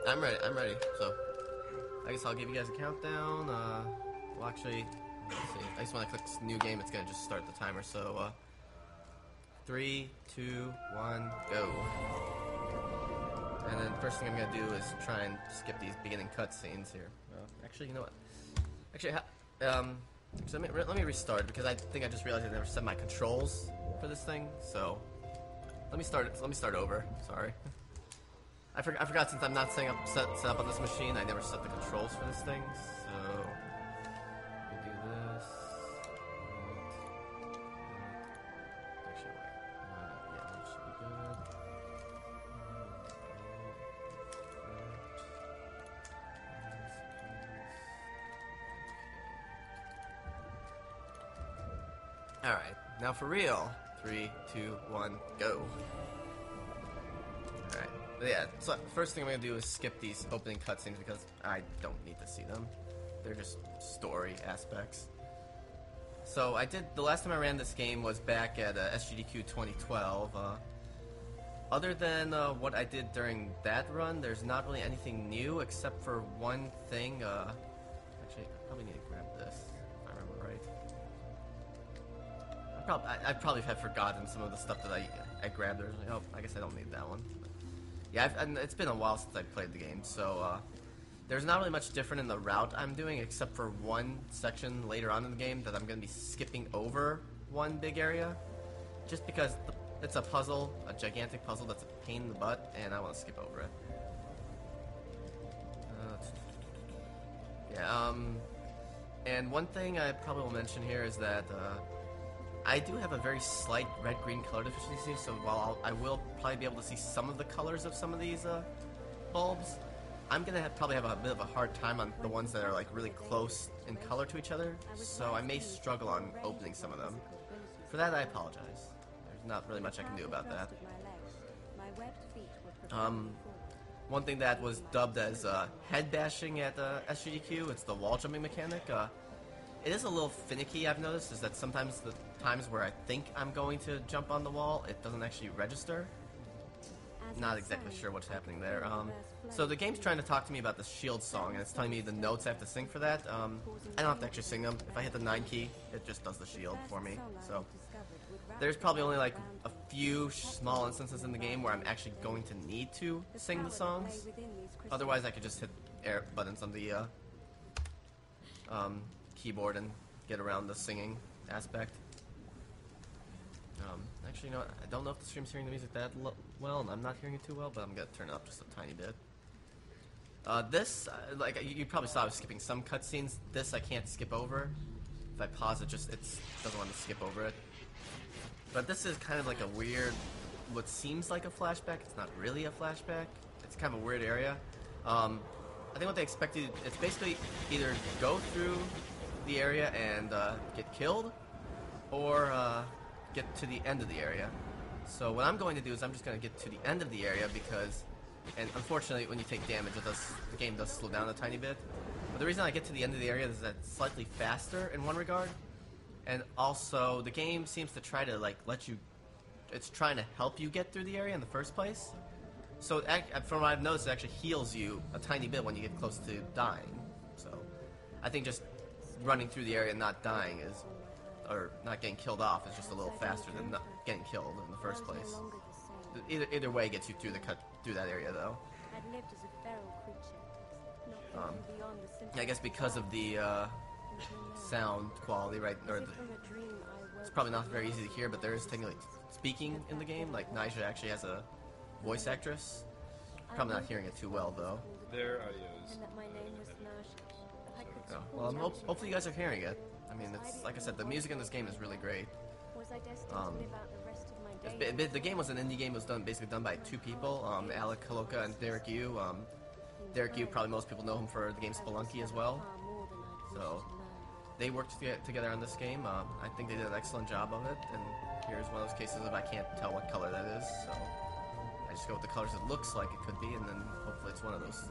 I'm ready. I'm ready. So, I guess I'll give you guys a countdown. Well, actually, let's see. I just want to click this new game. It's gonna just start the timer. So, 3, 2, 1, go. And then the first thing I'm gonna do is try and skip these beginning cutscenes here. Actually, you know what? Actually, so let me restart because I think I just realized I never set my controls for this thing. So, let me start over. Sorry. I forgot since I'm not set up on this machine, I never set the controls for this thing, so we do this. Actually, wait. Yeah, that should be good. Alright, now for real. 3, 2, 1, go. Alright. Yeah, so first thing I'm going to do is skip these opening cutscenes because I don't need to see them. They're just story aspects. So the last time I ran this game was back at SGDQ 2012. Other than what I did during that run, there's not really anything new except for one thing. Actually, I probably need to grab this, if I remember right. I probably have forgotten some of the stuff that I grabbed. Oh, I guess I don't need that one. Yeah, it's been a while since I played the game, so there's not really much different in the route I'm doing, except for one section later on in the game that I'm going to be skipping over one big area, just because it's a puzzle, a gigantic puzzle that's a pain in the butt, and I want to skip over it. And one thing I probably will mention here is that I do have a very slight red-green color deficiency, so while I will probably be able to see some of the colors of some of these bulbs, I'm gonna probably have a bit of a hard time on the ones that are like really close in color to each other, so I may struggle on opening some of them. For that, I apologize. There's not really much I can do about that. One thing that was dubbed as head bashing at SGDQ, it's the wall jumping mechanic. It is a little finicky, I've noticed, is that sometimes the times where I think I'm going to jump on the wall, it doesn't actually register. Not exactly sure what's happening there. So the game's trying to talk to me about the shield song, and it's telling me the notes I have to sing for that. I don't have to actually sing them. If I hit the 9 key, it just does the shield for me. So there's probably only like a few small instances in the game where I'm actually going to need to sing the songs. Otherwise, I could just hit air buttons on the keyboard and get around the singing aspect. Actually, you know what? I don't know if the stream's hearing the music that well, and I'm not hearing it too well, but I'm gonna turn it up just a tiny bit. This, like you probably saw, I was skipping some cutscenes. This I can't skip over. If I pause it, it doesn't want to skip over it. But this is kind of like a weird, what seems like a flashback. It's not really a flashback. It's kind of a weird area. I think what they expected, it's basically either go through the area and get killed, or get to the end of the area. So what I'm going to do is I'm just going to get to the end of the area because, and unfortunately when you take damage, the game does slow down a tiny bit. But the reason I get to the end of the area is that it's slightly faster in one regard, and also the game seems to try to like it's trying to help you get through the area in the first place. So from what I've noticed, it actually heals you a tiny bit when you get close to dying. So I think just running through the area and not dying or not getting killed off is just a little faster than not getting killed in the first place. Either way gets you through that area though. I guess because of the sound quality, right? It's probably not very easy to hear, but there is technically speaking in the game. Like Nija actually has a voice actress. Probably not hearing it too well though. Their audio is. Oh, well, hopefully you guys are hearing it. I mean, it's like I said, the music in this game is really great. The game was an indie game. It was basically done by two people, Alec Kaloka and Derek Yu. Derek Yu, probably most people know him for the game Spelunky as well. So they worked together on this game. I think they did an excellent job of it. And here's one of those cases of I can't tell what color that is, so I just go with the colors it looks like it could be, and then hopefully it's one of those.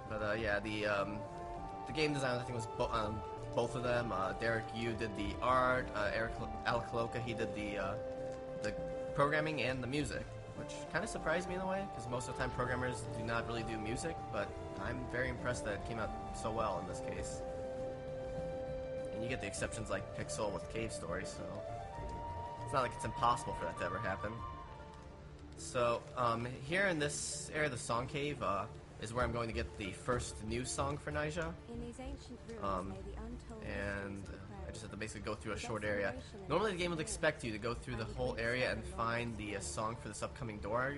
But yeah, the game design I think was both of them. Derek Yu did the art. Alec Kaloka, he did the programming and the music. which kind of surprised me in a way, because most of the time programmers do not really do music, but I'm very impressed that it came out so well in this case. And you get the exceptions like Pixel with Cave Story, so it's not like it's impossible for that to ever happen. So, here in this area of the Song Cave, is where I'm going to get the first new song for Nyjah. In these ancient ruins lay the untold And I just have to basically go through a short area. Normally the game would expect you to go through the whole area and find the song for this upcoming door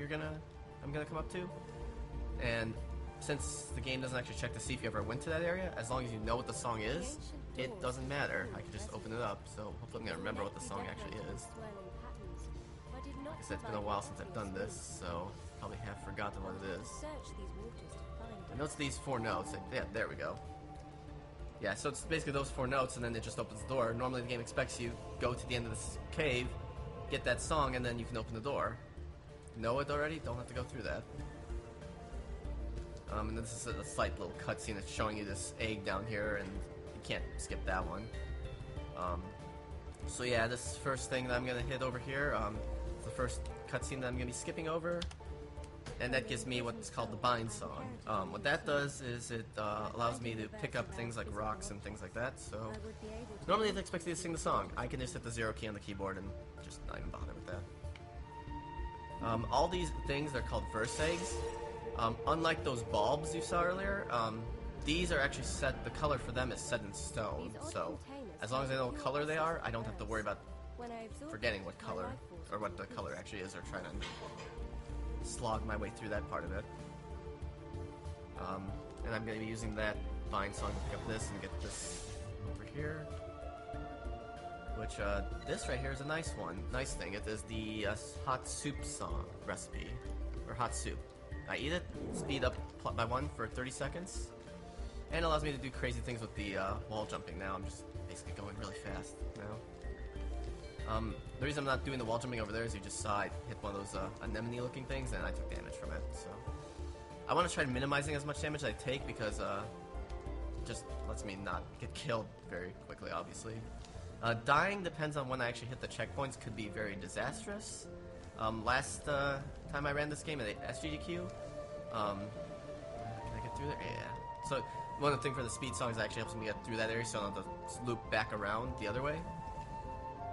I'm gonna come up to. And since the game doesn't actually check to see if you ever went to that area, as long as you know what the song is, it doesn't matter. I can just open it up, so hopefully I'm gonna remember what the song actually is. Because it's been a while since I've done this, so probably have forgotten what it is. I know it's these 4 notes. Yeah, there we go. Yeah, so it's basically those 4 notes, and then it just opens the door. Normally the game expects you go to the end of this cave, get that song, and then you can open the door. Know it already? Don't have to go through that. And this is a slight little cutscene that's showing you this egg down here, and you can't skip that one. So yeah, this first thing that I'm gonna hit over here, is the first cutscene that I'm gonna be skipping over. And that gives me what's called the bind song. What that does is it allows me to pick up things like rocks and things like that. So normally it expects me to sing the song. I can just hit the 0 key on the keyboard and just not even bother with that. All these things are called verse eggs. Unlike those bulbs you saw earlier, these are actually set. The color for them is set in stone. So as long as I know what color they are, I don't have to worry about forgetting what color or what the color actually is or trying to slog my way through that part of it. And I'm going to be using that bind song to pick up this and get this over here. Which, this right here is a nice one. Nice thing. It is the hot soup song recipe. Or hot soup. I eat it, speed up by 1 for 30 seconds. And it allows me to do crazy things with the wall jumping now. I'm just basically going really fast now. The reason I'm not doing the wall jumping over there is you just saw I hit one of those anemone looking things and I took damage from it, so I want to try minimizing as much damage as I take because it just lets me not get killed very quickly, obviously. Dying depends on when I actually hit the checkpoints, could be very disastrous. Last time I ran this game at SGDQ, can I get through there? Yeah. So one of the things for the speed songs actually helps me get through that area so I don't have to loop back around the other way.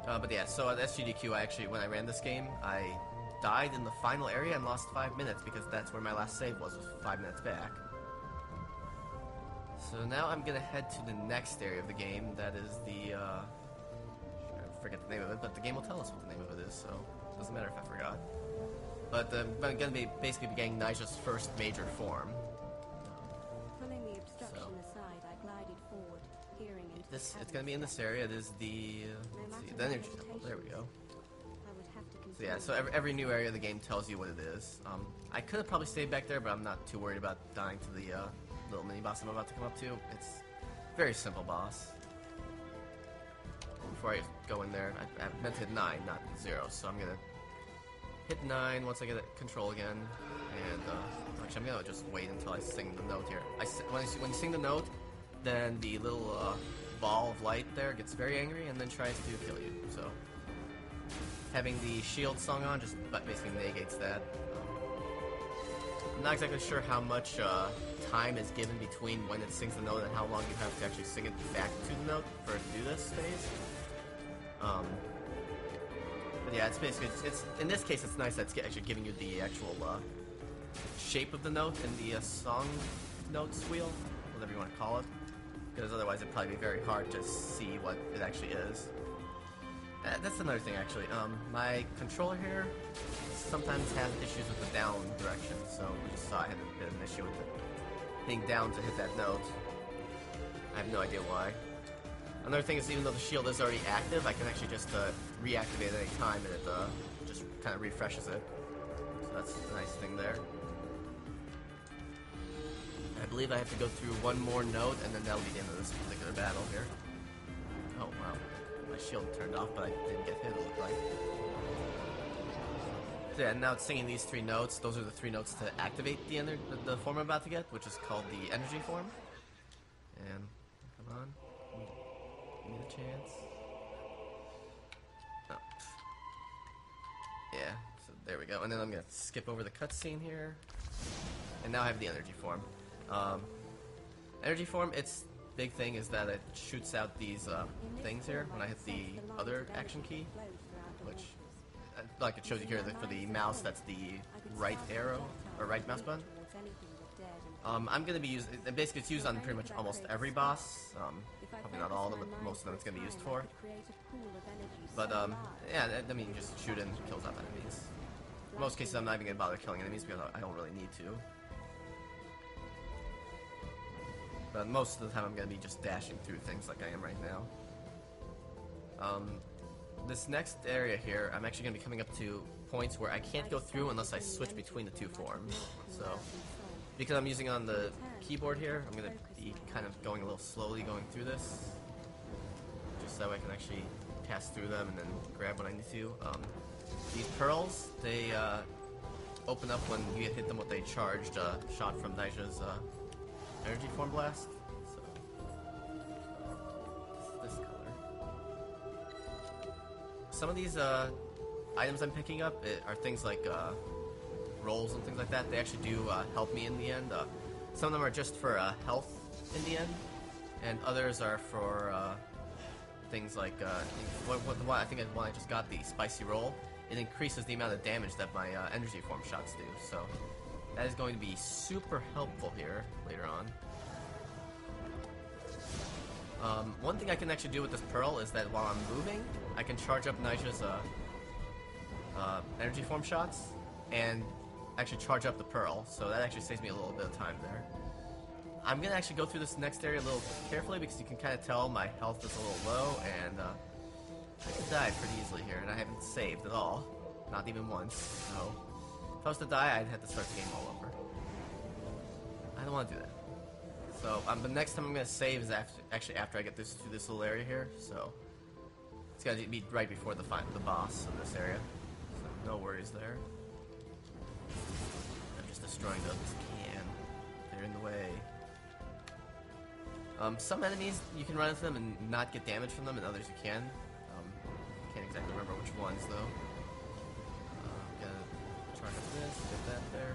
But yeah, so at SGDQ, when I ran this game, I died in the final area and lost 5 minutes because that's where my last save was 5 minutes back. So now I'm gonna head to the next area of the game, that is the, I forget the name of it, but the game will tell us what the name of it is, so it doesn't matter if I forgot. But I'm gonna be basically be getting Nyjah's first major form. Pulling the obstruction aside, I glided forward, peering into It's gonna be in this area. It is the, let's see, the energy temple. There we go. So yeah, so every new area of the game tells you what it is. I could have probably stayed back there, but I'm not too worried about dying to the little mini boss I'm about to come up to. It's a very simple boss. Before I go in there, I meant to hit 9, not 0, so I'm gonna hit 9 once I get control again. And actually, I'm gonna just wait until I sing the note here. When you sing the note, then the little ball of light there gets very angry and then tries to kill you. So having the shield song on just basically negates that. I'm not exactly sure how much time is given between when it sings the note and how long you have to actually sing it back to the note for it to do this phase. But yeah, it's basically, in this case it's nice that it's actually giving you the actual shape of the note in the song notes wheel, whatever you want to call it. Because otherwise it'd probably be very hard to see what it actually is. That's another thing actually. My controller here sometimes has issues with the down direction, so we just saw I had a bit of an issue with it hitting down to hit that note. I have no idea why. Another thing is, even though the shield is already active, I can actually just reactivate it at any time and it just kind of refreshes it. So that's a nice thing there. I believe I have to go through one more note, and then that'll be the end of this particular battle here. Oh, wow. My shield turned off, but I didn't get hit, it looked like. So yeah, now it's singing these 3 notes. Those are the 3 notes to activate the form I'm about to get, which is called the energy form. And, come on. Give me the chance. Oh. Yeah, so There we go. And then I'm gonna skip over the cutscene here. And now I have the energy form. Energy form, its big thing is that it shoots out these things here when I hit the other action key, which, like it shows you here, for the mouse, that's the right arrow, or right mouse button. I'm going to be using, basically it's used on pretty much almost every boss, probably not all of them, but most of them it's going to be used for. But, yeah, I mean, you just shoot it and it kills off enemies. In most cases, I'm not even going to bother killing enemies because I don't really need to. But most of the time I'm going to be just dashing through things like I am right now. This next area here, I'm actually going to be coming up to points where I can't go through unless I switch between the two forms. So, because I'm using on the keyboard here, I'm going to be kind of going a little slowly going through this. Just so I can actually pass through them and then grab what I need to. These pearls, they open up when you hit them with a charged shot from Nija's energy form blast. So, this color. Some of these items I'm picking up are things like rolls and things like that. They actually do help me in the end. Some of them are just for health in the end, and others are for things like I think the one I just got, the spicy roll. It increases the amount of damage that my energy form shots do. So that is going to be super helpful here later on. One thing I can actually do with this pearl is that while I'm moving, I can charge up Nija's energy form shots and actually charge up the pearl, so that actually saves me a little bit of time there. I'm going to actually go through this next area a little carefully because you can kind of tell my health is a little low, and I could die pretty easily here, and I haven't saved at all. Not even once, so if I was to die, I'd have to start the game all over. I don't want to do that. So the next time I'm going to save is after I get through this little area here, so it's going to be right before the boss of this area. So no worries there. I'm just destroying those as I can. They're in the way. Some enemies, you can run into them and not get damage from them, and others you can. Can't exactly remember which ones, though. I'm gonna charge up this, get that there.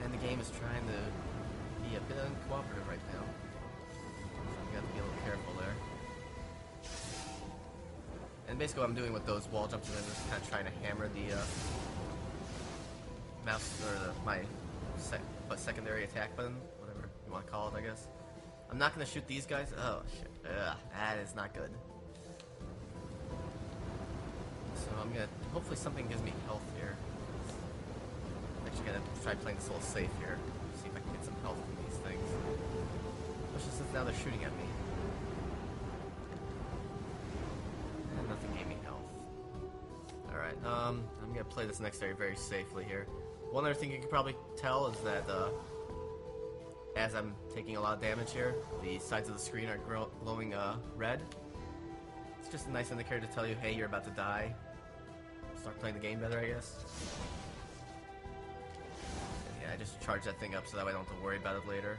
And the game is trying to be a bit uncooperative right now. So I'm gonna have to be a little careful there. And basically what I'm doing with those wall jumps is I'm just kind of trying to hammer the mouse, or my secondary attack button, whatever you want to call it, I guess. I'm not going to shoot these guys. Oh, shit. Ugh, that is not good. So I'm going to... Hopefully something gives me health here. I'm actually going to try playing this a little safe here. See if I can get some health from these things. Especially since now they're shooting at me. And nothing gave me health. Alright, I'm going to play this next area very safely here. One other thing you can probably tell is that as I'm taking a lot of damage here, the sides of the screen are glowing red. It's just a nice indicator to tell you, hey, you're about to die. Start playing the game better, I guess. And yeah, I just charge that thing up so that way I don't have to worry about it later.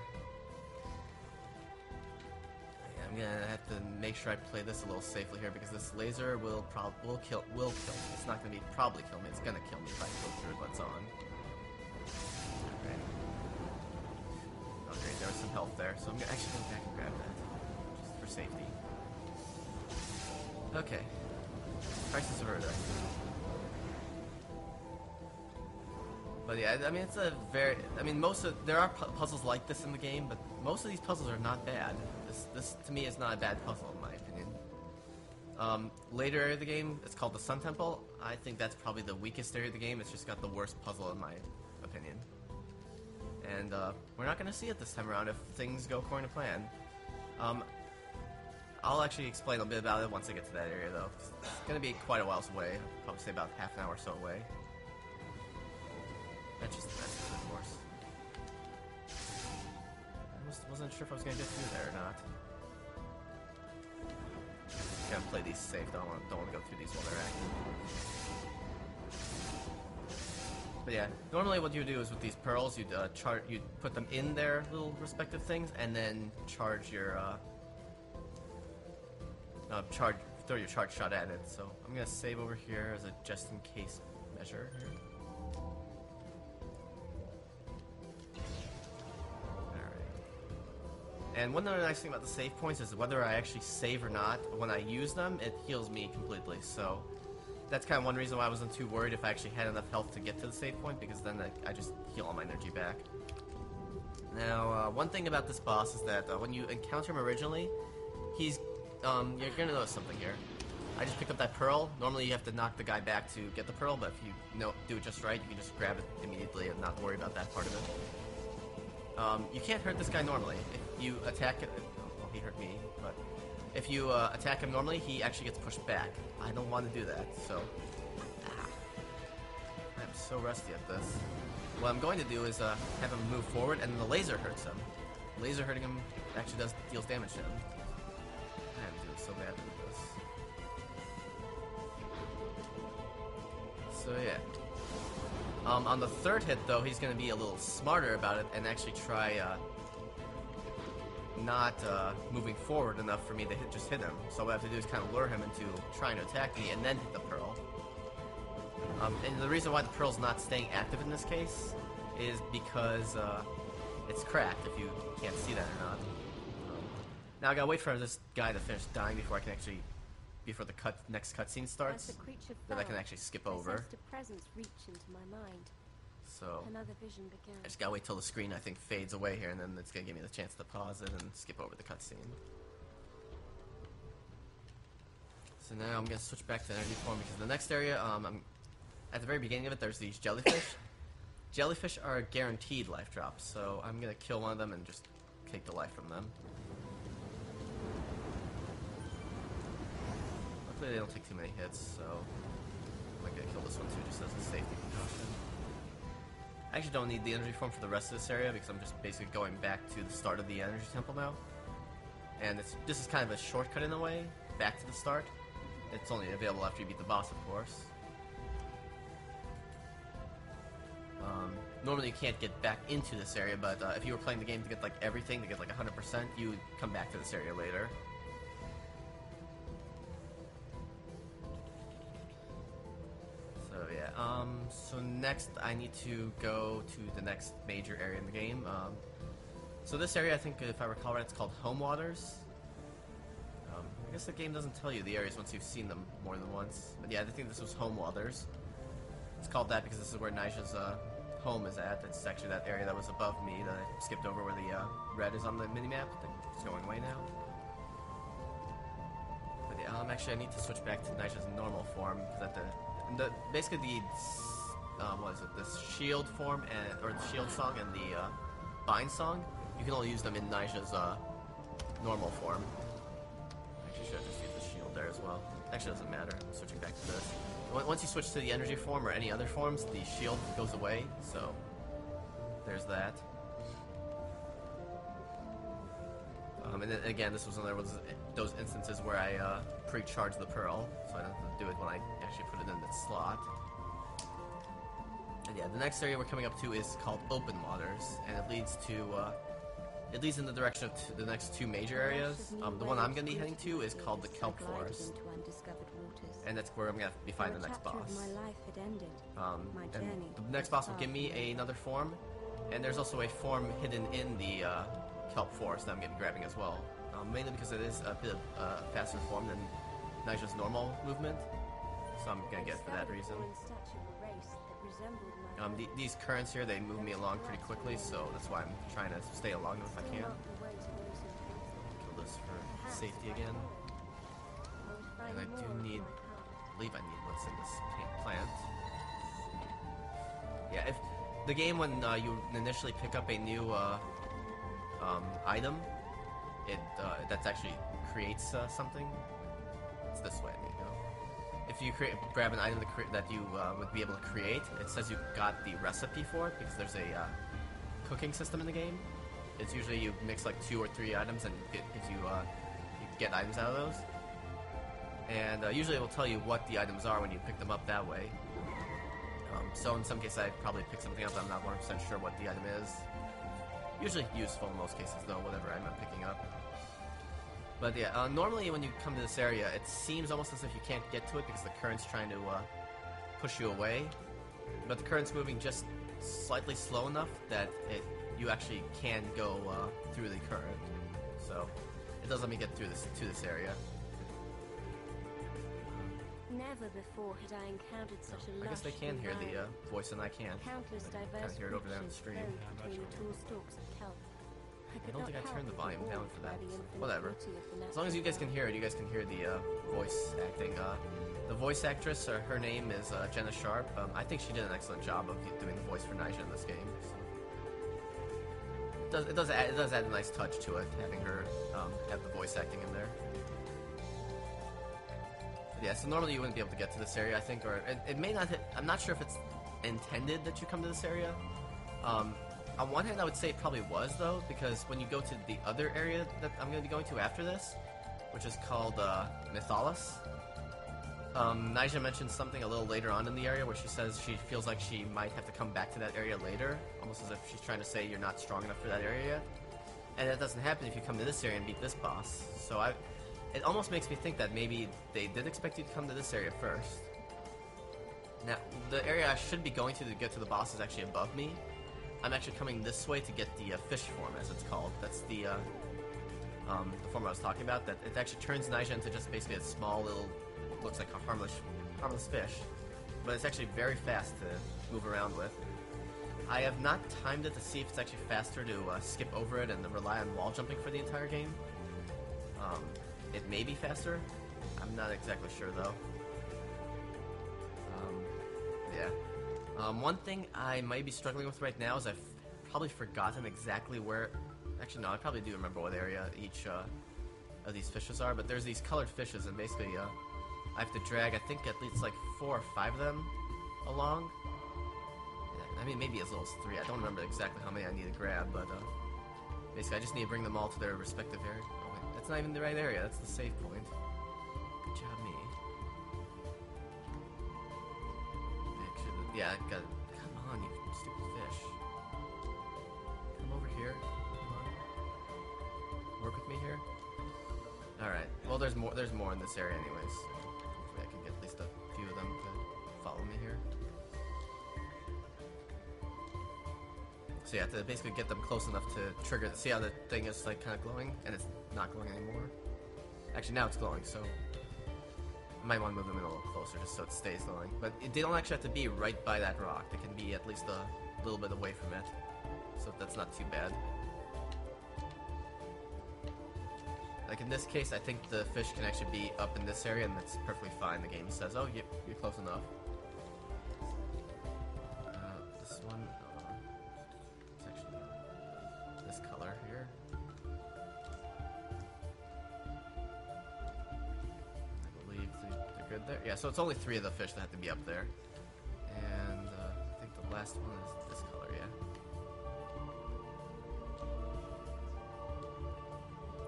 Yeah, I'm gonna have to make sure I play this a little safely here because this laser will kill me. It's not gonna probably kill me. It's gonna kill me if I go through what's on. Great, there was some health there, so I'm actually going back and grab that, just for safety. Okay. Crisis averted. But yeah, I mean, it's a very... I mean, there are puzzles like this in the game, but most of these puzzles are not bad. This to me, is not a bad puzzle, in my opinion. Later area of the game, it's called the Sun Temple. I think that's probably the weakest area of the game. It's just got the worst puzzle, in my opinion. And we're not going to see it this time around if things go according to plan. I'll actually explain a bit about it once I get to that area, though. It's going to be quite a while away. I'll probably say about half an hour or so away. That's just of course. I wasn't sure if I was going to get through there or not. I'm going to play these safe. Don't want to go through these while they're active. But yeah, normally what you do is with these pearls, you'd put them in their little respective things, and then charge your throw your charge shot at it. So I'm gonna save over here as a just in case measure here. And one other nice thing about the save points is whether I actually save or not, when I use them, it heals me completely. So that's kind of one reason why I wasn't too worried if I actually had enough health to get to the save point, because then I just heal all my energy back. Now, one thing about this boss is that when you encounter him originally, he's you're gonna notice something here. I just picked up that pearl. Normally you have to knock the guy back to get the pearl, but if you do it just right, you can just grab it immediately and not worry about that part of it. You can't hurt this guy normally. If you attack it, well, he hurt me, but if you attack him normally, he actually gets pushed back. I don't want to do that, so I'm so rusty at this. What I'm going to do is have him move forward, and then the laser hurts him. Laser hurting him actually deals damage to him. I'm doing so bad with this. So yeah. On the third hit, though, he's going to be a little smarter about it and actually try not moving forward enough for me to just hit him. So what I have to do is kind of lure him into trying to attack me and then hit the pearl. And the reason why the pearl's not staying active in this case is because it's cracked, if you can't see that or not. Now I gotta wait for this guy to finish dying before I can actually... before the next cutscene starts, that I can actually skip over. So I just gotta wait till the screen, I think, fades away here, and then it's gonna give me the chance to pause it and skip over the cutscene. So now I'm gonna switch back to energy form, because the next area, at the very beginning of it, there's these jellyfish. Jellyfish are guaranteed life drops, so I'm gonna kill one of them and just take the life from them. They don't take too many hits, so I'm gonna kill this one too, just as a safety precaution. I actually don't need the energy form for the rest of this area, because I'm just basically going back to the start of the energy temple now. And this is kind of a shortcut in a way, back to the start. It's only available after you beat the boss, of course. Normally you can't get back into this area, but if you were playing the game to get like everything, to get like 100%, you would come back to this area later. So next I need to go to the next major area in the game. So this area, I think, if I recall right, it's called Home Waters. I guess the game doesn't tell you the areas once you've seen them more than once. But yeah, I think this was Home Waters. It's called that because this is where Nija's home is at. It's actually that area that was above me that I skipped over where the red is on the minimap. I think it's going away now. But yeah, actually I need to switch back to Nija's normal form, because basically the what is it? This shield form or the shield song and the bind song, you can only use them in Nija's normal form. Actually, should have just used the shield there as well. Actually, doesn't matter. I'm switching back to this. Once you switch to the energy form or any other forms, the shield goes away. So there's that. And then again, this was another one of those instances where I pre-charged the pearl, so I don't have to do it when I actually put it in its slot. And yeah, the next area we're coming up to is called Open Waters, and it leads in the direction of the next two major areas. The one I'm going to be heading to is called the Kelp Forest, and that's where I'm going to be finding the next boss. And the next boss will give me another form, and there's also a form hidden in the Kelp Forest that I'm going to be grabbing as well. Mainly because it is a bit of a faster form than Nija's normal movement, so I'm going to get it for that reason. These currents here, they move me along pretty quickly, so that's why I'm trying to stay along them if I can. Kill this for safety again. And I believe I need what's in this plant. Yeah, if the game, when you initially pick up a new item, that actually creates something. It's this way. There you go. If you grab an item that you would be able to create, it says you got the recipe for it, because there's a cooking system in the game. It's usually you mix like 2 or 3 items and you get items out of those. And usually it will tell you what the items are when you pick them up that way. So in some cases I probably pick something up, I'm not 100% sure what the item is. Usually useful in most cases though, whatever I'm picking up. But yeah, normally when you come to this area, it seems almost as if you can't get to it because the current's trying to push you away. But the current's moving just slightly slow enough that you actually can go through the current. So it does let me get through to this area. Never before had I encountered such a I guess they lush can hear the environment. voice and I can't. Countless I diverse can't hear it over there on the creatures stream. flowed between the tall stalks of kelp. I don't think I turned the volume down for that. Whatever. Whatever. As long as you guys can hear it, you guys can hear the voice acting. The voice actress, her name is Jenna Sharp. I think she did an excellent job of doing the voice for Nyjah in this game. So. It does add a nice touch to it, having her have the voice acting in there. But yeah, so normally you wouldn't be able to get to this area, I think, or it may not hit. I'm not sure if it's intended that you come to this area. On one hand, I would say it probably was, though, because when you go to the other area that I'm going to be going to after this, which is called Mythalis, Nyjah mentioned something a little later on in the area where she says she feels like she might have to come back to that area later, almost as if she's trying to say you're not strong enough for that area yet. And that doesn't happen if you come to this area and beat this boss. So it almost makes me think that maybe they did expect you to come to this area first. Now, the area I should be going to get to the boss is actually above me. I'm actually coming this way to get the fish form, as it's called. That's the form I was talking about. That it actually turns Nyjah into just basically a small little, looks like a harmless fish, but it's actually very fast to move around with. I have not timed it to see if it's actually faster to skip over it and rely on wall jumping for the entire game. It may be faster. I'm not exactly sure though. Yeah. One thing I might be struggling with right now is I've probably forgotten exactly where... Actually, no, I probably do remember what area each of these fishes are, but there's these colored fishes, and basically I have to drag, I think, at least like 4 or 5 of them along. Yeah, I mean, maybe as little as 3. I don't remember exactly how many I need to grab, but basically I just need to bring them all to their respective area. Oh, wait, that's not even the right area. That's the save point. Good job, me. Yeah, I got it. Come on, you stupid fish. Come over here. Come on. Work with me here. Alright. Well, there's more in this area anyways. Hopefully I can get at least a few of them to follow me here. So yeah, to basically get them close enough to trigger. See how the thing is like kind of glowing? And it's not glowing anymore. Actually, now it's glowing, so... I might want to move them in a little closer just so it stays glowing. But they don't actually have to be right by that rock. They can be at least a little bit away from it. So that's not too bad. Like in this case, I think the fish can actually be up in this area and that's perfectly fine. The game says, oh, you're close enough. This one, it's actually this color here. Good there. Yeah, so it's only 3 of the fish that have to be up there. And I think the last one is this color, yeah.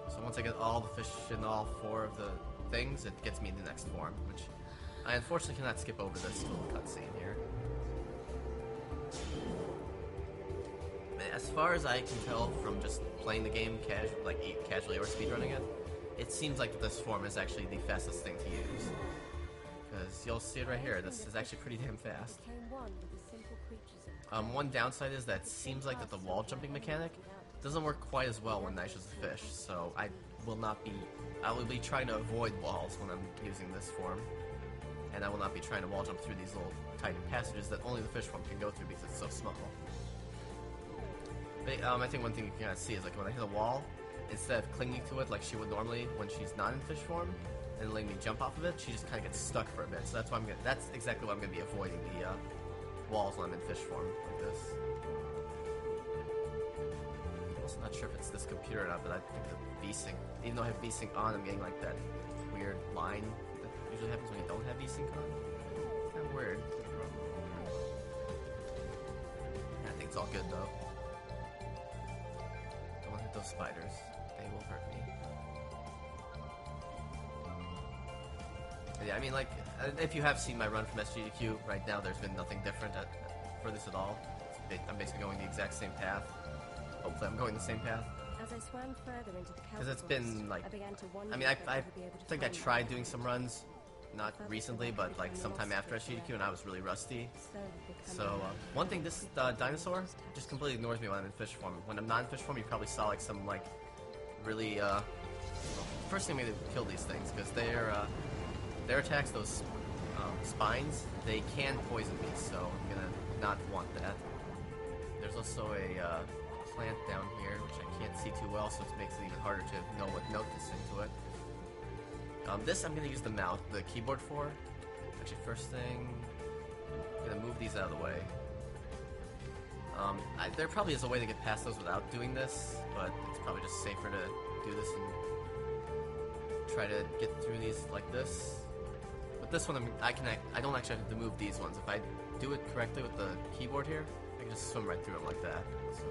So once I get all the fish in all 4 of the things, it gets me in the next form, which I unfortunately cannot skip over this little cutscene here. As far as I can tell from just playing the game casually or speedrunning it, it seems like this form is actually the fastest thing to use. Because you'll see it right here, this is actually pretty damn fast. One downside is that it seems like that the wall jumping mechanic doesn't work quite as well when Nyjah's a fish, so I will be trying to avoid walls when I'm using this form. And I will not be trying to wall jump through these little tiny passages that only the fish form can go through because it's so small. But I think one thing you can kind of see is like when I hit a wall, instead of clinging to it like she would normally when she's not in fish form, and letting me jump off of it, she just kind of gets stuck for a bit. So that's exactly why I'm going to be avoiding the walls when I'm in fish form like this. I'm also not sure if it's this computer or not, but I think the VSync, even though I have VSync on, I'm getting like that weird line that usually happens when you don't have VSync on. It's kind of weird. I think it's all good though. Don't want to hit those spiders. They will hurt me. Yeah, I mean, like, if you have seen my run from AGDQ, right now there's been nothing different for this at all. I'm basically going the exact same path. Hopefully I'm going the same path. As I swam further into the Because it's been like, I began to wonder I mean, if I would be able to think I find tried my doing some runs, not recently, but like sometime after AGDQ, and I was really rusty. slowly becoming So one thing, this dinosaur just completely ignores me when I'm in fish form. When I'm not in fish form, you probably saw like some like really first thing I'm gonna kill these things because their attacks, those spines, they can poison me, so I'm gonna not want that. There's also a plant down here which I can't see too well, so it makes it even harder to know what note to sing to it. This I'm gonna use the keyboard for. Actually, first thing, I'm gonna move these out of the way. There probably is a way to get past those without doing this, but it's probably just safer to do this and try to get through these like this. But this one, I don't actually have to move these ones. If I do it correctly with the keyboard here, I can just swim right through them like that. So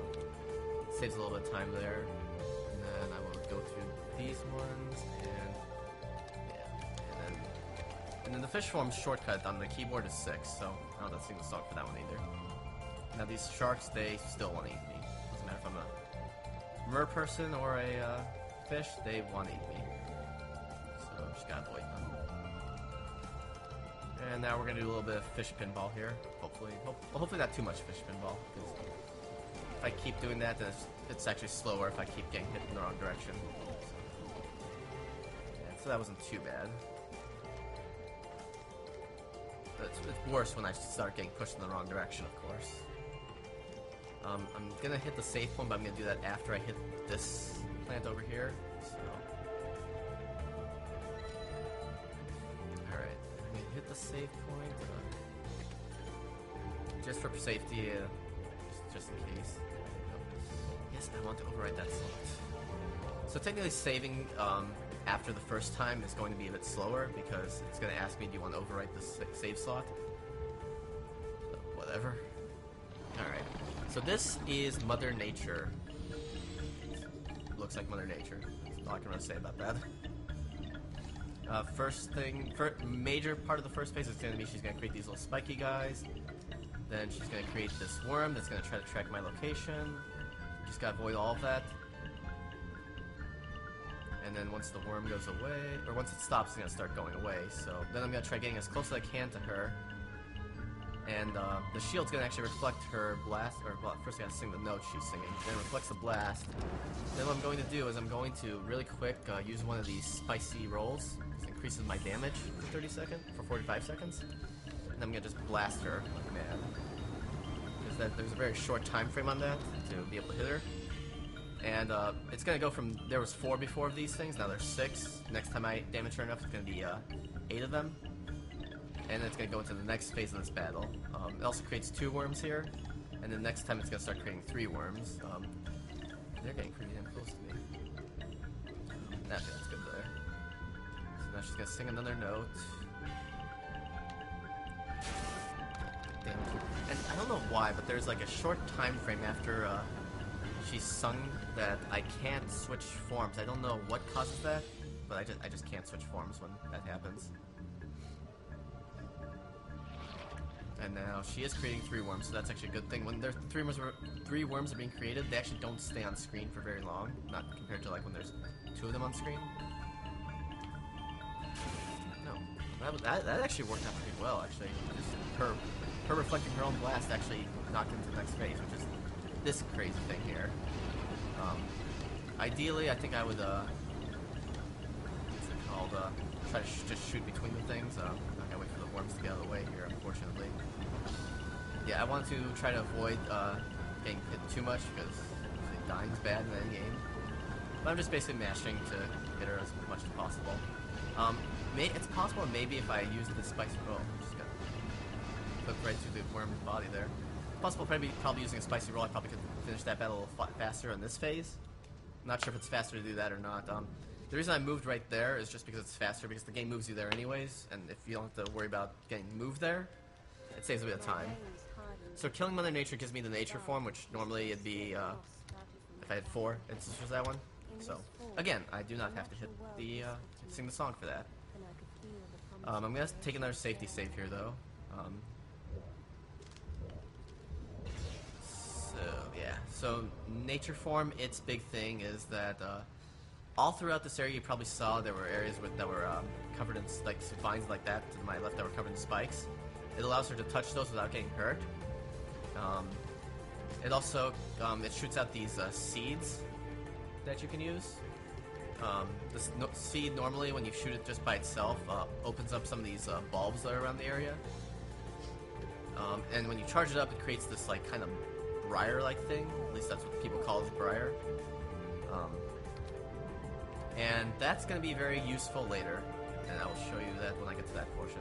it saves a little bit of time there. And then I will go through these ones, and yeah, and then the fish form shortcut on the keyboard is 6, so I don't have to sing the song for that one either. Now these sharks, they still want to eat me. Doesn't matter if I'm a mer person or a fish, they want to eat me. So just gotta avoid them. And now we're gonna do a little bit of fish pinball here. Hopefully not too much fish pinball. Because if I keep doing that, then it's actually slower if I keep getting hit in the wrong direction. So that wasn't too bad. But it's worse when I start getting pushed in the wrong direction, of course. I'm gonna hit the safe one, but I'm gonna do that after I hit this plant over here. So, all right, I'm gonna hit the save point just for safety, just in case. Yes, I want to overwrite that slot. So technically, saving after the first time is going to be a bit slower because it's going to ask me, do you want to overwrite the save slot? So, whatever. Alright. So this is Mother Nature. Looks like Mother Nature. That's all I can really say about that. Major part of the first phase is going to be she's going to create these little spiky guys. Then she's going to create this worm that's going to try to track my location. Just got to avoid all of that. And then once the worm goes away, or once it stops, it's going to start going away. So then I'm going to try getting as close as I can to her. And the shield's going to actually reflect her blast, or first I got to sing the note she's singing, then it reflects the blast. Then what I'm going to do is I'm going to, really quick, use one of these spicy rolls. This increases my damage for 45 seconds. And I'm going to just blast her like mad. Because there's a very short time frame on that to be able to hit her. And it's going to go from, there was 4 before of these things, now there's 6. Next time I damage her enough, it's going to be 8 of them. And then it's going to go into the next phase of this battle. It also creates 2 worms here, and then next time it's going to start creating 3 worms. They're getting pretty damn close to me. That's good there. So now she's going to sing another note. Damn. And I don't know why, but there's like a short time frame after she's sung that I can't switch forms. I don't know what causes that, but I just can't switch forms when that happens. And now she is creating 3 worms, so that's actually a good thing. When there's 3 worms are being created, they actually don't stay on screen for very long, not compared to like when there's 2 of them on screen. No, that actually worked out pretty well. Actually, just her reflecting her own blast actually knocked into the next phase, which is this crazy thing here. Ideally, I think I would what's it called? Try to just shoot between the things. I'm not gonna wait for the worms to get out of the way here, unfortunately. Yeah, I want to try to avoid getting hit too much because dying's bad in the game. But I'm just basically mashing to hit her as much as possible. It's possible maybe if I use the spicy roll, just got clipped right through the worm's body there. Possible probably using a spicy roll, I probably could finish that battle a little faster in this phase. I'm not sure if it's faster to do that or not. The reason I moved right there is just because it's faster, because the game moves you there anyways, and if you don't have to worry about getting moved there, it saves a bit of time. So killing Mother Nature gives me the nature form, which normally it'd be, if I had 4 instances of that one. So, again, I do not have to hit sing the song for that. I'm going to take another safety save here, though. Yeah, so nature form, its big thing is that all throughout this area you probably saw there were areas that were covered in like vines like that to my left that were covered in spikes. It allows her to touch those without getting hurt. It also it shoots out these seeds that you can use. This seed normally, when you shoot it just by itself, opens up some of these bulbs that are around the area. And when you charge it up, it creates this like kind of briar-like thing. At least that's what people call it, briar. And that's going to be very useful later, and I will show you that when I get to that portion.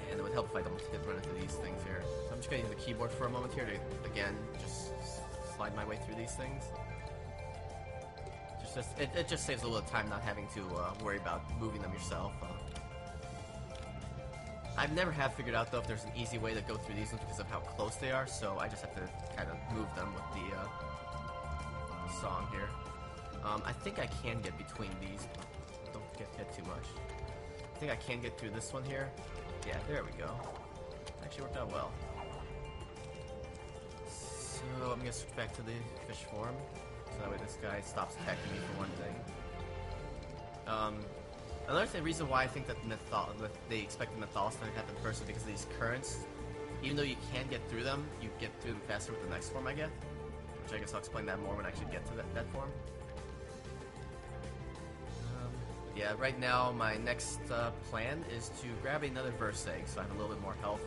And it would help if I don't run into these things here. So I'm just going to use the keyboard for a moment here to, again, just slide my way through these things. It just saves a little time not having to worry about moving them yourself. I've never have figured out though if there's an easy way to go through these ones because of how close they are, so I just have to kind of move them with the song here. I think I can get between these. Don't get hit too much. I think I can get through this one here. Yeah, there we go. Actually worked out well. So I'm gonna switch back to the fish form, so that way this guy stops attacking me for one thing. Another reason why I think that they expect the Mythalis to happen first is because of these currents. Even though you can get through them, you get through them faster with the next form I get. Which I guess I'll explain that more when I actually get to that form. Yeah, right now my next plan is to grab another verse egg so I have a little bit more health.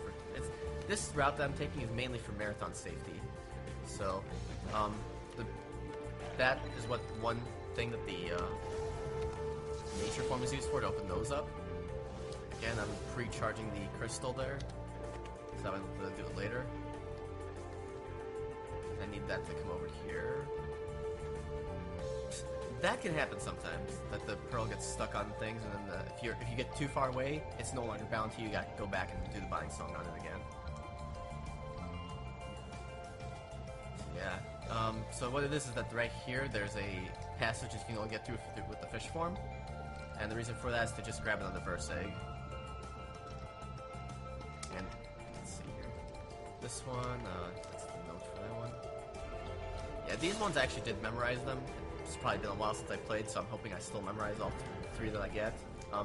This route that I'm taking is mainly for marathon safety. So, that is one thing that the nature form is used for, to open those up. Again, I'm pre-charging the crystal there, so I'm going to do it later. I need that to come over here. That can happen sometimes, that the pearl gets stuck on things, and then if you get too far away, it's no longer bound to you. You got to go back and do the bind song on it again. Yeah. So what it is that right here, there's a passage that you can only get through with the fish form, and the reason for that is to just grab another verse egg. And let's see here. This one, that's the note for that one. Yeah, these ones I actually did memorize them. It's probably been a while since I played, so I'm hoping I still memorize all three that I get.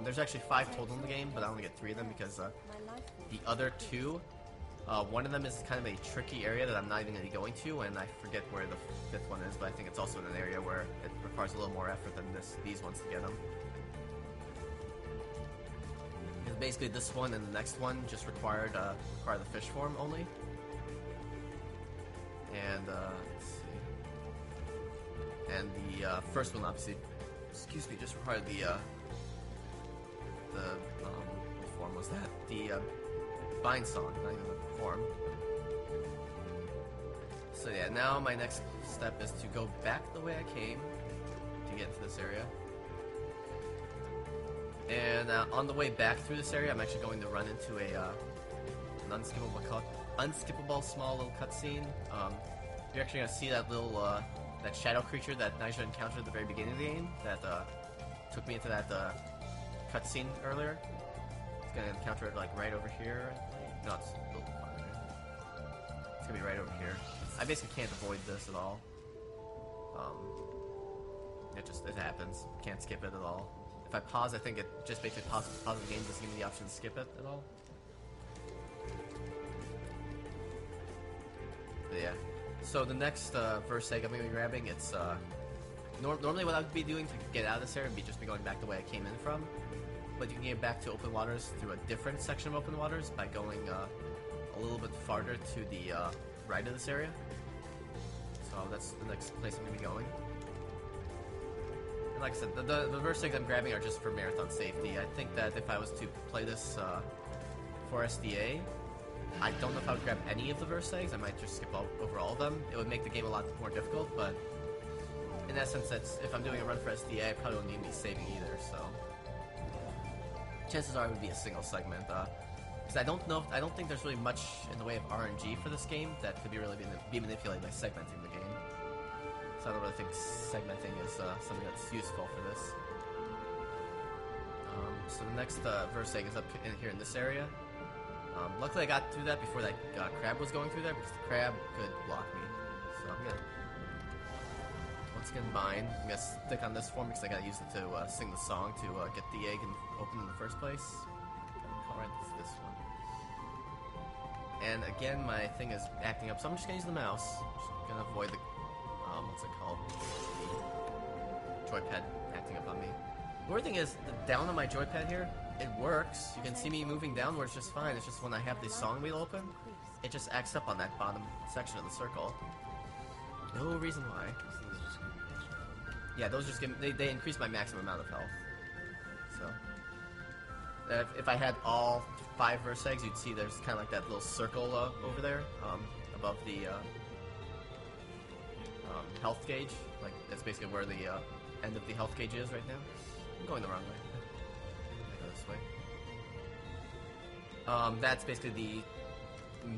There's actually 5 total in the game, but I only get 3 of them because the other 2, one of them is kind of a tricky area that I'm not even going to be going to, and I forget where the 5th one is, but I think it's also in an area where it requires a little more effort than these ones to get them. Because basically this one and the next one just require the fish form only. And let's see. And the first one obviously, just required what form was that? The bind song, not even the form. So yeah, now my next step is to go back the way I came to get into this area. And on the way back through this area, I'm actually going to run into an unskippable small little cutscene. You're actually going to see that little that shadow creature that Naija encountered at the very beginning of the game that took me into that cutscene earlier. It's going to encounter it like right over here. No, it's a little farther. It's going to be right over here. I basically can't avoid this at all. It happens. Can't skip it at all. If I pause, I think it just basically pauses the game, doesn't give me the option to skip it at all. But yeah. So the next verse egg I'm going to be grabbing, it's normally what I'd be doing to get out of this area would be just going back the way I came in from. But you can get back to open waters through a different section of open waters by going a little bit farther to the right of this area. So that's the next place I'm going to be going. And like I said, the verse eggs I'm grabbing are just for marathon safety. I think that if I was to play this for SDA, I don't know if I would grab any of the verse eggs. I might just skip over all of them. It would make the game a lot more difficult, but in essence, if I'm doing a run for SDA, I probably don't need to be saving either, so chances are it would be a single segment. Because I don't think there's really much in the way of RNG for this game that could be manipulated by segmenting the game. So I don't really think segmenting is something that's useful for this. So the next verse egg is up in here in this area. Luckily I got through that before that crab was going through there, because the crab could block me. So I'm gonna once again bind. I'm gonna stick on this form because I gotta use it to sing the song to get the egg open in the first place. Alright, it's this one. And again, my thing is acting up, so I'm just gonna use the mouse. Just gonna avoid the what's it called? The joypad acting up on me. The weird thing is, down on my joypad here, it works. You can see me moving downwards just fine. It's just when I have the song wheel open, it just acts up on that bottom section of the circle. No reason why. Yeah, those just give they increase my maximum amount of health. So if I had all 5 verse eggs, you'd see there's kind of like that little circle over there above the health gauge. Like that's basically where the end of the health gauge is right now. I'm going the wrong way. I go this way. That's basically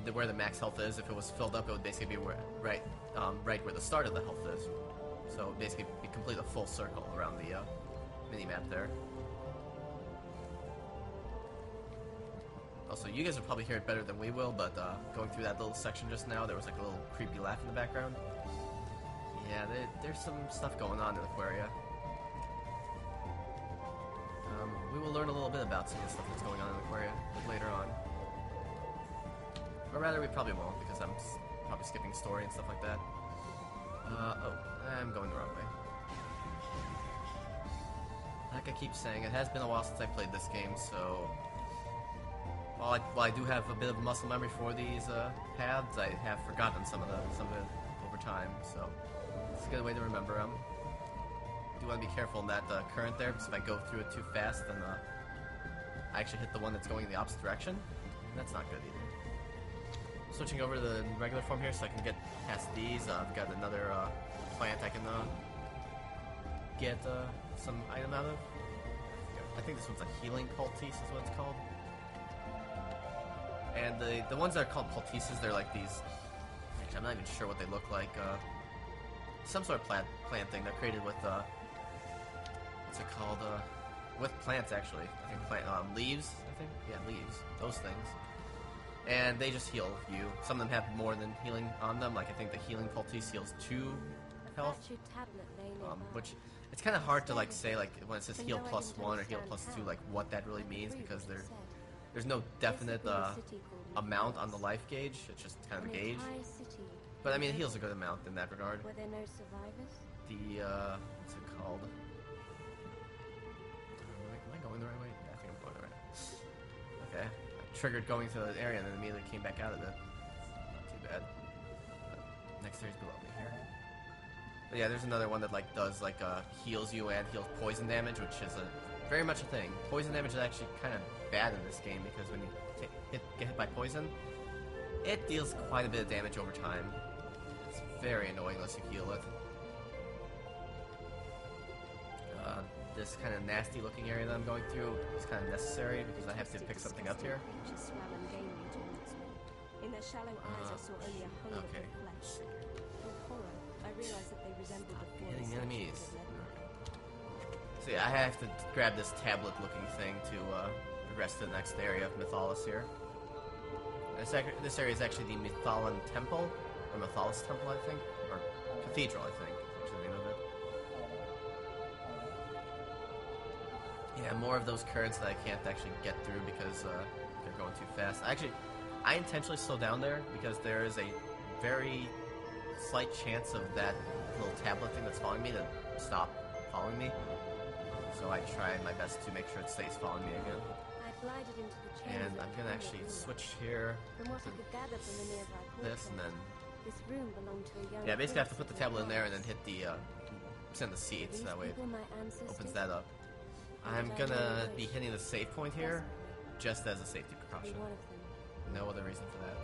the where the max health is. If it was filled up, it would basically be right where the start of the health is. So basically, be complete a full circle around the mini map there. Also, you guys will probably hear it better than we will, but going through that little section just now, there was like a little creepy laugh in the background. Yeah, there's some stuff going on in Aquaria. We will learn a little bit about some of the stuff that's going on in Aquaria later on. Or rather, we probably won't, because I'm probably skipping story and stuff like that. Oh, I'm going the wrong way. Like I keep saying, it has been a while since I played this game, so... While I do have a bit of muscle memory for these paths, I have forgotten some of it over time, so... It's a good way to remember them. Do want to be careful in that current there, because if I go through it too fast, then I actually hit the one that's going in the opposite direction. And that's not good either. Switching over to the regular form here so I can get past these. I've got another plant I can get some item out of. I think this one's a healing poultice is what it's called. And the ones that are called poultices, they're like these... Actually, I'm not even sure what they look like. Some sort of plant thing. They're created with... what's it called? With plants, actually. I think leaves, I think? Yeah, leaves. Those things. And they just heal you. Some of them have more than healing on them. Like, I think the healing poultice heals 2 health. Which, it's kind of hard to, like, say, like, when it says heal +1 or heal +2, like, what that really means, because there's no definite amount on the life gauge. It's just kind of a gauge. But, I mean, it heals a good amount in that regard. Were there no survivors? What's it called? Am I going the right way? Yeah, I think I'm going the right way. Okay. I triggered going to the area and then immediately came back out of it. Not too bad. Next area's below me here. But yeah, there's another one that like does like heals you and heals poison damage, which is very much a thing. Poison damage is actually kind of bad in this game because when you get hit by poison, it deals quite a bit of damage over time. It's very annoying unless you heal it. This kind of nasty looking area that I'm going through is kind of necessary because I have to pick something up here. In their shallow eyes, I saw only a hole of flesh. With horror, I realized that they resembled the hitting enemies. So yeah, I have to grab this tablet-looking thing to progress to the next area of Mythalis here. This area is actually the Mythalan Temple, or Mythalis Temple, I think, or Cathedral, I think, is the name of it. Yeah, more of those currents that I can't actually get through because they're going too fast. I intentionally slow down there because there is a very slight chance of that little tablet thing that's following me to stop following me. So I try my best to make sure it stays following me again. And I'm gonna actually switch here to this and then... Yeah, basically I have to put the tablet in there and then hit the... send the seeds, so that way it opens that up. I'm gonna be hitting the save point here just as a safety precaution. No other reason for that.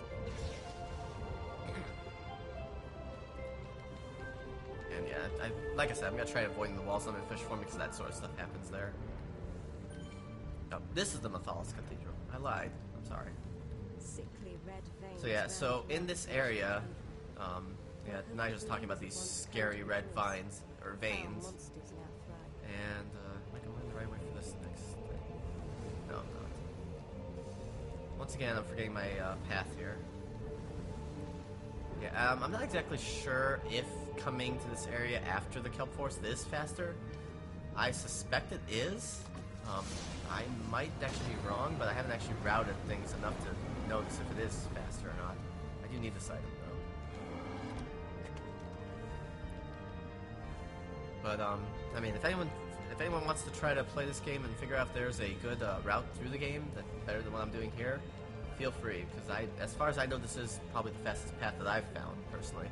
And yeah, like I said, I'm gonna try avoiding the walls on the fish form because that sort of stuff happens there. Oh, this is the Mythalis Cathedral. I lied. I'm sorry. So yeah, so in this area, yeah, Nigel's talking about these scary red vines, or veins. And, am I going the right way for this next thing? No, I'm not. once again, I'm forgetting my path here. Yeah, I'm not exactly sure if coming to this area after the kelp forest is faster. I suspect it is. I might actually be wrong, but I haven't actually routed things enough to notice if it is faster or not. I do need this item though. But I mean, if anyone wants to try to play this game and figure out if there's a good route through the game that's better than what I'm doing here, feel free, because as far as I know, this is probably the fastest path that I've found personally.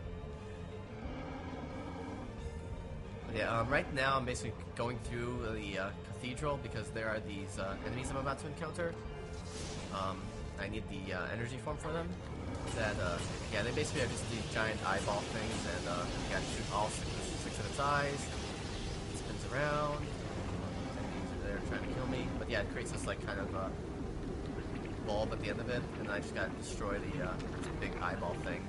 But yeah, right now I'm basically going through the cathedral because there are these enemies I'm about to encounter. I need the energy form for them. That yeah, they basically are just these giant eyeball things, and you gotta shoot all six of its eyes. It spins around. Enemies are there trying to kill me, but yeah, it creates this like kind of bulb at the end of it, and I just gotta destroy the big eyeball thing.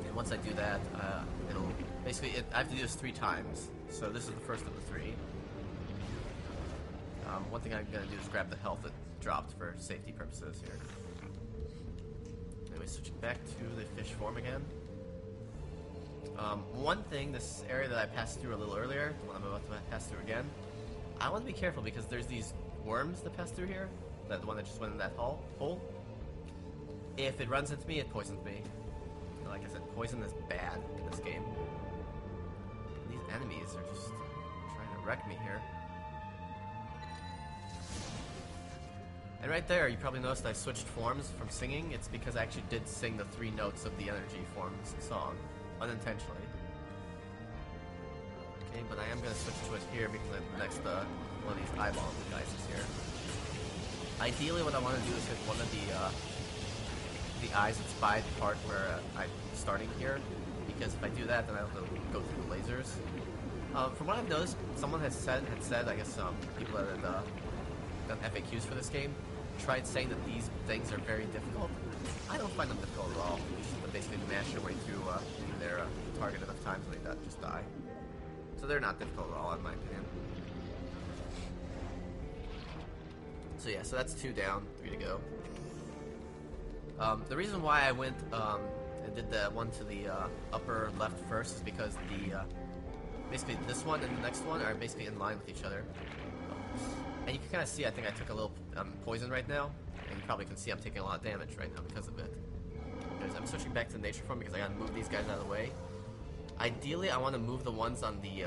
And once I do that, it'll basically I have to do this 3 times. So this is the first of the 3. One thing I'm gonna do is grab the health that dropped for safety purposes here. Anyway, switching back to the fish form again. One thing, this area that I passed through a little earlier, the one I'm about to pass through again, I want to be careful because there's these worms that pass through here. The one that just went in that hole. If it runs into me, it poisons me. Like I said, poison is bad in this game. These enemies are just trying to wreck me here. And right there, you probably noticed I switched forms from singing. It's because I actually did sing the 3 notes of the energy forms song, unintentionally. Okay, but I am going to switch to it here because the next one of these eyeball guys is here. Ideally, what I want to do is hit one of the eyes that's by the part where I'm starting here, because if I do that, then I'll go through the lasers. From what I've noticed, someone had said, I guess people that had done FAQs for this game, tried saying that these things are very difficult. I don't find them difficult at all. You just basically mash your way through their target enough times and they just die. So they're not difficult at all, in my opinion. So yeah, so that's 2 down, 3 to go. The reason why I went and did the one to the upper left first is because the basically this one and the next one are basically in line with each other. And you can kind of see, I think I took a little poison right now, and you probably can see I'm taking a lot of damage right now because of it. I'm switching back to the nature form because I gotta move these guys out of the way. Ideally, I want to move the ones on the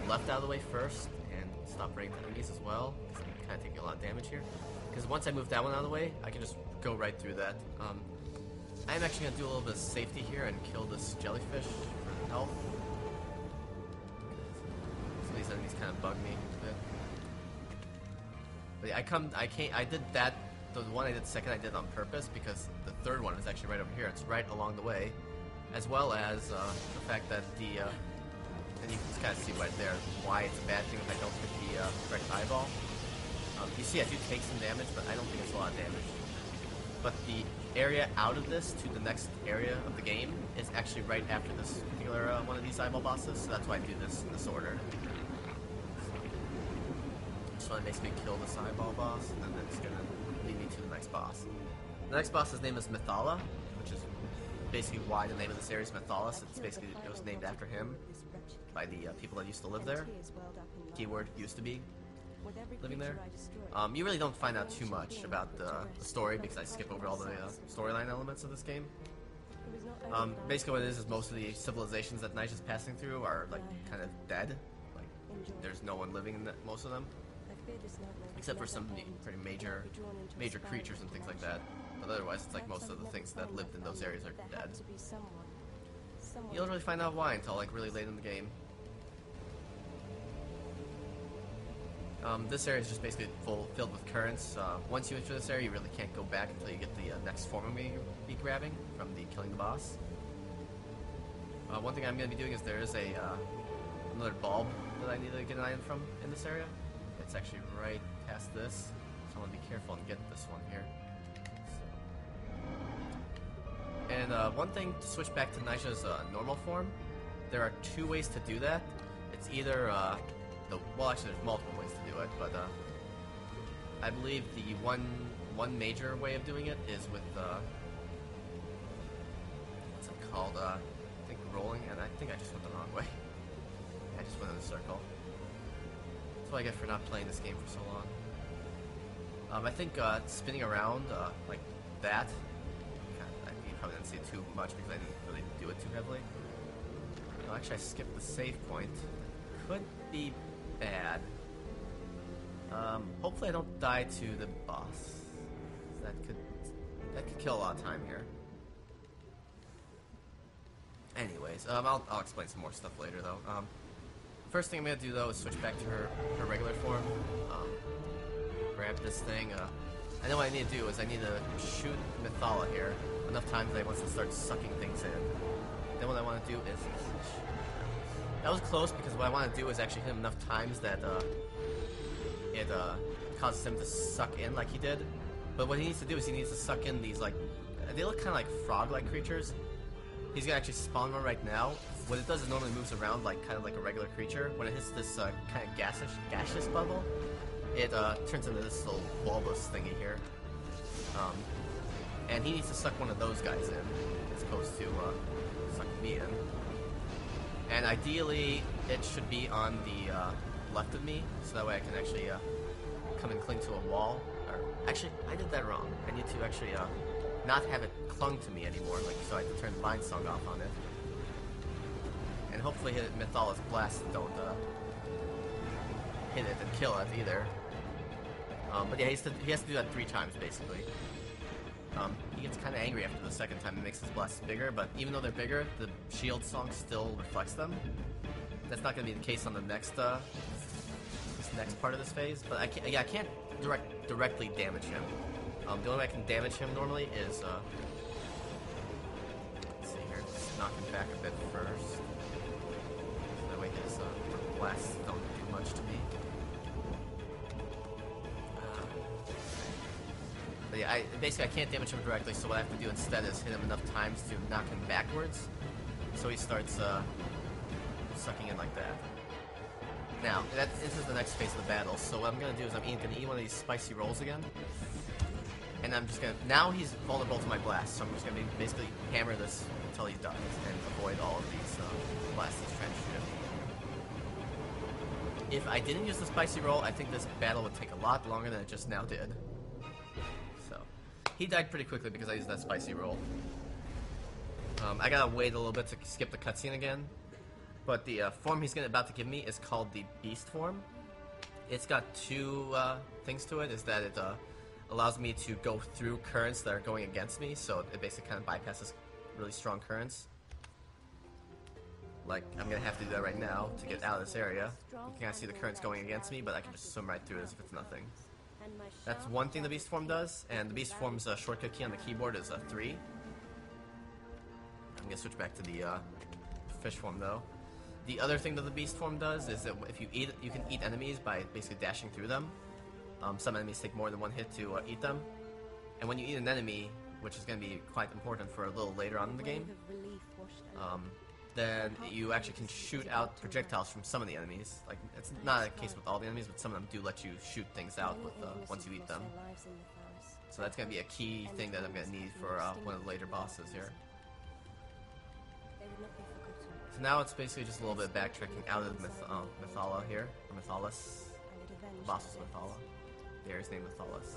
left out of the way first, and stop bringing enemies as well, because I'm kind of taking a lot of damage here. Because once I move that one out of the way, I can just go right through that. I'm actually going to do a little bit of safety here and kill this jellyfish for health. So these enemies kind of bug me a bit. But yeah, I did that, the one I did second I did on purpose, because the third one is actually right over here. It's right along the way, as well as the fact that and you can just kind of see right there why it's a bad thing if I don't hit the correct eyeball. You see I do take some damage, but I don't think it's a lot of damage. But the area out of this to the next area of the game is actually right after this particular one of these eyeball bosses, so that's why I do this in this order. So I basically kill this eyeball boss, and then it's going to lead me to the next boss. The next boss's name is Mythala, which is basically why the name of this area is Mythalis. It's basically, it was named after him by the people that used to live there. Keyword used to be living there. You really don't find out too much about the story because I skip over all the storyline elements of this game. Basically what it is most of the civilizations that Nice is passing through are like kind of dead. Like there's no one living in most of them, except for some pretty major creatures and things like that. But otherwise, it's like most of the things that lived in those areas are dead. You don't really find out why until like really late in the game. This area is just basically filled with currents. Once you enter this area, you really can't go back until you get the next form I'm going to be grabbing from the killing the boss. One thing I'm going to be doing is there is another bulb that I need to get an item from in this area. It's actually right past this, so I want to be careful and get this one here. So. And one thing to switch back to Nisha's normal form, there are 2 ways to do that. It's either well, actually, there's multiple ways to do it, but I believe the one one major way of doing it is with what's it called? I think rolling, and I think I just went the wrong way. I just went in a circle. That's what I get for not playing this game for so long. I think spinning around like that. You probably didn't see it too much because I didn't really do it too heavily. No, actually, I skipped the save point. Could be bad. Hopefully, I don't die to the boss. That could kill a lot of time here. Anyways, I'll explain some more stuff later though. First thing I'm gonna do though is switch back to her regular form. Grab this thing. I know what I need to do is I need to shoot Mythala here enough times that he wants to start sucking things in. Then what I want to do is... That was close because what I want to do is actually hit him enough times that it causes him to suck in like he did. But what he needs to do is he needs to suck in these like... They look kind of like frog-like creatures. He's gonna actually spawn one right now. What it does is it normally moves around like kind of like a regular creature. When it hits this kind of gaseous bubble, it turns into this little bulbous thingy here. And he needs to suck one of those guys in, as opposed to suck me in. And ideally, it should be on the left of me, so that way I can actually come and cling to a wall. Or actually, I did that wrong. I need to actually not have it clung to me anymore, like so I have to turn Vine Song off on it. And hopefully Mythala's blasts don't hit it and kill it either. But yeah, he has to do that 3 times basically. He gets kind of angry after the second time and makes his blasts bigger, but even though they're bigger, the shield song still reflects them. That's not going to be the case on the next this next part of this phase. But I can't directly damage him. The only way I can damage him normally is let's see here, just knock him back a bit first. So that way his blasts don't do much to me. But yeah, basically I can't damage him directly, so what I have to do instead is hit him enough times to knock him backwards, so he starts sucking in like that. Now, this is the next phase of the battle, so what I'm going to do is I'm going to eat one of these spicy rolls again, and I'm just going to... Now he's vulnerable to my blast, so I'm just going to basically hammer this until he dies, and avoid all of these blasts he's trying to shoot. If I didn't use the spicy roll, I think this battle would take a lot longer than it just now did. He died pretty quickly because I used that spicy roll. I gotta wait a little bit to skip the cutscene again. But the form he's about to give me is called the Beast form. It's got 2 things to it. Is that it allows me to go through currents that are going against me, so it basically kind of bypasses really strong currents. Like, I'm gonna have to do that right now to get out of this area. You can kind of see the currents going against me, but I can just swim right through it as if it's nothing. That's one thing the Beast form does, and the Beast form's shortcut key on the keyboard is 3. I'm gonna switch back to the fish form though. The other thing that the Beast form does is that if you eat, you can eat enemies by basically dashing through them. Some enemies take more than 1 hit to eat them, and when you eat an enemy, which is gonna be quite important for a little later on in the game, then you actually can shoot out projectiles from some of the enemies. Like, it's not a case with all the enemies, but some of them do let you shoot things out with, once you eat them. So that's going to be a key thing that I'm going to need for one of the later bosses here. So now it's basically just a little bit of backtracking out of Mythala here, or Mythalis. The boss is Mythala. There, his name is Mythalis.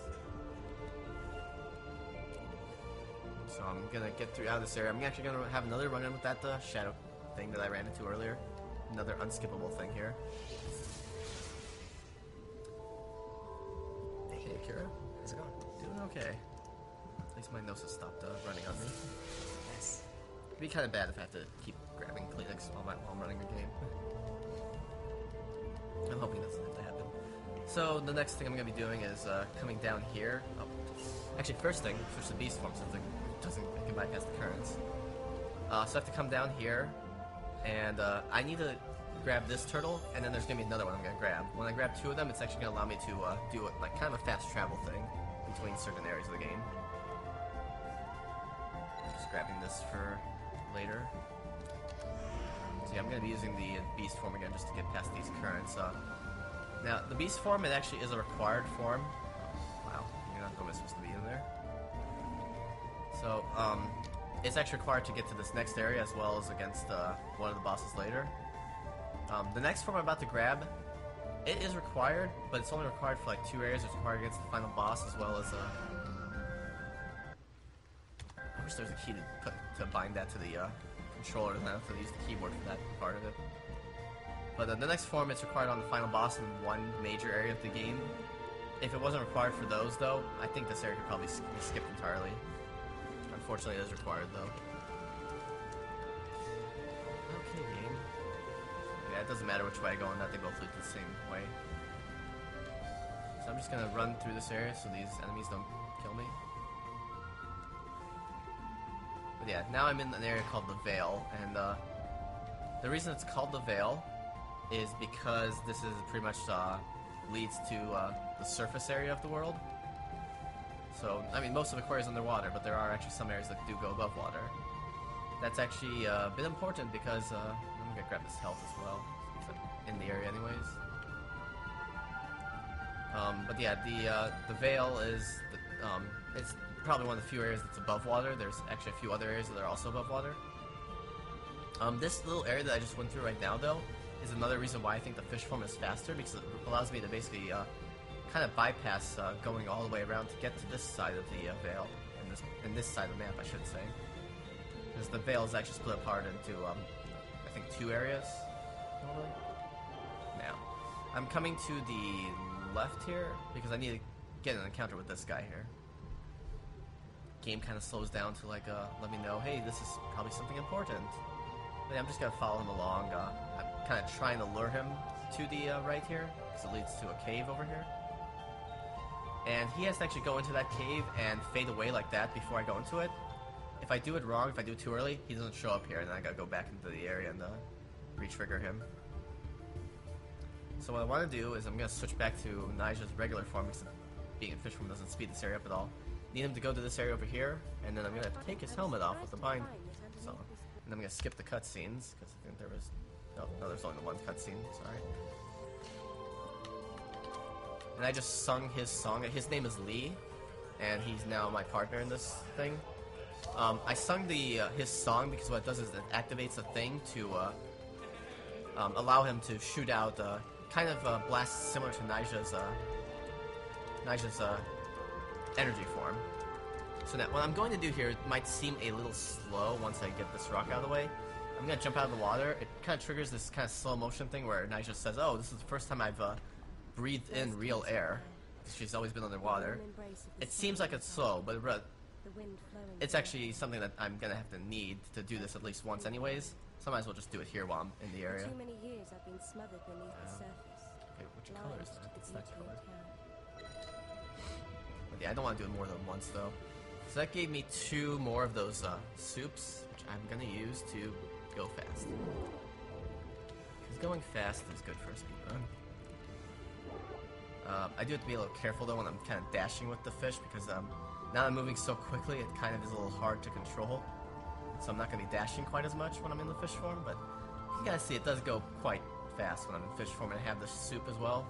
So I'm gonna get through out of this area. I'm actually gonna have another run-in with that shadow thing that I ran into earlier. Another unskippable thing here. Hey, Kira. How's it going? Doing okay. At least my nose has stopped running on me. Nice. It'd be kind of bad if I have to keep grabbing Kleenex while I'm running the game. I'm hoping that doesn't have to happen. So the next thing I'm gonna be doing is coming down here. Oh. Actually, first thing, switch to Beast form since it can bypass the currents. So I have to come down here, and I need to grab this turtle, and then there's going to be another one I'm going to grab. When I grab 2 of them, it's actually going to allow me to do like kind of a fast travel thing between certain areas of the game. I'm just grabbing this for later. So yeah, I'm going to be using the Beast form again just to get past these currents. Now, the Beast form, it actually is a required form. Wow, you're not going to supposed to be So, it's actually required to get to this next area as well as against one of the bosses later. The next form I'm about to grab, it is required, but it's only required for like 2 areas. It's required against the final boss as well as I wish there was a key to bind that to the controller, and I have to use the keyboard for that part of it. But the next form, it's required on the final boss in one major area of the game. If it wasn't required for those, though, I think this area could probably be skipped entirely. Unfortunately, it is required, though. Okay, game. Yeah, it doesn't matter which way I go on that, they both lead the same way. So I'm just gonna run through this area so these enemies don't kill me. But yeah, now I'm in an area called the Veil, and the reason it's called the Veil is because this is pretty much leads to the surface area of the world. So, I mean, most of Aquaria is underwater, but there are actually some areas that do go above water. That's actually a bit important because I'm gonna grab this health as well, in the area anyways. But yeah, the Veil is it's probably one of the few areas that's above water. There's actually a few other areas that are also above water. This little area that I just went through right now, though, is another reason why I think the fish form is faster, because it allows me to basically kind of bypass going all the way around to get to this side of the Veil, and this side of the map, I should say. Because the Veil is actually split apart into, I think, 2 areas. Normally. Now, I'm coming to the left here because I need to get an encounter with this guy here. Game kind of slows down to like let me know, hey, this is probably something important. But yeah, I'm just gonna follow him along. I'm kind of trying to lure him to the right here because it leads to a cave over here. And he has to actually go into that cave and fade away like that before I go into it. If I do it wrong, if I do it too early, he doesn't show up here, and then I gotta go back into the area and re-trigger him. So what I want to do is I'm gonna switch back to Nigel's regular form because being in fish form doesn't speed this area up at all. Need him to go to this area over here, and then I'm gonna take his helmet off with the bind. So, and I'm gonna skip the cutscenes because I think there was no, there's only the one cutscene. Sorry. And I just sung his song. His name is Lee, and he's now my partner in this thing. I sung his song because what it does is it activates a thing to allow him to shoot out kind of blasts similar to Nigel's energy form. So now, what I'm going to do here might seem a little slow once I get this rock out of the way. I'm going to jump out of the water. It kind of triggers this kind of slow motion thing where Nigel says, oh, this is the first time I've breathed in real air. She's always been underwater. It seems like it's slow, but it's actually something that I'm going to have to need to do this at least once anyways. So I might as well just do it here while I'm in the area. For too many years I've been smothered beneath the surface. Okay, which color is that? It's that color. But yeah, I don't want to do it more than once though. So that gave me 2 more of those soups, which I'm going to use to go fast. Because going fast is good for a speedrun. I do have to be a little careful though when I'm kind of dashing with the fish because now that I'm moving so quickly, it kind of is a little hard to control. So I'm not going to be dashing quite as much when I'm in the fish form, but you guys see it does go quite fast when I'm in fish form, and I have the soup as well.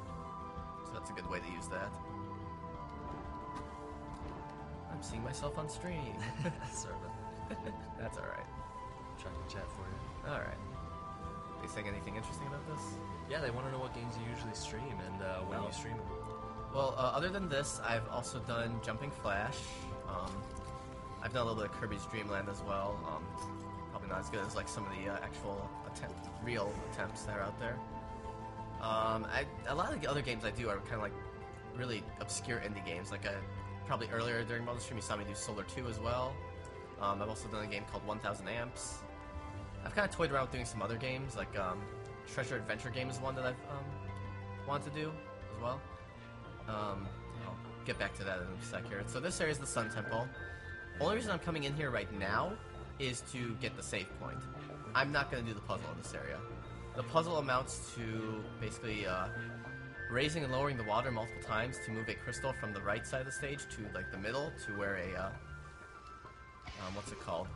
So that's a good way to use that. I'm seeing myself on stream. Sorry about that. That's alright. Trying to chat for you. Alright. They saying anything interesting about this? Yeah, they want to know what games you usually stream and when you stream them. Well, other than this, I've also done Jumping Flash. I've done a little bit of Kirby's Dream Land as well. Probably not as good as like some of the actual real attempts that are out there. A lot of the other games I do are kind of like really obscure indie games. Like probably earlier during Mother Stream, you saw me do Solar 2 as well. I've also done a game called 1000 Amps. I've kind of toyed around with doing some other games, like Treasure Adventure Game is one that I've wanted to do as well. I'll get back to that in a sec here. So this area is the Sun Temple. Only reason I'm coming in here right now is to get the save point. I'm not going to do the puzzle in this area. The puzzle amounts to basically raising and lowering the water multiple times to move a crystal from the right side of the stage to like the middle to where a what's it called?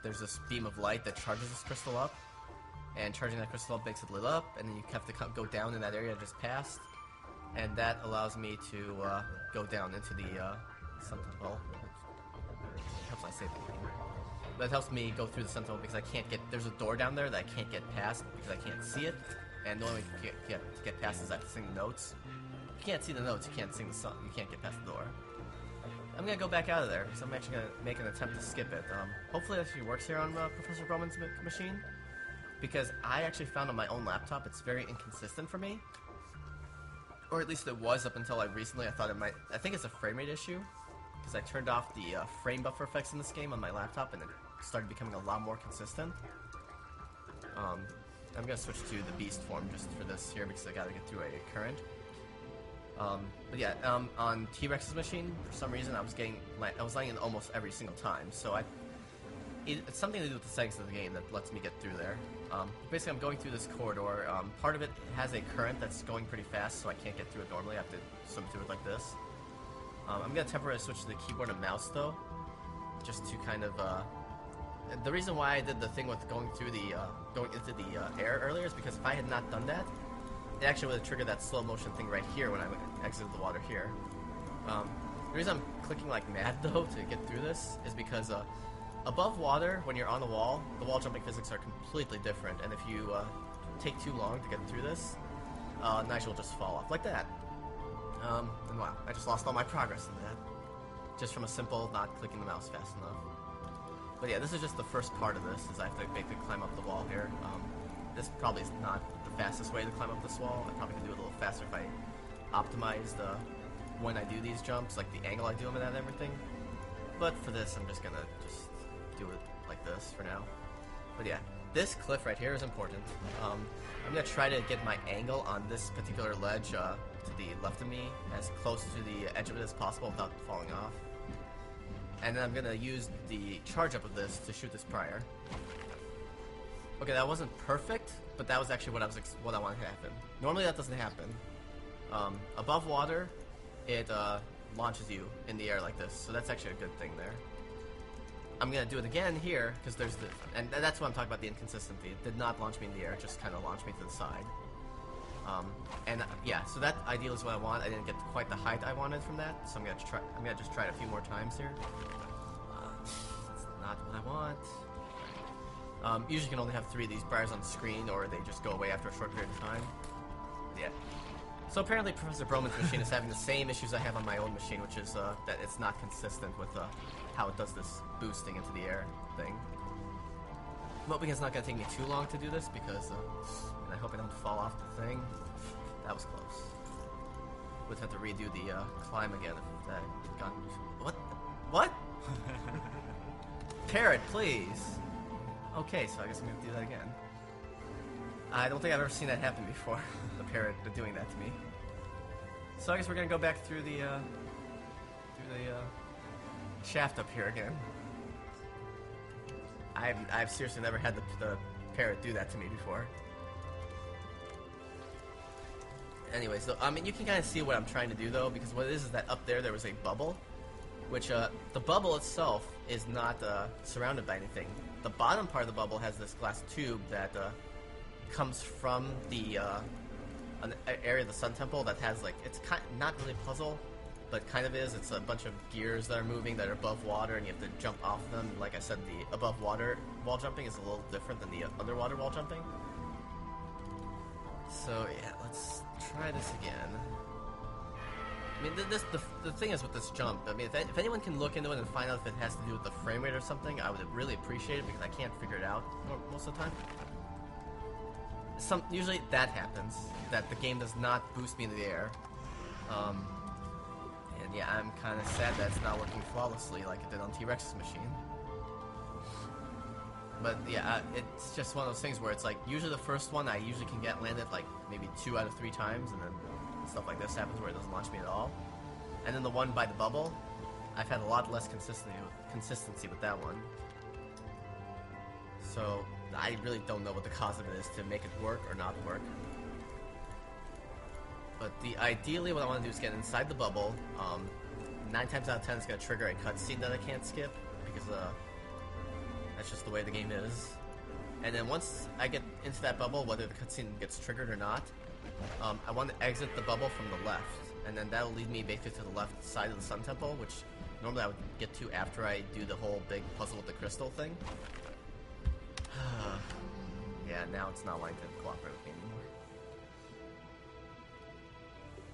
There's this beam of light that charges this crystal up, and charging that crystal up makes it lit up, and then you have to go down in that area I just passed, and that allows me to go down into the Sun Temple. helps my save. That helps me go through the Sun Temple because I can't get. There's a door down there that I can't get past because I can't see it, and the only way to get past is I have to sing the notes. If you can't see the notes, you can't sing the song. You can't get past the door. I'm gonna go back out of there because I'm actually gonna make an attempt to skip it. Hopefully that actually works here on Professor Broman's machine, because I actually found on my own laptop it's very inconsistent for me, or at least it was up until recently. I thought it might. I think it's a frame rate issue because I turned off the frame buffer effects in this game on my laptop, and it started becoming a lot more consistent. I'm gonna switch to the beast form just for this here because I gotta get through a current. But yeah, on T-Rex's machine, for some reason I was letting in almost every single time. So it's something to do with the settings of the game that lets me get through there. Basically, I'm going through this corridor. Part of it has a current that's going pretty fast, so I can't get through it normally. I have to swim through it like this. I'm gonna temporarily switch to the keyboard and mouse though, just to kind of. The reason why I did the thing with going into the air earlier is because if I had not done that, it actually would have triggered that slow motion thing right here when I exited the water here. The reason I'm clicking like mad though to get through this is because above water, when you're on the wall jumping physics are completely different, and if you take too long to get through this, Nigel will just fall off like that. And wow, I just lost all my progress in that, just from a simple not clicking the mouse fast enough. But yeah, this is just the first part of this, is I have to basically climb up the wall here. This probably is not the fastest way to climb up this wall. I probably can do it a little faster if I optimized when I do these jumps, like the angle I do them at and everything. But for this, I'm just gonna do it like this for now. But yeah, this cliff right here is important. I'm gonna try to get my angle on this particular ledge to the left of me as close to the edge of it as possible without falling off. And then I'm gonna use the charge up of this to shoot this prior. Okay, that wasn't perfect, but that was actually what I wanted to happen. Normally that doesn't happen. Above water, it launches you in the air like this, so that's actually a good thing there. I'm gonna do it again here because there's and that's what I'm talking about, the inconsistency. It did not launch me in the air; it just kind of launched me to the side. Yeah, so that ideally is what I want. I didn't get quite the height I wanted from that, so I'm gonna just try it a few more times here. It's not what I want. Usually you can only have 3 of these bars on the screen, or they just go away after a short period of time. Yeah. So apparently Professor Broman's machine is having the same issues I have on my own machine, which is that it's not consistent with how it does this boosting into the air thing. I'm hoping it's not going to take me too long to do this because, and I hope I don't fall off the thing. That was close. Would have to redo the climb again if that had gone. What? What? Parrot, please. Okay, so I guess I'm going to do that again. I don't think I've ever seen that happen before. The parrot doing that to me. So I guess we're going to go back through the shaft up here again. I've seriously never had the parrot do that to me before. Anyway, so I mean, you can kind of see what I'm trying to do though, because what it is that up there was a bubble, which the bubble itself is not surrounded by anything. The bottom part of the bubble has this glass tube that comes from the an area of the Sun Temple that has like, it's not really a puzzle, but kind of is. It's a bunch of gears that are moving that are above water, and you have to jump off them. Like I said, the above water wall jumping is a little different than the underwater wall jumping. So yeah, let's try this again. I mean, the thing is with this jump, I mean, if anyone can look into it and find out if it has to do with the frame rate or something, I would really appreciate it, because I can't figure it out most of the time. Usually that happens, that the game does not boost me into the air. And yeah, I'm kind of sad that it's not working flawlessly like it did on T-Rex's machine. But yeah, it's just one of those things where it's like, usually the first one I usually can get landed like maybe 2 out of 3 times, and then stuff like this happens where it doesn't launch me at all. And then the one by the bubble, I've had a lot less consistency with that one. So I really don't know what the cause of it is to make it work or not work. But ideally what I want to do is get inside the bubble. 9 times out of 10 it's going to trigger a cutscene that I can't skip, because that's just the way the game is. And then once I get into that bubble, whether the cutscene gets triggered or not, I want to exit the bubble from the left, and then that'll lead me basically to the left side of the Sun Temple, which normally I would get to after I do the whole big puzzle with the crystal thing. Yeah, now it's not wanting to cooperate with me anymore.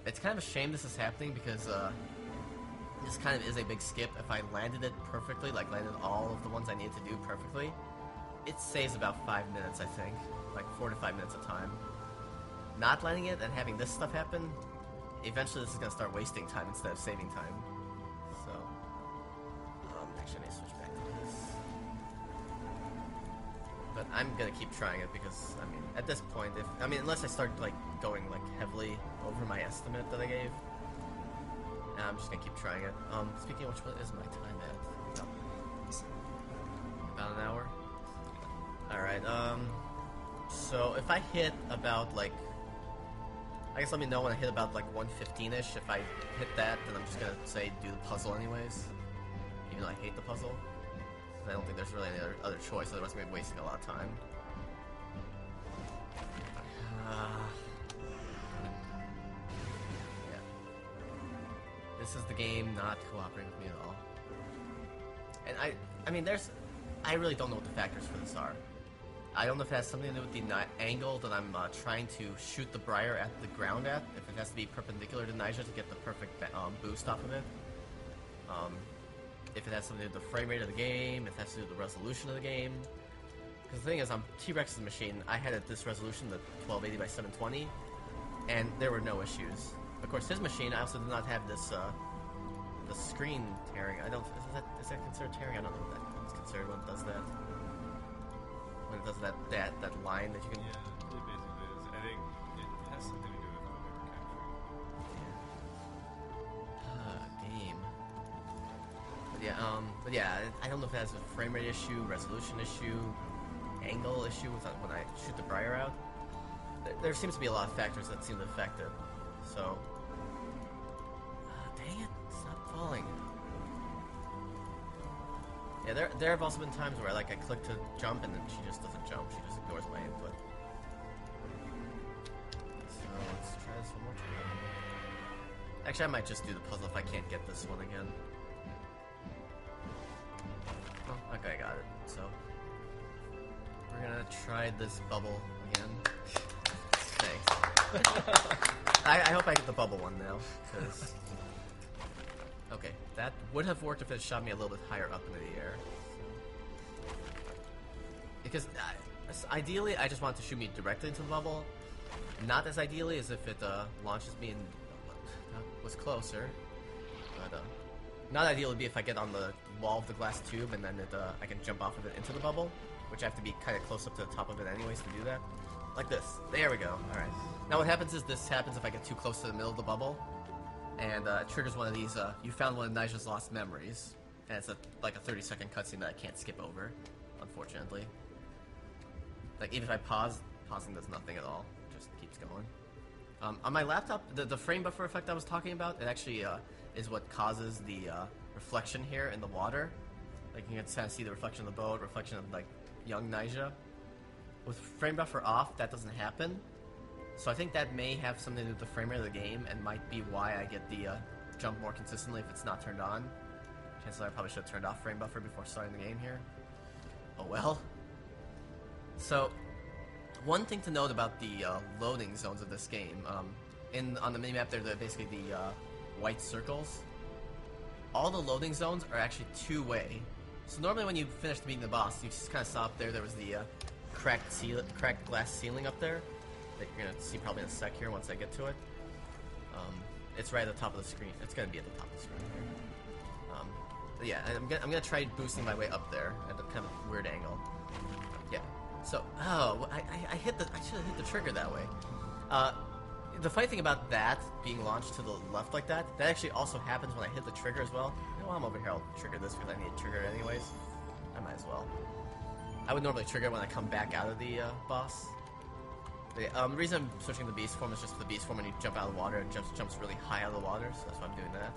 It's kind of a shame this is happening because this kind of is a big skip. If I landed it perfectly, like landed all of the ones I needed to do perfectly, it saves about 5 minutes, I think. Like 4 to 5 minutes of time. Not landing it and having this stuff happen, eventually this is going to start wasting time instead of saving time. So, actually I need to switch back to this. But I'm going to keep trying it because, I mean, at this point, unless I start, like, going, like, heavily over my estimate that I gave, I'm just going to keep trying it. Speaking of which, what is my time at? About an hour? Alright, so if I hit about, like, I guess let me know when I hit about, like, 115-ish. If I hit that, then I'm just going to say do the puzzle anyways. Even though I hate the puzzle. I don't think there's really any other choice, otherwise I'm going to be wasting a lot of time. Yeah. This is the game not cooperating with me at all. And I mean, I really don't know what the factors for this are. I don't know if it has something to do with the angle that I'm trying to shoot the Briar at the ground at, if it has to be perpendicular to Nyjah to get the perfect boost off of it. If it has something to do with the frame rate of the game, if it has to do with the resolution of the game. Because the thing is, on T-Rex's machine, I had this resolution, the 1280 by 720, and there were no issues. Of course, his machine, I also did not have this, the screen tearing. Is that considered tearing? I don't know what that's considered when it does that. When it does that line that you can... Yeah, it basically is. I think it has something to do with what they were capturing. Game. But yeah, I don't know if it has a frame rate issue, resolution issue, angle issue when I shoot the Briar out. There seems to be a lot of factors that seem to affect it. So... dang it, stop falling. Yeah, there have also been times where I click to jump and then she just doesn't jump. She just ignores my input. So let's try this one more time. Actually, I might just do the puzzle if I can't get this one again. Oh, okay, I got it. So we're gonna try this bubble again. Thanks. I hope I get the bubble one now, because... Okay, that would have worked if it shot me a little bit higher up into the air. Because ideally, I just want it to shoot me directly into the bubble. Not as ideally as if it launches me in... That was closer. But not ideal would be if I get on the wall of the glass tube and then I can jump off of it into the bubble, which I have to be kind of close up to the top of it anyways to do that. Like this. There we go. Alright. Now what happens is this happens if I get too close to the middle of the bubble. And it triggers one of these, you found one of Nyjah's lost memories. And it's like a 30-second cutscene that I can't skip over, unfortunately. Like, even if I pause, pausing does nothing at all. It just keeps going. On my laptop, the frame buffer effect I was talking about, it actually is what causes the reflection here in the water. Like, you can kind of see the reflection of the boat, reflection of, like, young Nyjah. With frame buffer off, that doesn't happen. So I think that may have something to do with the frame rate of the game, and might be why I get the jump more consistently if it's not turned on. Chances are I probably should have turned off frame buffer before starting the game here. Oh well. So, one thing to note about the loading zones of this game, on the minimap they're basically the white circles. All the loading zones are actually two-way. So normally when you finish beating the boss, you just kind of saw up there was the cracked glass ceiling up there. That you're going to see probably in a sec here once I get to it. It's right at the top of the screen. It's going to be at the top of the screen here. But yeah, I'm going to try boosting my way up there at a kind of weird angle. Yeah. So, I should have hit the trigger that way. The funny thing about that being launched to the left like that actually also happens when I hit the trigger as well. You know, while I'm over here, I'll trigger this because I need to trigger it anyways. I might as well. I would normally trigger it when I come back out of the boss. The reason I'm switching to the beast form is just for the beast form when you jump out of the water, it jumps really high out of the water, so that's why I'm doing that.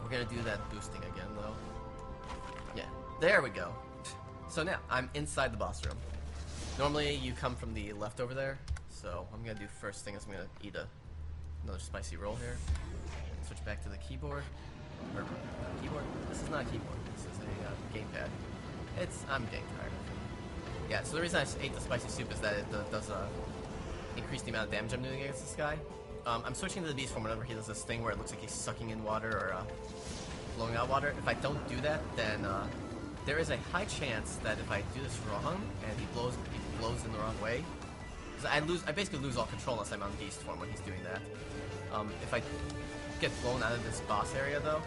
We're gonna do that boosting again, though. Yeah, there we go. So now, I'm inside the boss room. Normally, you come from the left over there, so what I'm gonna do first thing is I'm gonna eat another spicy roll here. Switch back to the keyboard. Or keyboard? This is not a keyboard. This is a gamepad. I'm getting tired of it. Yeah, so the reason I ate the spicy soup is that it does increase the amount of damage I'm doing against this guy. I'm switching to the beast form whenever he does this thing where it looks like he's sucking in water or blowing out water. If I don't do that, then there is a high chance that if I do this wrong and he blows in the wrong way, because I basically lose all control unless I'm on beast form when he's doing that. If I get blown out of this boss area though,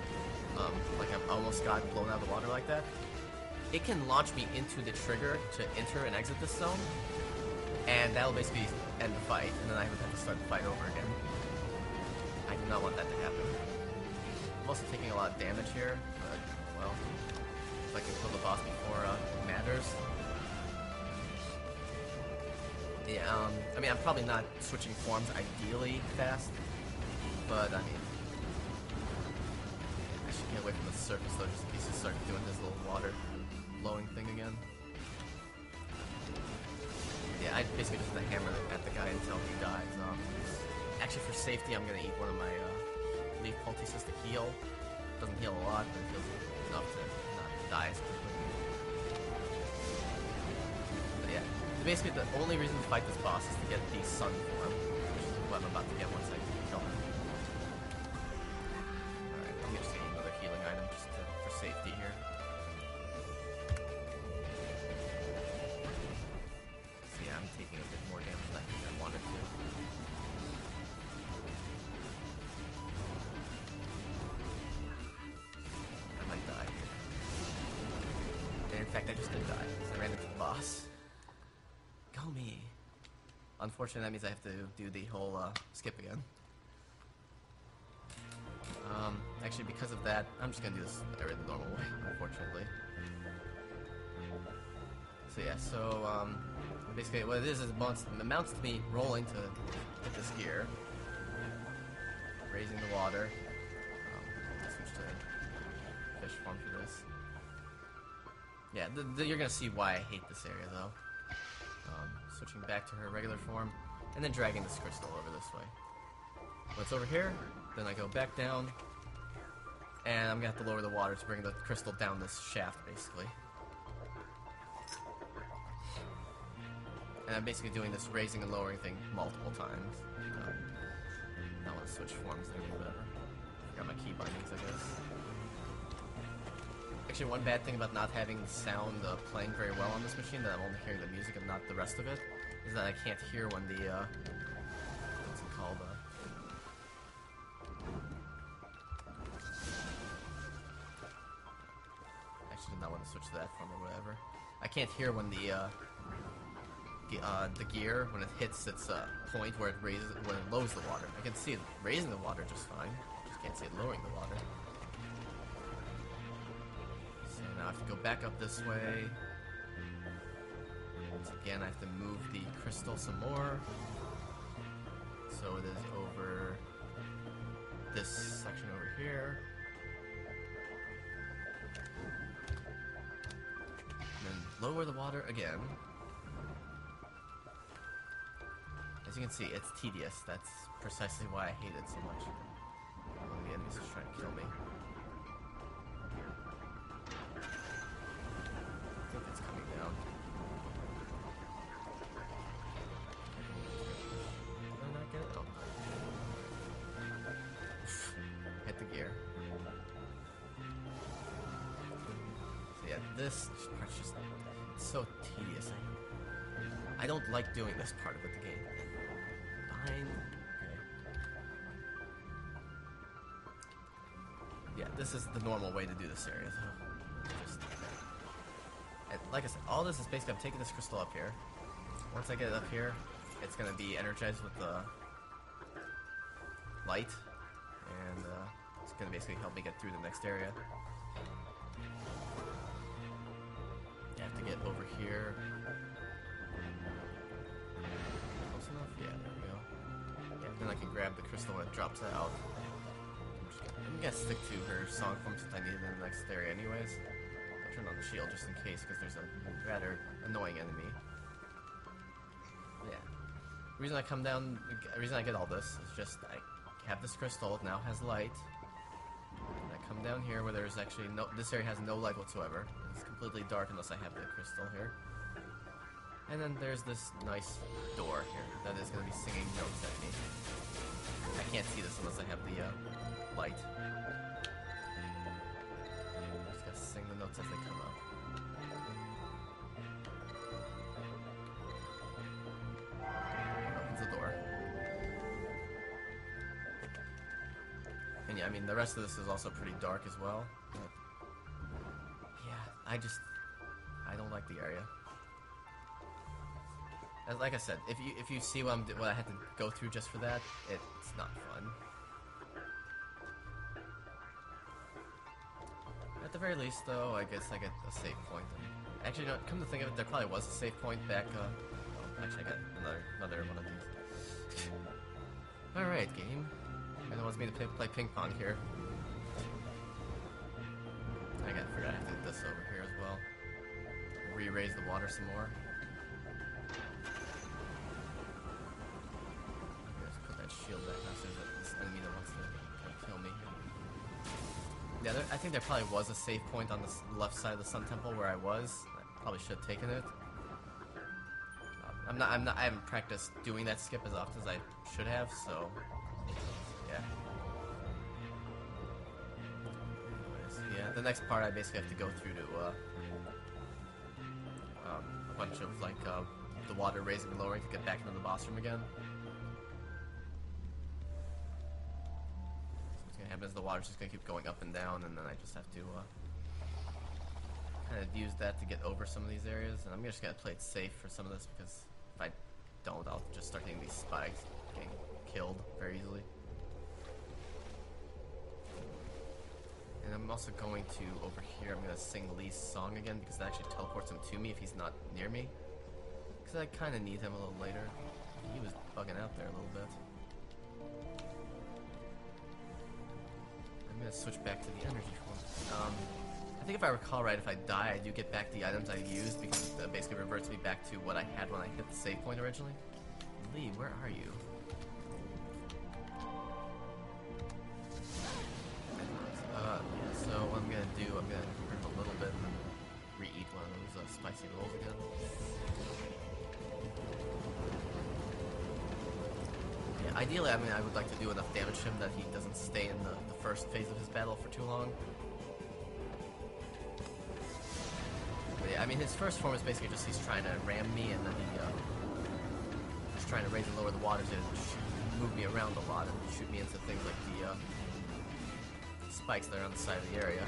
like I almost got blown out of the water like that, it can launch me into the trigger to enter and exit this zone, and that'll basically end the fight, and then I would have to start the fight over again. I do not want that to happen. I'm also taking a lot of damage here, but, well, if I can kill the boss before it matters. Yeah, I mean, I'm probably not switching forms ideally fast, but, I mean, I should get away from the surface though, just in case he starts doing his little water blowing thing again. Yeah, I basically just have to hammer at the guy until he dies. Actually, for safety, I'm gonna eat one of my leaf poultices to heal. Doesn't heal a lot, but it heals enough to not die as quickly. But yeah, basically the only reason to fight this boss is to get the sun form, which is what I'm about to get once I kill him. Alright, I'm just getting another healing item just for safety here. I'm taking a bit more damage than I think I wanted to. I might die here. And in fact, I just did die, because I ran into the boss. Go me! Unfortunately, that means I have to do the whole skip again. Actually, because of that, I'm just gonna do this the normal way, unfortunately. So yeah, basically what it is amounts to me rolling to hit this gear, raising the water. Switch to fish form for this. Yeah, you're gonna see why I hate this area though. Switching back to her regular form, and then dragging this crystal over this way. Once over here, then I go back down, and I'm gonna have to lower the water to bring the crystal down this shaft, basically. And I'm basically doing this raising and lowering thing multiple times. I want to switch forms there or whatever. Forgot my key bindings, I guess. Actually, one bad thing about not having the sound playing very well on this machine, that I'm only hearing the music and not the rest of it, is that I can't hear when the, what's it called, actually did not want to switch to that form or whatever. I can't hear when the gear, when it hits its point where it lowers the water. I can see it raising the water just fine, just can't see it lowering the water. So now I have to go back up this way. Once again, I have to move the crystal some more. So it is over this section over here. And then lower the water again. As you can see, it's tedious. That's precisely why I hate it so much. One of the enemies is trying to kill me. I think it's coming down. Did I not get it? Oh. Hit the gear. So yeah, this part's just so tedious. I don't like doing this part of the game. Okay. Yeah, this is the normal way to do this area, though. And like I said, all this is basically I'm taking this crystal up here. Once I get it up here, it's going to be energized with the light, and it's going to basically help me get through the next area. I have to get over here. Close enough? Yeah, there we go. Yeah, then I can grab the crystal when it drops out. I'm gonna stick to her song form since I need it in the next area anyways. I'll turn on the shield just in case, because there's a rather annoying enemy. Yeah. The reason I come down, the reason I get all this is just I have this crystal, it now has light. And I come down here where there's actually no... This area has no light whatsoever. It's completely dark unless I have the crystal here. And then there's this nice door here that is going to be singing notes at me. I can't see this unless I have the light. I'm just going to sing the notes as they come up. Opens the door. And yeah, I mean, the rest of this is also pretty dark as well. But yeah, I don't like the area. As like I said, if you see what I had to go through just for that, it's not fun. At the very least, though, I guess I get a save point. Actually, no, come to think of it, there probably was a save point back. Oh, actually, I got another one of these. All right, game. It wants me to play ping pong here. I forgot I have to do this over here as well. Re-raise the water some more. Just put that shield back now so there's this enemy that wants to kind of kill me. Yeah, I think there probably was a save point on the left side of the Sun Temple where I was. I probably should have taken it. I haven't practiced doing that skip as often as I should have, so yeah. Anyways, yeah, the next part I basically have to go through to a bunch of like the water raising and lowering to get back into the boss room again. So what's gonna happen is the water's just gonna keep going up and down, and then I just have to kind of use that to get over some of these areas. And I'm just gonna play it safe for some of this because if I don't, I'll just start hitting these spikes, getting killed very easily. And I'm also going to, over here, I'm going to sing Lee's song again because that actually teleports him to me if he's not near me. Because I kind of need him a little later. He was bugging out there a little bit. I'm going to switch back to the energy form. I think if I recall right, if I die, I do get back the items I used because it basically reverts me back to what I had when I hit the save point originally. Lee, where are you? So what I'm gonna do, I'm gonna hurt him a little bit and then re-eat one of those spicy rolls again. Yeah, ideally, I mean, I would like to do enough damage to him that he doesn't stay in the first phase of his battle for too long. But yeah, I mean, his first form is basically just he's trying to ram me, and then he's trying to raise and lower the water to move me around a lot and shoot me into things like the spikes that are on the side of the area.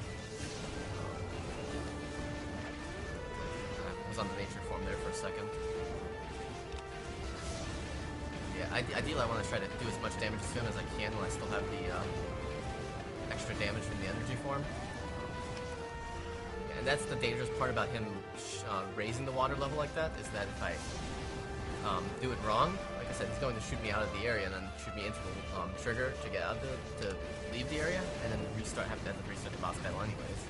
I was on the nature form there for a second. Yeah, ideally I want to try to do as much damage to him as I can while I still have the extra damage from the energy form. Yeah, and that's the dangerous part about him raising the water level like that, is that if I do it wrong, like I said, he's going to shoot me out of the area and then shoot me into the trigger to get out of to leave the area, and then have to restart the boss battle anyways.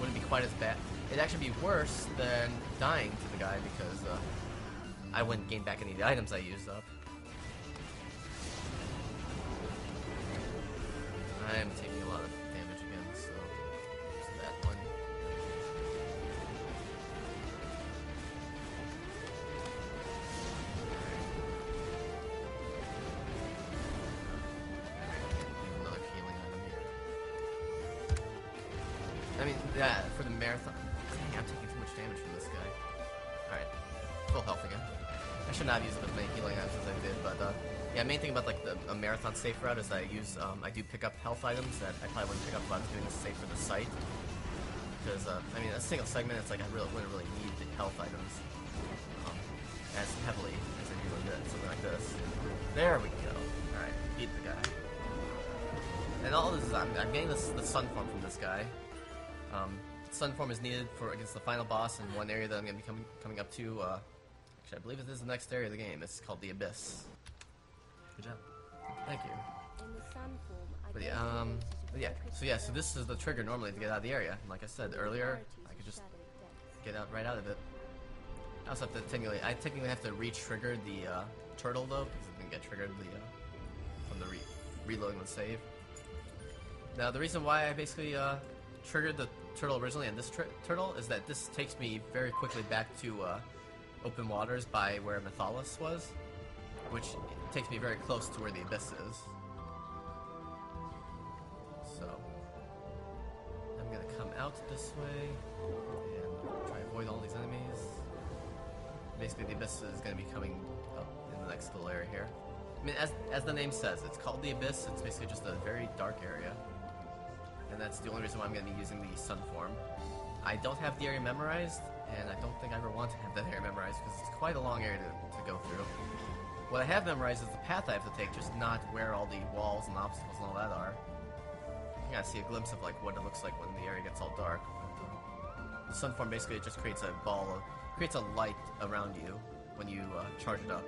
Wouldn't be quite as bad. It'd actually be worse than dying to the guy because I wouldn't gain back any of the items I used up. I am taking a lot of damage again, so there's that one. Another healing item here. I mean, yeah, for the marathon. Dang, I'm taking too much damage from this guy. Alright, full health again. I should not have used as many healing items as I did, but yeah, main thing about like a marathon safe route is that I do pick up health items that I probably wouldn't pick up if I was doing this safe for the site. Because I mean, a single segment, it's like I wouldn't really need the health items as heavily as I do in something like this. There we go. All right, beat the guy. And all this is I'm getting the sun form from this guy. Sun form is needed against the final boss in one area that I'm going to be coming up to. Actually, I believe this is the next area of the game. It's called the Abyss. Good job. Thank you. In the sun form, But yeah, so this is the trigger normally to get out of the area. And like I said earlier, I could just get right out of it. I also have to technically have to re-trigger the turtle though, because it didn't get triggered from the reloading the save. Now, the reason why I basically triggered the turtle originally and this turtle is that this takes me very quickly back to open waters by where Mythalis was, which takes me very close to where the abyss is. So, I'm gonna come out this way and try to avoid all these enemies. Basically, the abyss is gonna be coming up in the next little area here. I mean, as the name says, it's called the abyss. It's basically just a very dark area. And that's the only reason why I'm going to be using the sun form. I don't have the area memorized, and I don't think I ever want to have that area memorized because it's quite a long area to go through. What I have memorized is the path I have to take, just not where all the walls and obstacles and all that are. You gotta see a glimpse of like what it looks like when the area gets all dark. The sun form basically just creates a creates a light around you when you charge it up.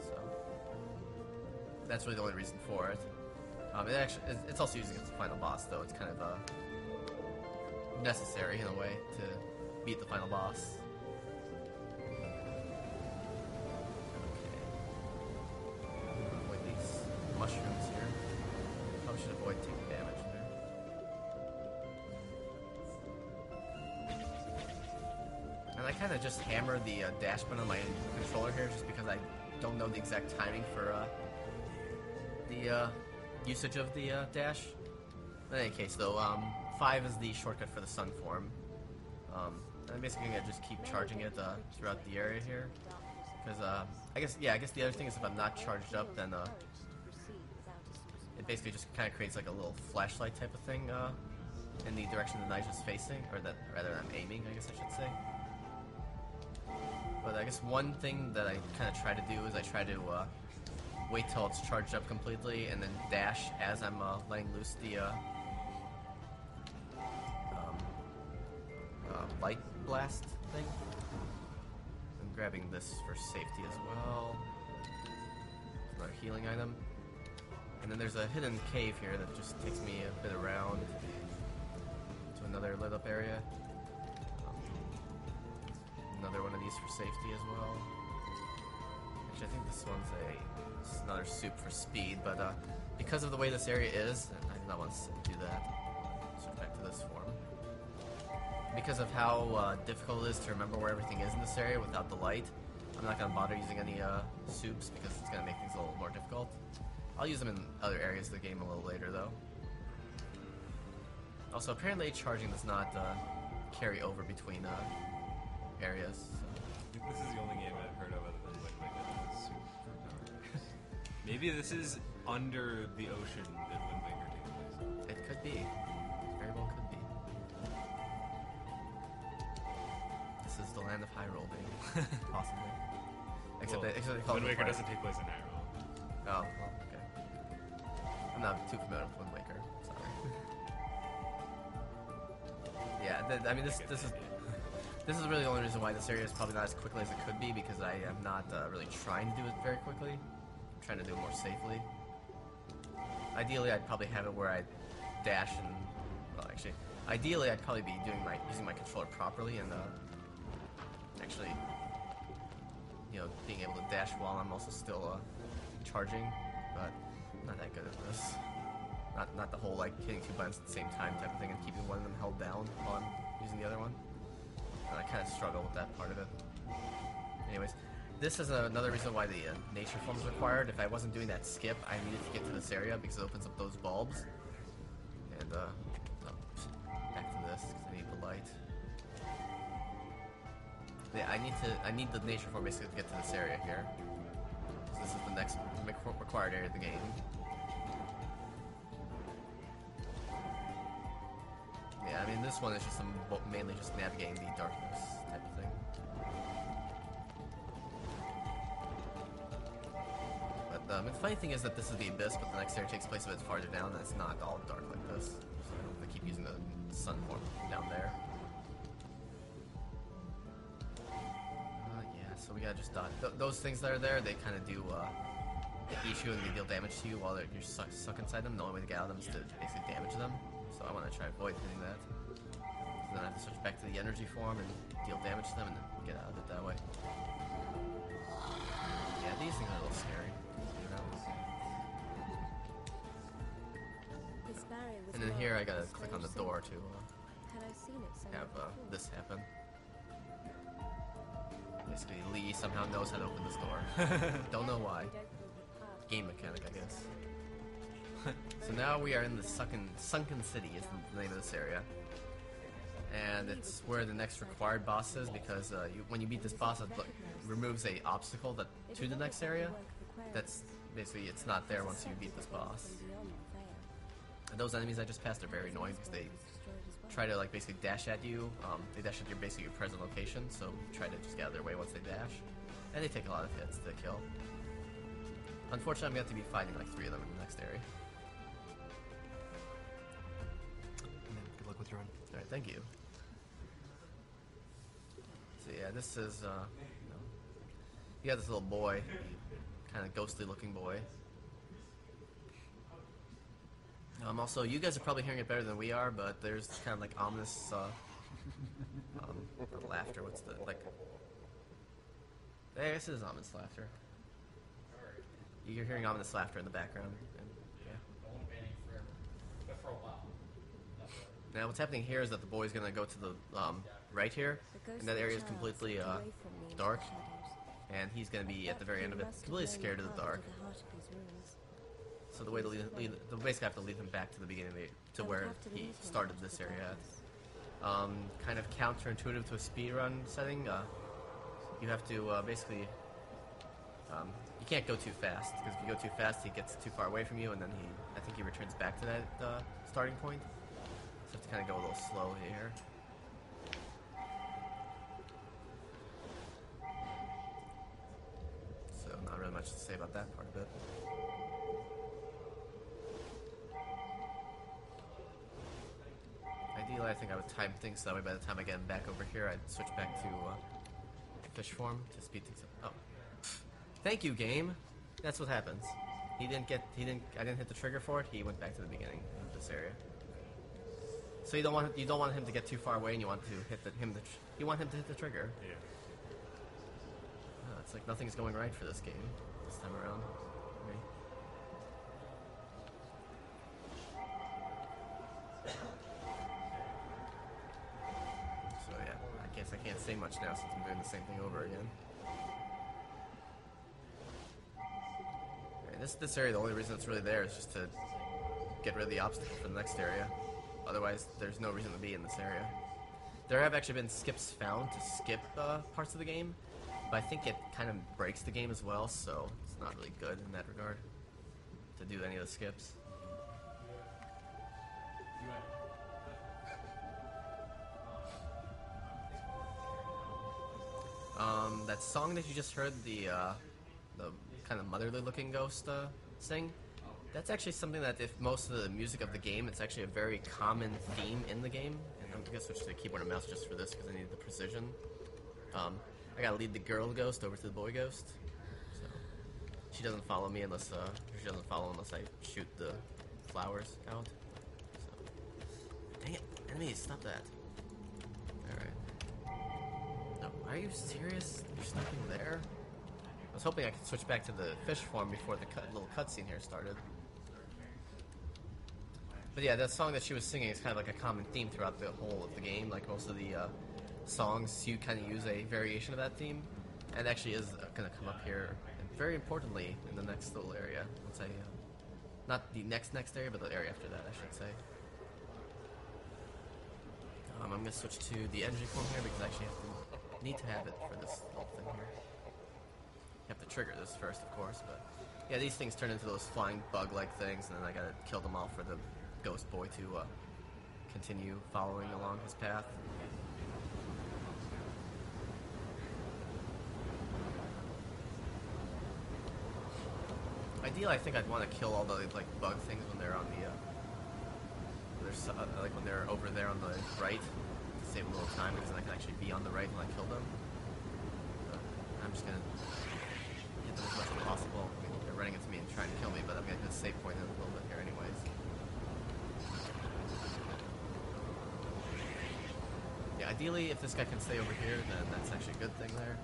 So that's really the only reason for it. It's also using it as the final boss, though. It's kind of necessary in a way to beat the final boss. Okay. Avoid these mushrooms here. Probably should avoid taking damage there. And I kind of just hammer the dash button on my controller here, just because I don't know the exact timing for the usage of the dash. In any case, though, 5 is the shortcut for the sun form. I'm basically gonna just keep charging it throughout the area here, because I guess the other thing is if I'm not charged up, then it basically just kind of creates like a little flashlight type of thing in the direction that Nigel's facing, or that rather I'm aiming, I guess I should say. But I guess one thing that I kind of try to do is I try to wait till it's charged up completely, and then dash as I'm letting loose the light blast thing. I'm grabbing this for safety as well. Another healing item. And then there's a hidden cave here that just takes me a bit around to another lit up area. Another one of these for safety as well. Actually, I think this one's another soup for speed, but because of the way this area is, I do not want to do that. Switch back to this form. Because of how difficult it is to remember where everything is in this area without the light, I'm not going to bother using any soups because it's going to make things a little more difficult. I'll use them in other areas of the game a little later, though. Also, apparently charging does not carry over between areas. So. I think this is the only game I've heard of other than Wind Waker superpowers. Maybe this is under the ocean that Wind Waker takes place. It could be. It very well could be. This is the land of Hyrule, baby. Possibly. Except they call Wind it Waker fire. doesn't take place in Hyrule. Oh, well, okay. I'm not too familiar with Wind Waker. Sorry. Yeah, I mean, this is really the only reason why this area is probably not as quickly as it could be, because I am not really trying to do it very quickly. I'm trying to do it more safely. Ideally, I'd probably have it where I dash and... Well, actually, ideally, I'd probably be using my controller properly and actually, you know, being able to dash while I'm also still charging, but I'm not that good at this. Not the whole, like, hitting 2 buttons at the same time type of thing and keeping one of them held down while I'm using the other one. And I kind of struggle with that part of it. Anyways, this is another reason why the nature form is required. If I wasn't doing that skip, I needed to get to this area because it opens up those bulbs. And, back to this, because I need the light. Yeah, I need the nature form basically to get to this area here. So this is the next required area of the game. Yeah, I mean, this one is just mainly just navigating the darkness type of thing. But the funny thing is that this is the abyss, but the next area takes place a bit farther down, and it's not all dark like this. So I don't have to keep using the sun form down there. Yeah, so we gotta just dodge. Those things that are there, they kind of do eat you and they deal damage to you while you're stuck inside them. The only way to get out of them is to basically damage them. So I want to try to avoid hitting that. So then I have to switch back to the energy form and deal damage to them and then get out of it that way. Yeah, these things are a little scary. This barrier was And then here I gotta click on the door to Had I seen it somewhere have before? this happen. Basically, Lee somehow knows how to open this door. Don't know why. We'd opened the path. Game mechanic, I guess. So now we are in the Sunken City is the name of this area. And it's where the next required boss is, because when you beat this boss, it removes a obstacle that to the next area. That's basically, it's not there once you beat this boss. And those enemies I just passed are very annoying because they try to like basically dash at you. They dash at your basically your present location, so try to just get out of their way once they dash. And they take a lot of hits to kill. Unfortunately, I'm going to have to be fighting like 3 of them in the next area. Good luck with your run. Alright, thank you. So yeah, this is, you got this little boy, kind of ghostly looking boy. Also, you guys are probably hearing it better than we are, but there's kind of like ominous, laughter. What's the, like, I guess it is ominous laughter. You're hearing ominous laughter in the background. And, yeah. Now, what's happening here is that the boy's gonna go to the, right here, and that area is completely, dark, and he's gonna be at the very end of it, completely scared of the dark. So the way to basically have to lead him back to the beginning of to where he started this area at. Kind of counterintuitive to a speedrun setting. You have to basically, you can't go too fast, because if you go too fast, he gets too far away from you, and then I think he returns back to that starting point. So you have to kind of go a little slow here. So not really much to say about that part of it. Ideally, I think I would time things so that way by the time I get him back over here, I'd switch back to fish form to speed things up. Oh, thank you, game. That's what happens. I didn't hit the trigger for it. He went back to the beginning of this area. So you don't want him to get too far away, and you want to hit you want him to hit the trigger. Yeah. It's like nothing's going right for this game this time around. Okay. So yeah, I guess I can't say much now since I'm doing the same thing over again. Okay, this area, the only reason it's really there is just to get rid of the obstacle for the next area. Otherwise, there's no reason to be in this area. There have actually been skips found to skip parts of the game, but I think it kind of breaks the game as well, so it's not really good in that regard to do any of the skips. That song that you just heard, the kind of motherly-looking ghost sing, that's actually something that if most of the music of the game, it's actually a very common theme in the game. And I'm going to switch to the keyboard and mouse just for this because I need the precision. I gotta lead the girl ghost over to the boy ghost. So she doesn't follow me unless I shoot the flowers out. So dang it, enemies, stop that. Alright. No, are you serious? You're stuck in there? I was hoping I could switch back to the fish form before the little cutscene here started. But yeah, that song that she was singing is kind of like a common theme throughout the whole of the game. Like most of the songs, you kind of use a variation of that theme, and actually is going to come up here. And very importantly, in the next little area, once I, not the next area, but the area after that, I should say. I'm going to switch to the energy form here because I actually need to have it for this little thing here. You have to trigger this first, of course, but yeah, these things turn into those flying bug-like things, and then I gotta kill them all for the ghost boy to continue following along his path. Ideally, I think I'd want to kill all the like bug things when they're on the like when they're over there on the right to save a little time, because then I can actually be on the right when I kill them. I'm just gonna hit them as much as possible. I mean, they're running into me and trying to kill me, but I'm gonna hit a save point in a little bit here anyways. Yeah, ideally, if this guy can stay over here, then that's actually a good thing there.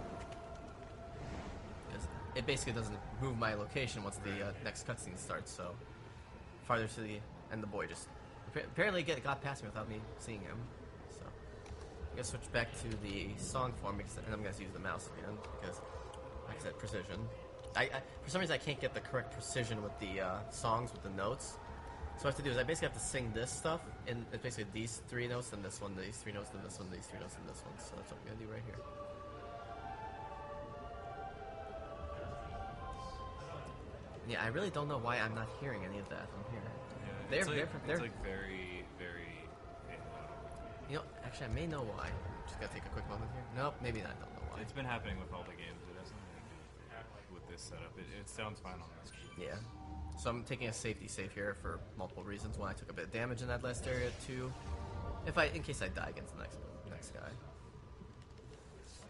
It basically doesn't move my location once the next cutscene starts, so farther to the... and the boy just Apparently got past me without me seeing him. So I'm gonna switch back to the song form and I'm gonna use the mouse again because, like I said, precision. I for some reason I can't get the correct precision with the songs with the notes. So what I have to do is I basically have to sing this stuff, and it's basically these 3 notes, then this one, these 3 notes, then this one, these 3 notes, and this one. So that's what I'm gonna do right here. Yeah, I really don't know why I'm not hearing any of that from here. Yeah, it's like very, very faint. You know, actually, I may know why. Just gotta take a quick moment here. Nope, maybe I don't know why. It's been happening with all the games, but that's not with this setup. It sounds fine on this. Yeah. So I'm taking a safety save here for multiple reasons. One, I took a bit of damage in that last area. 2, in case I die against the next guy.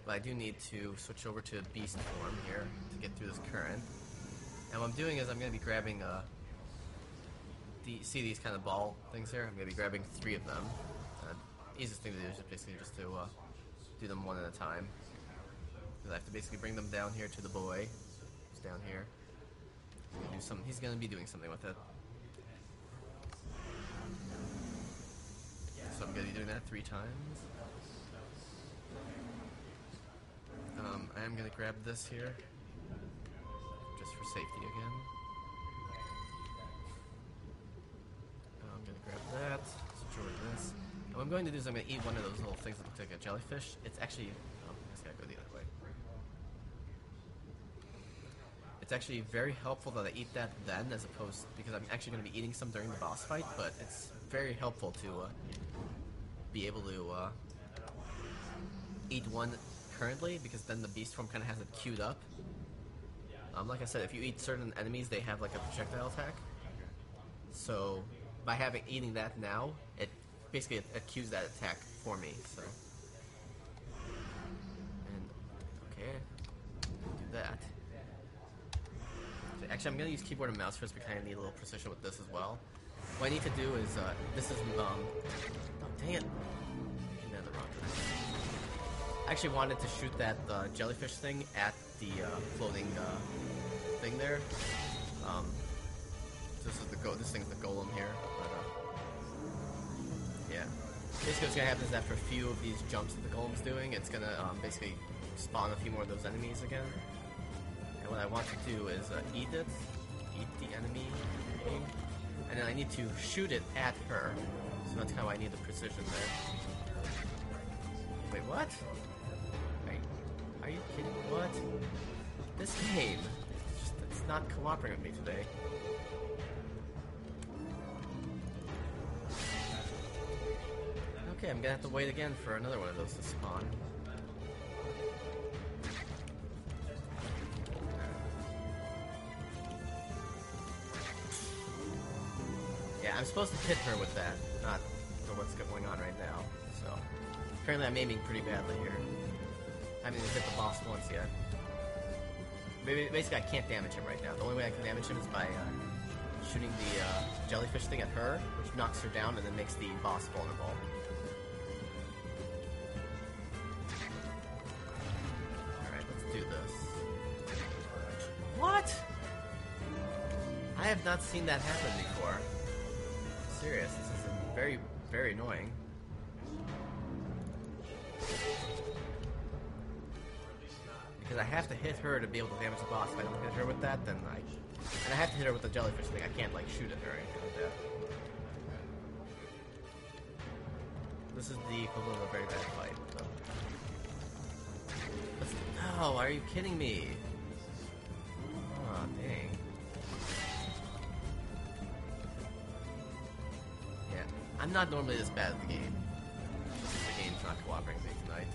But I do need to switch over to beast form here to get through this current. And what I'm doing is I'm going to be grabbing see these kind of ball things here? I'm going to be grabbing 3 of them. Easiest thing to do is basically just to do them one at a time. Because I have to basically bring them down here to the boy. He's down here. He's going to be doing something with it. So I'm going to be doing that 3 times. I am going to grab this here. Just for safety again. I'm going to grab that. Switch over to this. And what I'm going to do is I'm going to eat one of those little things that looks like a jellyfish. It's actually... Oh, I just got to go the other way. It's actually very helpful that I eat that then, as opposed... Because I'm actually going to be eating some during the boss fight, but it's very helpful to be able to eat one currently, because then the beast form kind of has it queued up. Like I said, if you eat certain enemies, they have like a projectile attack. So by eating that now, it basically it cues that attack for me. So okay, do that. So actually, I'm gonna use keyboard and mouse first because I need a little precision with this as well. What I need to do is this is oh dang it, I'm the wrong direction. I actually wanted to shoot that jellyfish thing at the floating thing there. This thing's the golem here, but yeah. Basically what's gonna happen is after a few of these jumps that the golem's doing, it's gonna basically spawn a few more of those enemies again. And what I want to do is eat the enemy thing, and then I need to shoot it at her. So that's how I need the precision there. Wait, what? Are you kidding? What? This game, it's not cooperating with me today. Okay, I'm gonna have to wait again for another one of those to spawn. Yeah, I'm supposed to hit her with that, not for what's going on right now. So, apparently I'm aiming pretty badly here. I haven't even hit the boss once yet. Basically, I can't damage him right now. The only way I can damage him is by shooting the jellyfish thing at her, which knocks her down and then makes the boss vulnerable. Alright, let's do this. What? I have not seen that happen before. I'm serious, this is very, very annoying. Because I have to hit her to be able to damage the boss. If I don't hit her with that, then and I have to hit her with the jellyfish thing. I can't like shoot at her or anything like that. This is the equivalent of a very bad fight. So. No, are you kidding me? Oh dang. Yeah, I'm not normally this bad at the game. The game's not cooperating with me tonight.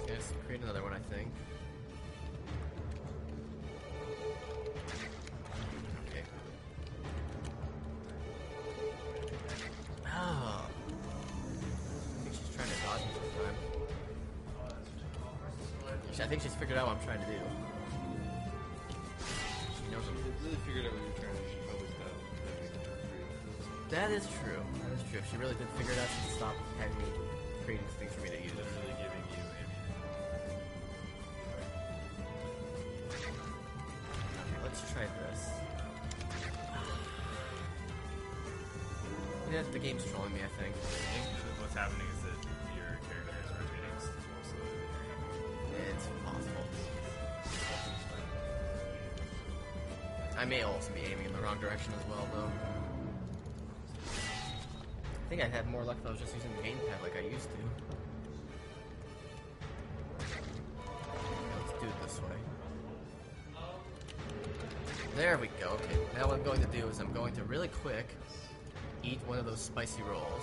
Yes, create another one, I think. Okay. Oh. I think she's trying to dodge me sometime. I think she's figured out what I'm trying to do. She knows She really figured out what you were trying to do. She probably stopped. That is true. That is true. If she really did figure it out, she'd stop having me creating things for me to use. Literally giving you Yeah, the game's trolling me, I think. I think what's happening is that your character is rotating more slowly than your It's possible. I may also be aiming in the wrong direction as well, though. I think I'd have more luck if I was just using the gamepad like I used to. Let's do it this way. There we go. Okay, now what I'm going to do is I'm going to really quick eat one of those spicy rolls,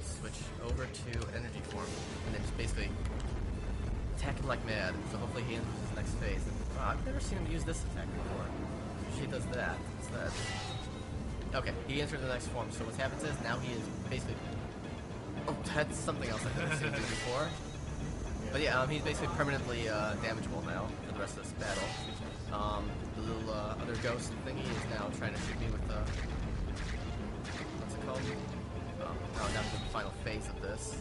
switch over to energy form, and then just basically attack him like mad. So hopefully he enters his next phase. And, wow, I've never seen him use this attack before. Usually he does that instead. Okay, he entered the next form. So what happens is now he is basically. Oh, that's something else I've never seen him do before. But yeah, he's basically permanently damageable now for the rest of this battle. The little other ghost thingy is now trying to shoot me with the. What's it called? Oh, now I'm in the final phase of this.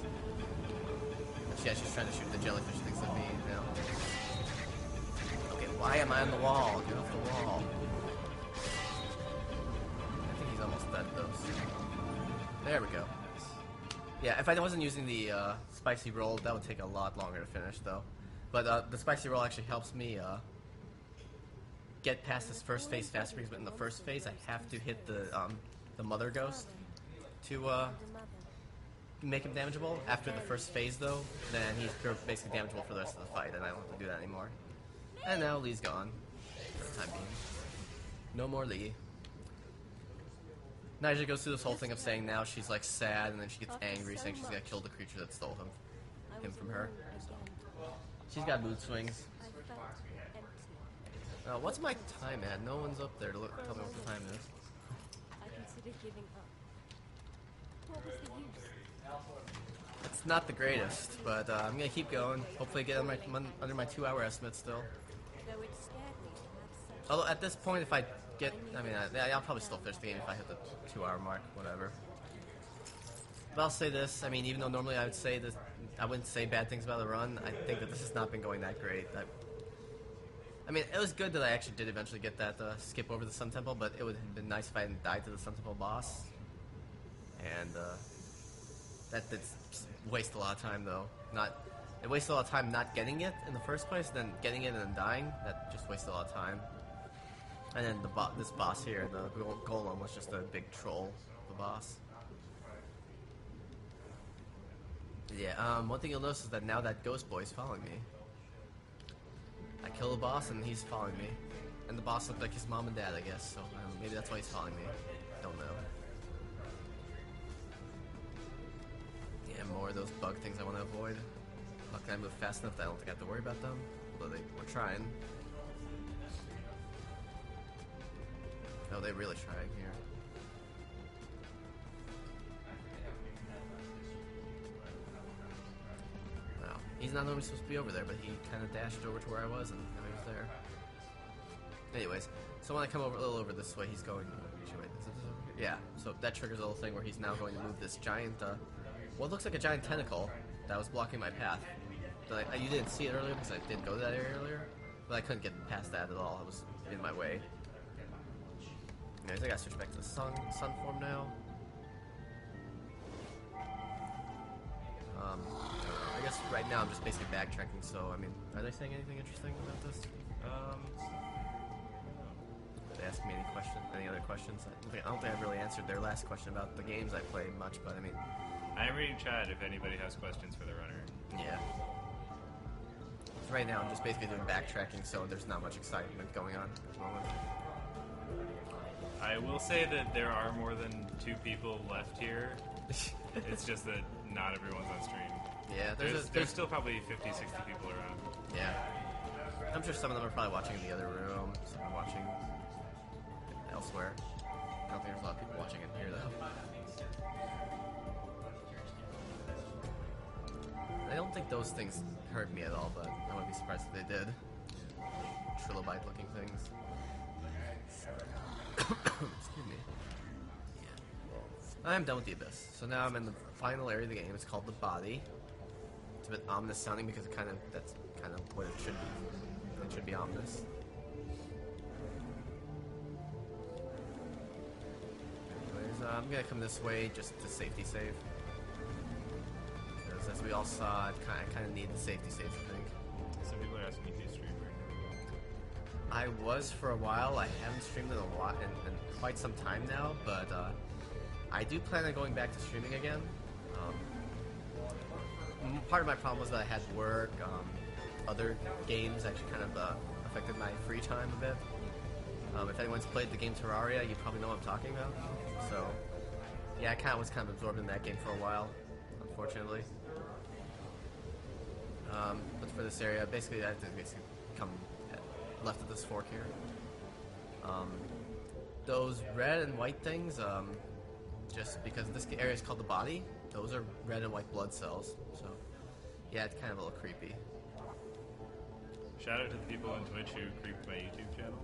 Yeah, she's trying to shoot the jellyfish things at me now. Okay, why am I on the wall? Get off the wall. I think he's almost dead though. So. There we go. Yeah, if I wasn't using the spicy roll, that would take a lot longer to finish though. But the spicy roll actually helps me get past this first phase faster because in the first phase I have to hit the mother ghost to make him damageable. After the first phase though, then he's basically damageable for the rest of the fight and I don't have to do that anymore. And now Lee's gone for the time being. No more Lee. Now she goes through this whole thing of saying now she's like sad and then she gets angry saying she's gonna kill the creature that stole him from her. She's got mood swings. What's my time at? No one's up there to tell me what the time is. I considered giving up. What was the use? It's not the greatest, but I'm gonna keep going. Hopefully get under my 2-hour estimate still. Though it scared me to have such. Although at this point, if I get, I'll probably still finish the game if I hit the 2-hour mark, whatever. But I'll say this, I mean, even though normally I would say this, I wouldn't say bad things about the run, I think that this has not been going that great. I mean, it was good that I actually did eventually get that skip over the Sun Temple, but it would have been nice if I hadn't died to the Sun Temple boss. And that did waste a lot of time, though. It wasted a lot of time not getting it in the first place, then getting it and then dying. That just wasted a lot of time. And then this boss here, the Golem, was just a big troll, the boss. Yeah, one thing you'll notice is that now that Ghost Boy is following me. I kill the boss and he's following me. And the boss looked like his mom and dad, I guess, so maybe that's why he's following me. Don't know. Yeah, more of those bug things I want to avoid. How can I move fast enough that I don't think I have to worry about them? Although we're trying. Oh, they're really trying here. Wow. He's not normally supposed to be over there, but he kind of dashed over to where I was and now he's there. Anyways, so when I come a little over this way, he's going... Actually, wait, is this over here? Yeah, so that triggers a little thing where he's now going to move this giant... what looks like a giant tentacle that was blocking my path. But you didn't see it earlier because I didn't go to that area earlier. But I couldn't get past that at all. It was in my way. Anyways, I gotta switch back to the sun form now. I guess right now I'm just basically backtracking, so, I mean, are they saying anything interesting about this? They ask me any other questions? I don't think I've really answered their last question about the games I played much, but I mean... I'm reading chat if anybody has questions for the runner. Yeah. So right now I'm just basically doing backtracking, so there's not much excitement going on at the moment. I will say that there are more than 2 people left here. It's just that not everyone's on stream. Yeah, there's still probably 50, 60 people around. Yeah. I'm sure some of them are probably watching in the other room, some are watching elsewhere. I don't think there's a lot of people watching in here, though. I don't think those things hurt me at all, but I wouldn't be surprised if they did. Trilobite-looking things. Excuse me. Yeah. I'm done with the Abyss. So now I'm in the final area of the game. It's called the Body. It's a bit ominous sounding because that's kind of what it should be. It should be ominous. Anyways, I'm gonna come this way just to safety save. Because as we all saw, I kind of need the safety save, I think. Some people are asking me if you stream right now. I was for a while. I haven't streamed in in quite some time now, but I do plan on going back to streaming again. Part of my problem was that I had work. Other games actually kind of affected my free time a bit. If anyone's played the game Terraria, you probably know what I'm talking about. So, yeah, I was kind of absorbed in that game for a while, unfortunately. But for this area, basically, I have to come left of this fork here. Those red and white things, just because this area is called the body, those are red and white blood cells. So, yeah, it's kind of a little creepy. Shout out to the people on Twitch who creeped my YouTube channel.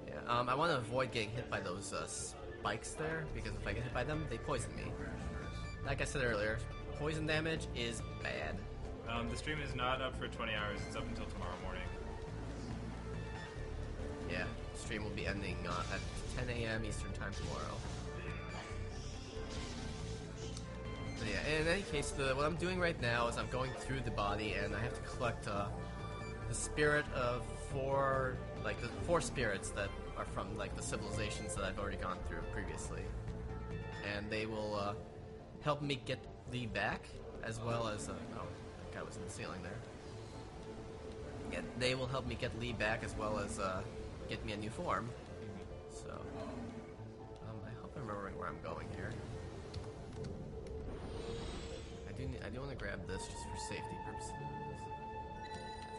Yeah, I want to avoid getting hit by those spikes there, because if I get hit by them, they poison me. Like I said earlier, poison damage is bad. The stream is not up for 20 hours. It's up until tomorrow morning. Yeah, stream will be ending at 10 a.m. Eastern time tomorrow. But yeah, in any case, what I'm doing right now is I'm going through the body, and I have to collect the spirit of the four spirits that are from like the civilizations that I've already gone through previously, and they will help me get Lee back, as well as oh, that guy was in the ceiling there. Yeah, they will help me get Lee back, as well as get me a new form. So, I hope I'm remembering where I'm going here. I do want to grab this just for safety purposes.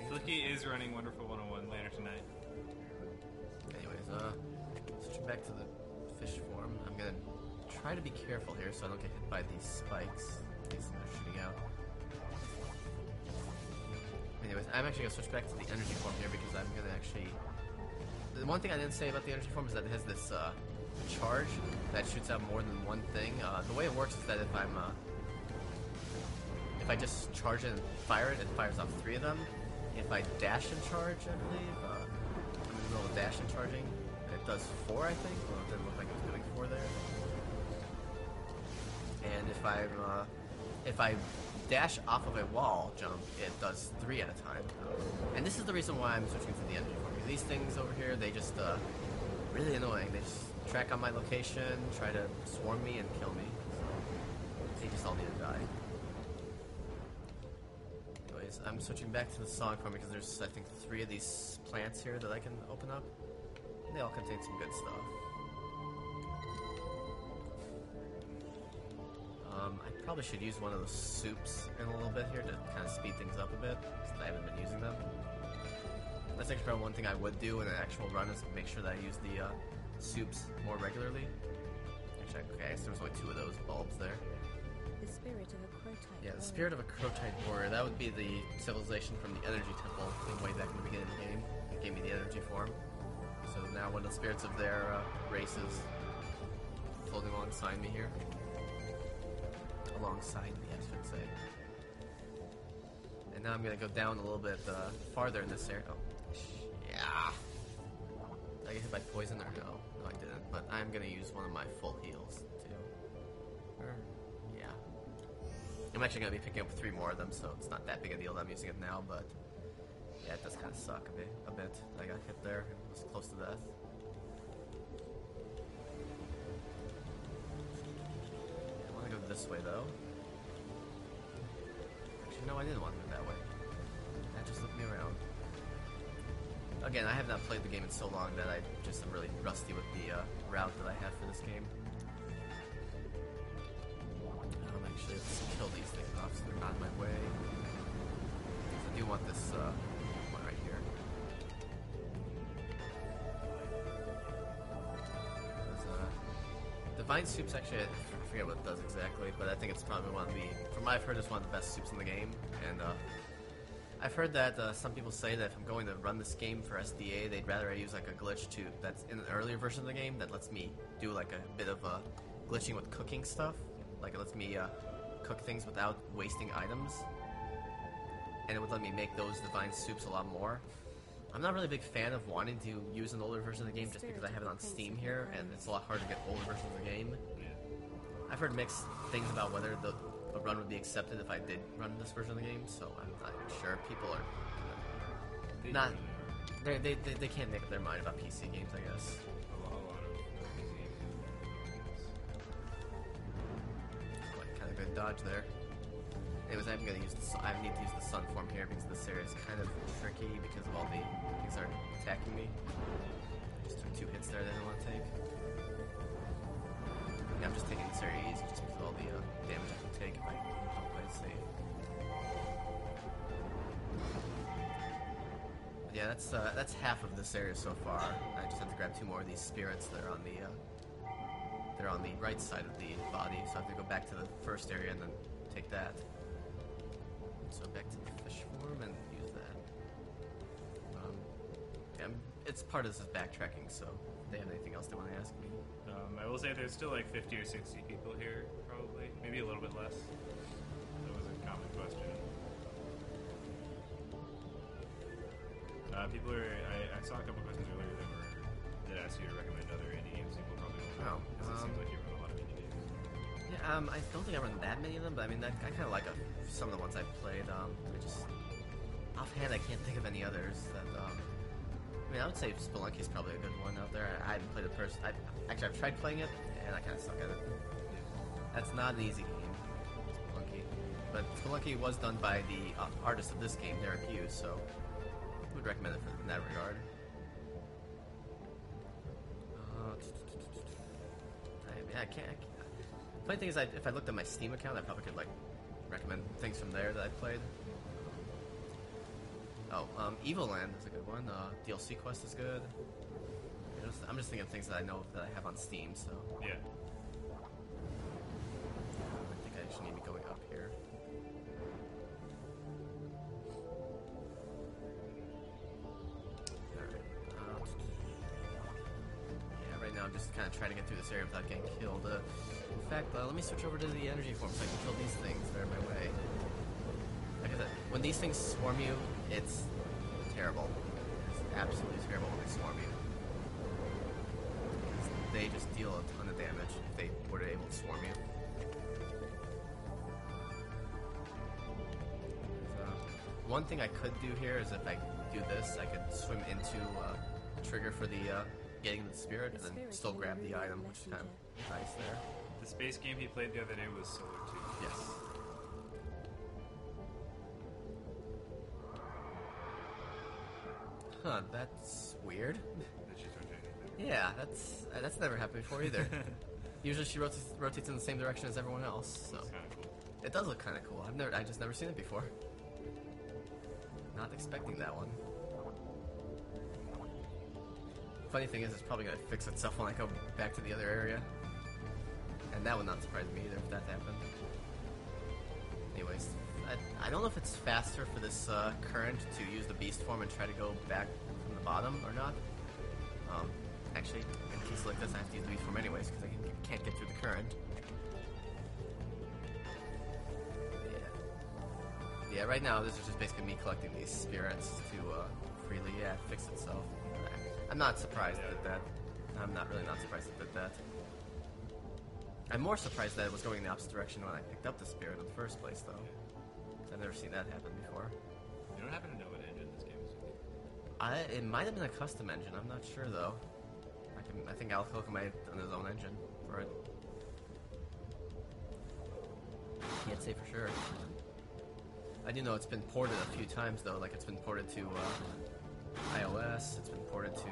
Flicky is running Wonderful 101 later tonight. Anyways, switching back to the fish form, I'm gonna try to be careful here so I don't get hit by these spikes in case they're shooting out. Anyways, I'm actually gonna switch back to the energy form here because I'm gonna actually... The one thing I didn't say about the energy form is that it has this charge that shoots out more than one thing. The way it works is that if I just charge it and fire it, it fires off 3 of them. If I dash and charge, I believe, I'm in the middle of dash and charging, it does 4, I think. Well, it didn't look like it was doing 4 there. And if I dash off of a wall jump, it does 3 at a time. And this is the reason why I'm switching to the energy form. These things over here, they just really annoying. They just track on my location, try to swarm me and kill me. So they just all need to die. I'm switching back to the song form because there's, I think, 3 of these plants here that I can open up. And they all contain some good stuff. I probably should use one of those soups in a little bit here to kind of speed things up a bit, since I haven't been using them. That's actually probably one thing I would do in an actual run is make sure that I use the soups more regularly. Actually, okay, so there's only 2 of those bulbs there. The spirit of a Crotite. Yeah, the spirit of a Crotite warrior. That would be the civilization from the energy temple way back in the beginning of the game. It gave me the energy form. So now one of the spirits of their race is floating alongside me here. Alongside me, I should say. And now I'm going to go down a little bit farther in this area. Oh, yeah. Did I get hit by poison or no? No, I didn't. But I'm going to use one of my full heals too. Yeah. I'm actually going to be picking up 3 more of them, so it's not that big a deal that I'm using it now, but yeah, it does kind of suck a bit. I got hit there. It was close to death. I want to go this way, though. Actually, no, I didn't want to go that way. That just looked me around. Again, I have not played the game in so long that I just am really rusty with the route that I have for this game. Actually, let's kill these things off so they're not in my way. I do want this one right here. Divine Soup's actually, I forget what it does exactly, but I think it's probably one of the, from what I've heard, it's one of the best soups in the game. And I've heard that some people say that if I'm going to run this game for SDA, they'd rather I use like a glitch that's in an earlier version of the game that lets me do like a bit of glitching with cooking stuff. Like it lets me cook things without wasting items, and it would let me make those divine soups a lot more. I'm not really a big fan of wanting to use an older version of the game just because I have it on Steam here, and it's a lot harder to get older versions of the game. Yeah. I've heard mixed things about whether a run would be accepted if I did run this version of the game, so I'm not even sure. People are They not. really are. They can't make up their mind about PC games, I guess. A lot of PC games. Quite kind of good dodge there. Anyways, I'm gonna use I need to use the sun form here because this area is kind of tricky because of all the things that are attacking me. I just took 2 hits there that I didn't want to take. Yeah, I'm just taking this area easy just because of all the damage I can take if I don't play it safe. But yeah, that's half of this area so far. I just have to grab 2 more of these spirits that are on the they're on the right side of the body, so I have to go back to the first area and then take that. So back to the fish form and use that. Yeah, it's part of this is backtracking, so if they have anything else they want to ask me. I will say there's still like 50 or 60 people here, probably. Maybe a little bit less. That was a common question. I saw a couple questions earlier that asked you to recommend other indie games people probably won't know, because it seems like you run a lot of indie games. Yeah, I don't think I run that many of them, but I mean, I kind of like some of the ones I've played. I just offhand I can't think of any others that. I mean, I would say Spelunky is probably a good one out there. I haven't played it Actually, I've tried playing it, and I kind of suck at it. That's not an easy game, Spelunky. But Spelunky was done by the artist of this game, Derek Hughes, so I would recommend it in that regard. I can't. Funny thing is, if I looked at my Steam account, I probably could like recommend things from there that I played. Evil Land is a good one. DLC Quest is good. I'm just thinking of things that I know that I have on Steam, so Yeah. I think I actually need to be going up here. Alright. Yeah, right now I'm just kind of trying to get through this area without getting killed. In fact, let me switch over to the energy form so I can kill these things that are in my way. Like I said, when these things swarm you, it's terrible. It's absolutely terrible when they swarm you. They just deal a ton of damage if they were able to swarm you. One thing I could do here is if I do this, I could swim into the trigger for the getting the spirit and then still grab the item, which is kind of nice there. The space game he played the other day was Solar 2. Yes. Huh, that's weird. Did she switch anything? Yeah, that's never happened before either. Usually she rotates in the same direction as everyone else, so That's kind of cool. it does look kind of cool. I just never seen it before. Not expecting that one. Funny thing is, it's probably gonna fix itself when I go back to the other area, and that would not surprise me either if that happened. Anyways, I don't know if it's faster for this current to use the beast form and try to go back from the bottom or not. Actually, in cases like this, I have to use the beast form anyways because I can't get through the current. Yeah, right now this is just basically me collecting these spirits to freely fix itself. I'm not surprised at that. I'm not surprised it did that. I'm more surprised that it was going in the opposite direction when I picked up the spirit in the first place, though. I've never seen that happen before. You don't happen to know what engine this game is using? It might have been a custom engine. I'm not sure though. I think Alcoca might have done his own engine for it. Can't say for sure. I do know it's been ported a few times though. Like it's been ported to iOS. It's been ported to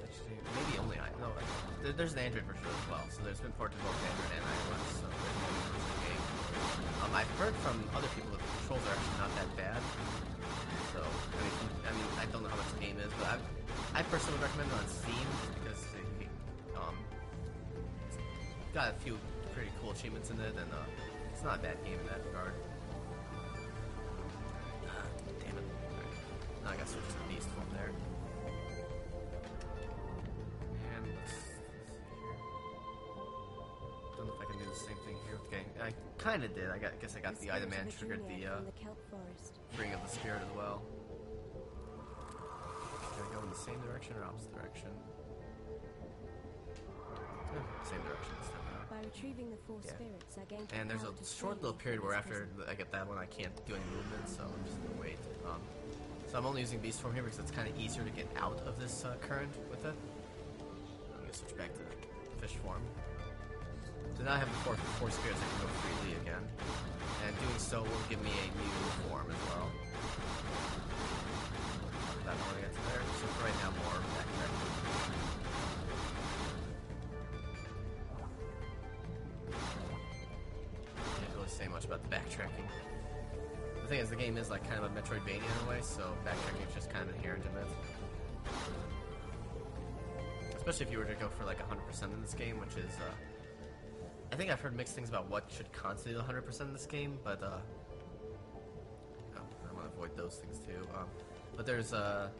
actually maybe only there's an Android version as well. So there's been ported to both Android and iOS. So there's the game. I've heard from other people that the controls are actually not that bad. So I mean I don't know how much the game is, but I personally would recommend it on Steam because it's got a few pretty cool achievements in it, and it's not a bad game in that regard. Damn it. Right. Now I gotta switch to the beast form there. And let's see here. Don't know if I can do the same thing here with getting. I kinda did. I guess I got the item and triggered the freeing of the spirit as well. Can I go in the same direction or opposite direction? Same direction this time around. By retrieving the four spirits, I gained And there's a power to short free little me period from where this after prison. I get that one, I can't do any movement, so I'm just gonna wait. So I'm only using beast form here because it's kind of easier to get out of this current with it. I'm gonna switch back to fish form. So now I have the four spirits I can go freely again, and doing so will give me a new form as well. That one I get to there. So for right now, more backtracking. Can't really say much about the backtracking. The thing is, the game is like kind of a Metroidvania in a way, so backtracking is just kind of inherent in it. Especially if you were to go for like 100% in this game, which is, I think I've heard mixed things about what should constitute 100% in this game, but, I want to avoid those things too. But there's a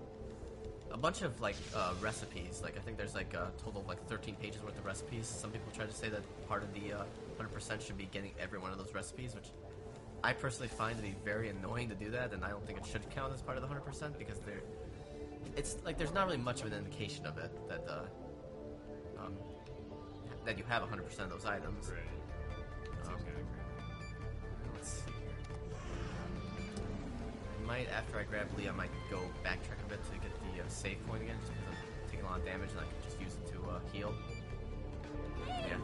bunch of like recipes. Like I think there's like a total of like 13 pages worth of recipes. Some people try to say that part of the 100% should be getting every one of those recipes, which I personally find to be very annoying to do that, and I don't think it should count as part of the 100% because it's like there's not really much of an indication of it that that you have 100% of those items. Right. Seems kind of crazy. Let's see here. I might, after I grab Lee, I might go backtrack a bit to get the save point again, just because I'm taking a lot of damage and I can just use it to heal. Yeah.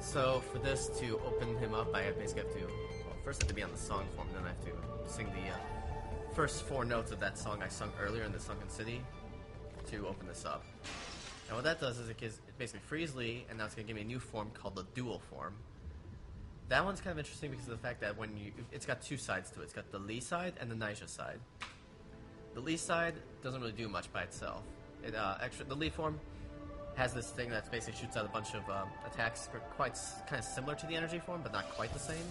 So for this to open him up, I basically have to, well, first I have to be on the song form, and then I have to sing the first 4 notes of that song I sung earlier in the Sunken City to open this up. And what that does is it basically frees Lee, and now it's going to give me a new form called the dual form. That one's kind of interesting because of the fact that it's got 2 sides to it. It's got the Lee side and the Naija side. The Lee side doesn't really do much by itself. The Lee form has this thing that basically shoots out a bunch of attacks quite kind of similar to the energy form, but not quite the same.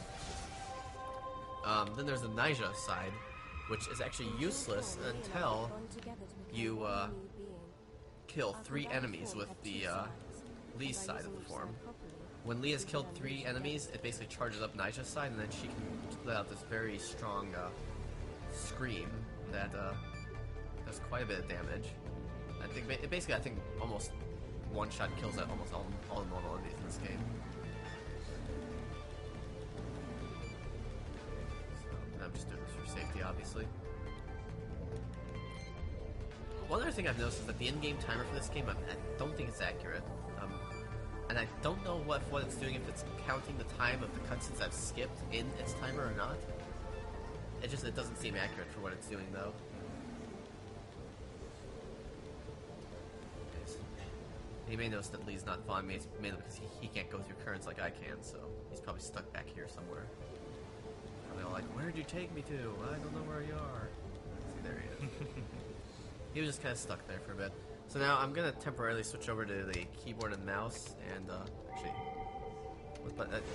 Then there's the Naija side, which is actually useless until you kill 3 enemies with the Lee side of the form. When Lee has killed 3 enemies, it basically charges up Naija's side, and then she can let out this very strong scream that does quite a bit of damage. I think basically, I think almost one-shot kills at almost all the normal enemies in this game. So, I'm just doing this for safety, obviously. One other thing I've noticed is that the in-game timer for this game, I don't think it's accurate. And I don't know what it's doing, if it's counting the time of the cutscenes I've skipped in its timer or not. It doesn't seem accurate for what it's doing, though. You may notice that Lee's not following me, it's mainly because he can't go through currents like I can, so he's probably stuck back here somewhere. Probably all like, where'd you take me to? I don't know where you are. See, there he is. He was just kind of stuck there for a bit. So now I'm going to temporarily switch over to the keyboard and mouse, and actually,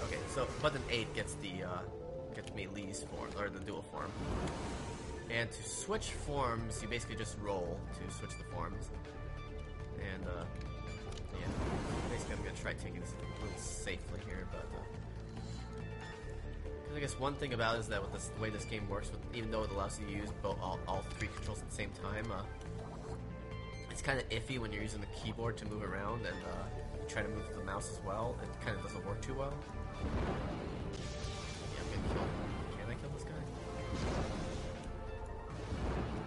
okay, so button 8 gets me Lee's form, or the dual form. And to switch forms, you basically just roll to switch the forms. And yeah, basically I'm going to try taking this a little safely here, but I guess one thing about it is that with the way this game works, even though it allows you to use all 3 controls at the same time, it's kind of iffy when you're using the keyboard to move around and you try to move with the mouse as well. It kind of doesn't work too well. Yeah, I'm getting killed. Can I kill this guy?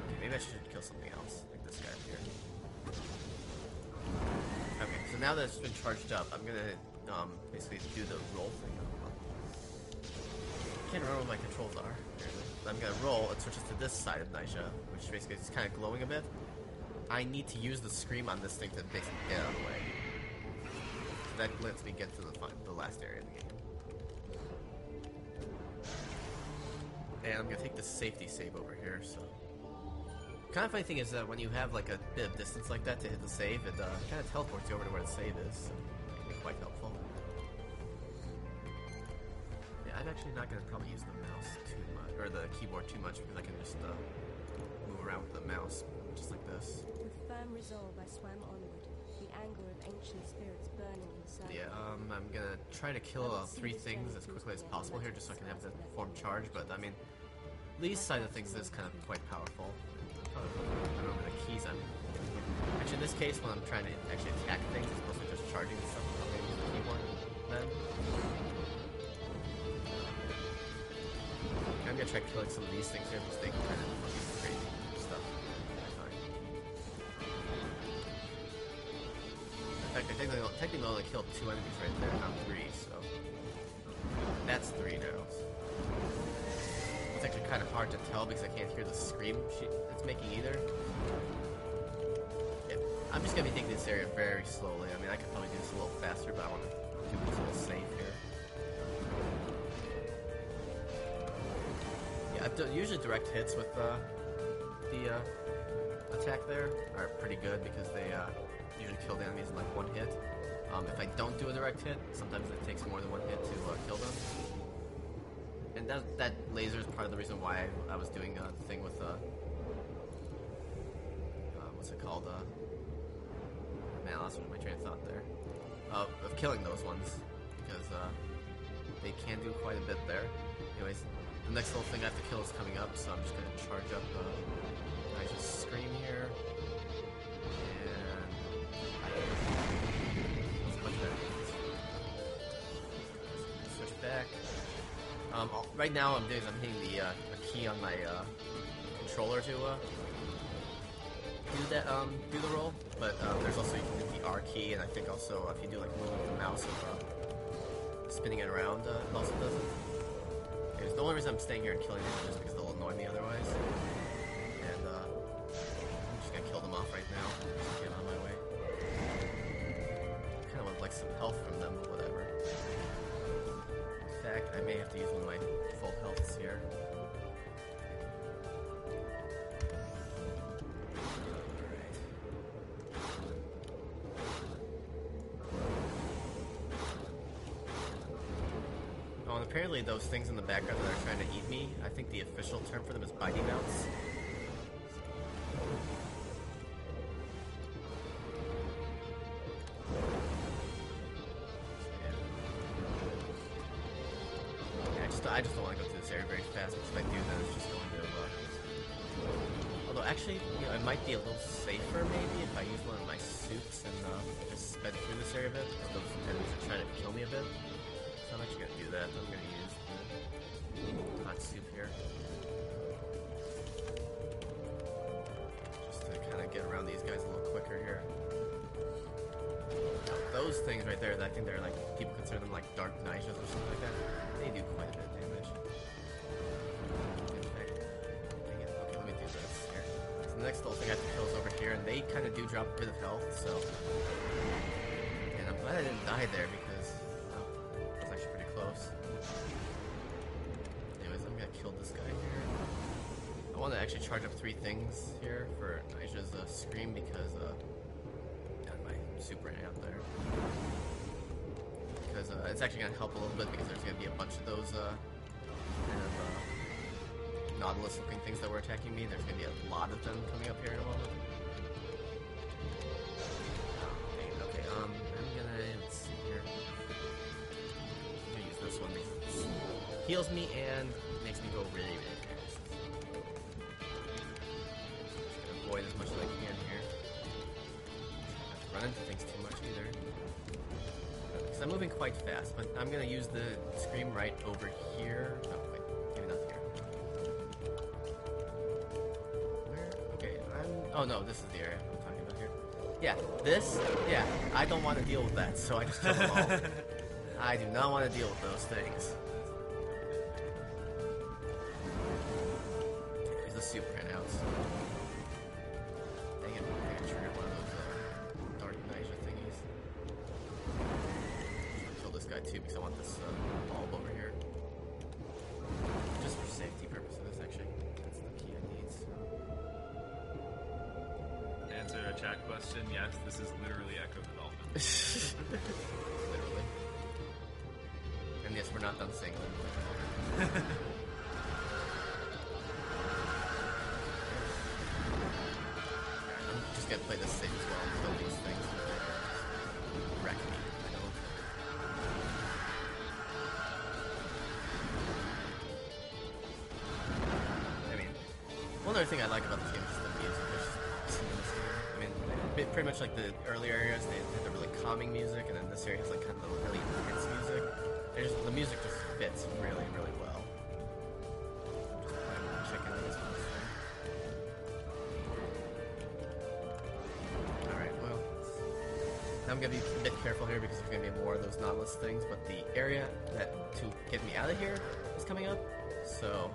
Okay, maybe I should kill something else, like this guy here. Okay, so now that it's been charged up, I'm gonna basically do the roll thing. I can't remember what my controls are. I'm gonna roll, it switches to this side of Naija, which basically is kind of glowing a bit. I need to use the scream on this thing to basically get out of the way. So that lets me get to the last area of the game. And I'm gonna take the safety save over here, so. Kind of funny thing is that when you have like a bit of distance like that to hit the save, it kind of teleports you over to where the save is, so it can be quite helpful. Yeah, I'm actually not gonna probably use the mouse too much, or the keyboard too much, because I can just move around with the mouse, just like this. With firm resolve, I swam onward, the anger of ancient spirits burning inside. Yeah, I'm gonna try to kill 3 things as quickly as possible here, just so I can have the form charged. But I mean, Lee's side of things is kind of quite powerful. I remember the keys I'm... Actually, in this case, when I'm trying to actually attack things, as opposed to just charging stuff, I'll maybe use the keyboard then. I'm gonna try killing some of these things here, because they can kind of do crazy stuff. In fact, I technically only killed 2 enemies right there, not 3, so... That's 3 now. It's actually kind of hard to tell because I can't hear the scream it's making either. Yeah, I'm just gonna be taking this area very slowly. I mean, I could probably do this a little faster, but I want to keep this a little safe here. Yeah, usually direct hits with the attack there are pretty good because they usually kill the enemies in like 1 hit. If I don't do a direct hit, sometimes it takes more than 1 hit to kill them. And that laser is part of the reason why I was doing the thing with what's it called? Man, I lost my train of thought there. Of killing those ones because they can do quite a bit there. Anyways, the next little thing I have to kill is coming up, so I'm just gonna charge up. I just scream here, and that's much better. Switch back. Right now, I'm hitting the key on my controller to do the roll. But there's also you can do the R key, and I think also if you do like moving the mouse and spinning it around, it also does it. Anyways, the only reason I'm staying here and killing them is just because they'll annoy me otherwise. And I'm just gonna kill them off right now. Just get on my way. Kind of would like some health from them, but whatever. In fact, I may have to use one of my full healths here. Oh, and apparently those things in the background that are trying to eat me, I think the official term for them is biting mounts. I just don't want to go through this area very fast because if I do, then it's just going to. Although, actually, you know, it might be a little safer maybe if I use one of my suits and just sped through this area a bit. Those enemies are trying to kill me a bit. So I'm actually going to do that. I'm going to use the hot soup here. Just to kind of get around these guys a little quicker here. Now, those things right there, I think they're like, people consider them like dark Nishas or something like that. They do quite a bit of damage. In fact, dang it. Okay, let me do this here. So the next little thing I have to kill is over here, and they kind of do drop a bit of health, so... And I'm glad I didn't die there because, well, that was actually pretty close. Anyways, I'm gonna kill this guy here. I want to actually charge up 3 things here for Nisha's scream because, got my super out there. Because it's actually going to help a little bit because there's going to be a bunch of those kind of Nautilus-looking things that were attacking me. There's going to be a lot of them coming up here in a moment. Okay, I'm gonna, let's see here. I'm gonna use this one because it heals me and makes me go really, really fast. Just gonna avoid as much as I can here. Not run into things too much either. Because I'm moving quite fast, but I'm gonna use the scream right over here. No, wait, maybe not here. Where? Okay, oh no, this is the area I'm talking about here. Yeah, this? Yeah, I don't want to deal with that, so I just kill them all. I do not want to deal with those things. Here's the super handouts. Dang it, I gotta trigger one of those dark Nisha thingies. I'll kill this guy too because I want this bulb over here. Just for safety purposes, actually. That's the key I need. So. Answer a chat question, yes, this is literally Echo the Dolphin. Literally. And yes, we're not done saying that. I'm just gonna play this safe as well and kill these things. Wreck me, I know. One other thing I like about this game is just the music. There's just in this game. I mean, pretty much like the earlier areas, they had the really calming music, and then this area has like kind of the really intense music. The music just fits really, really well. Just checking out this one thing. Alright, well. Now I'm gonna be a bit careful here because there's gonna be more of those Nautilus things, but the area that to get me out of here is coming up. So,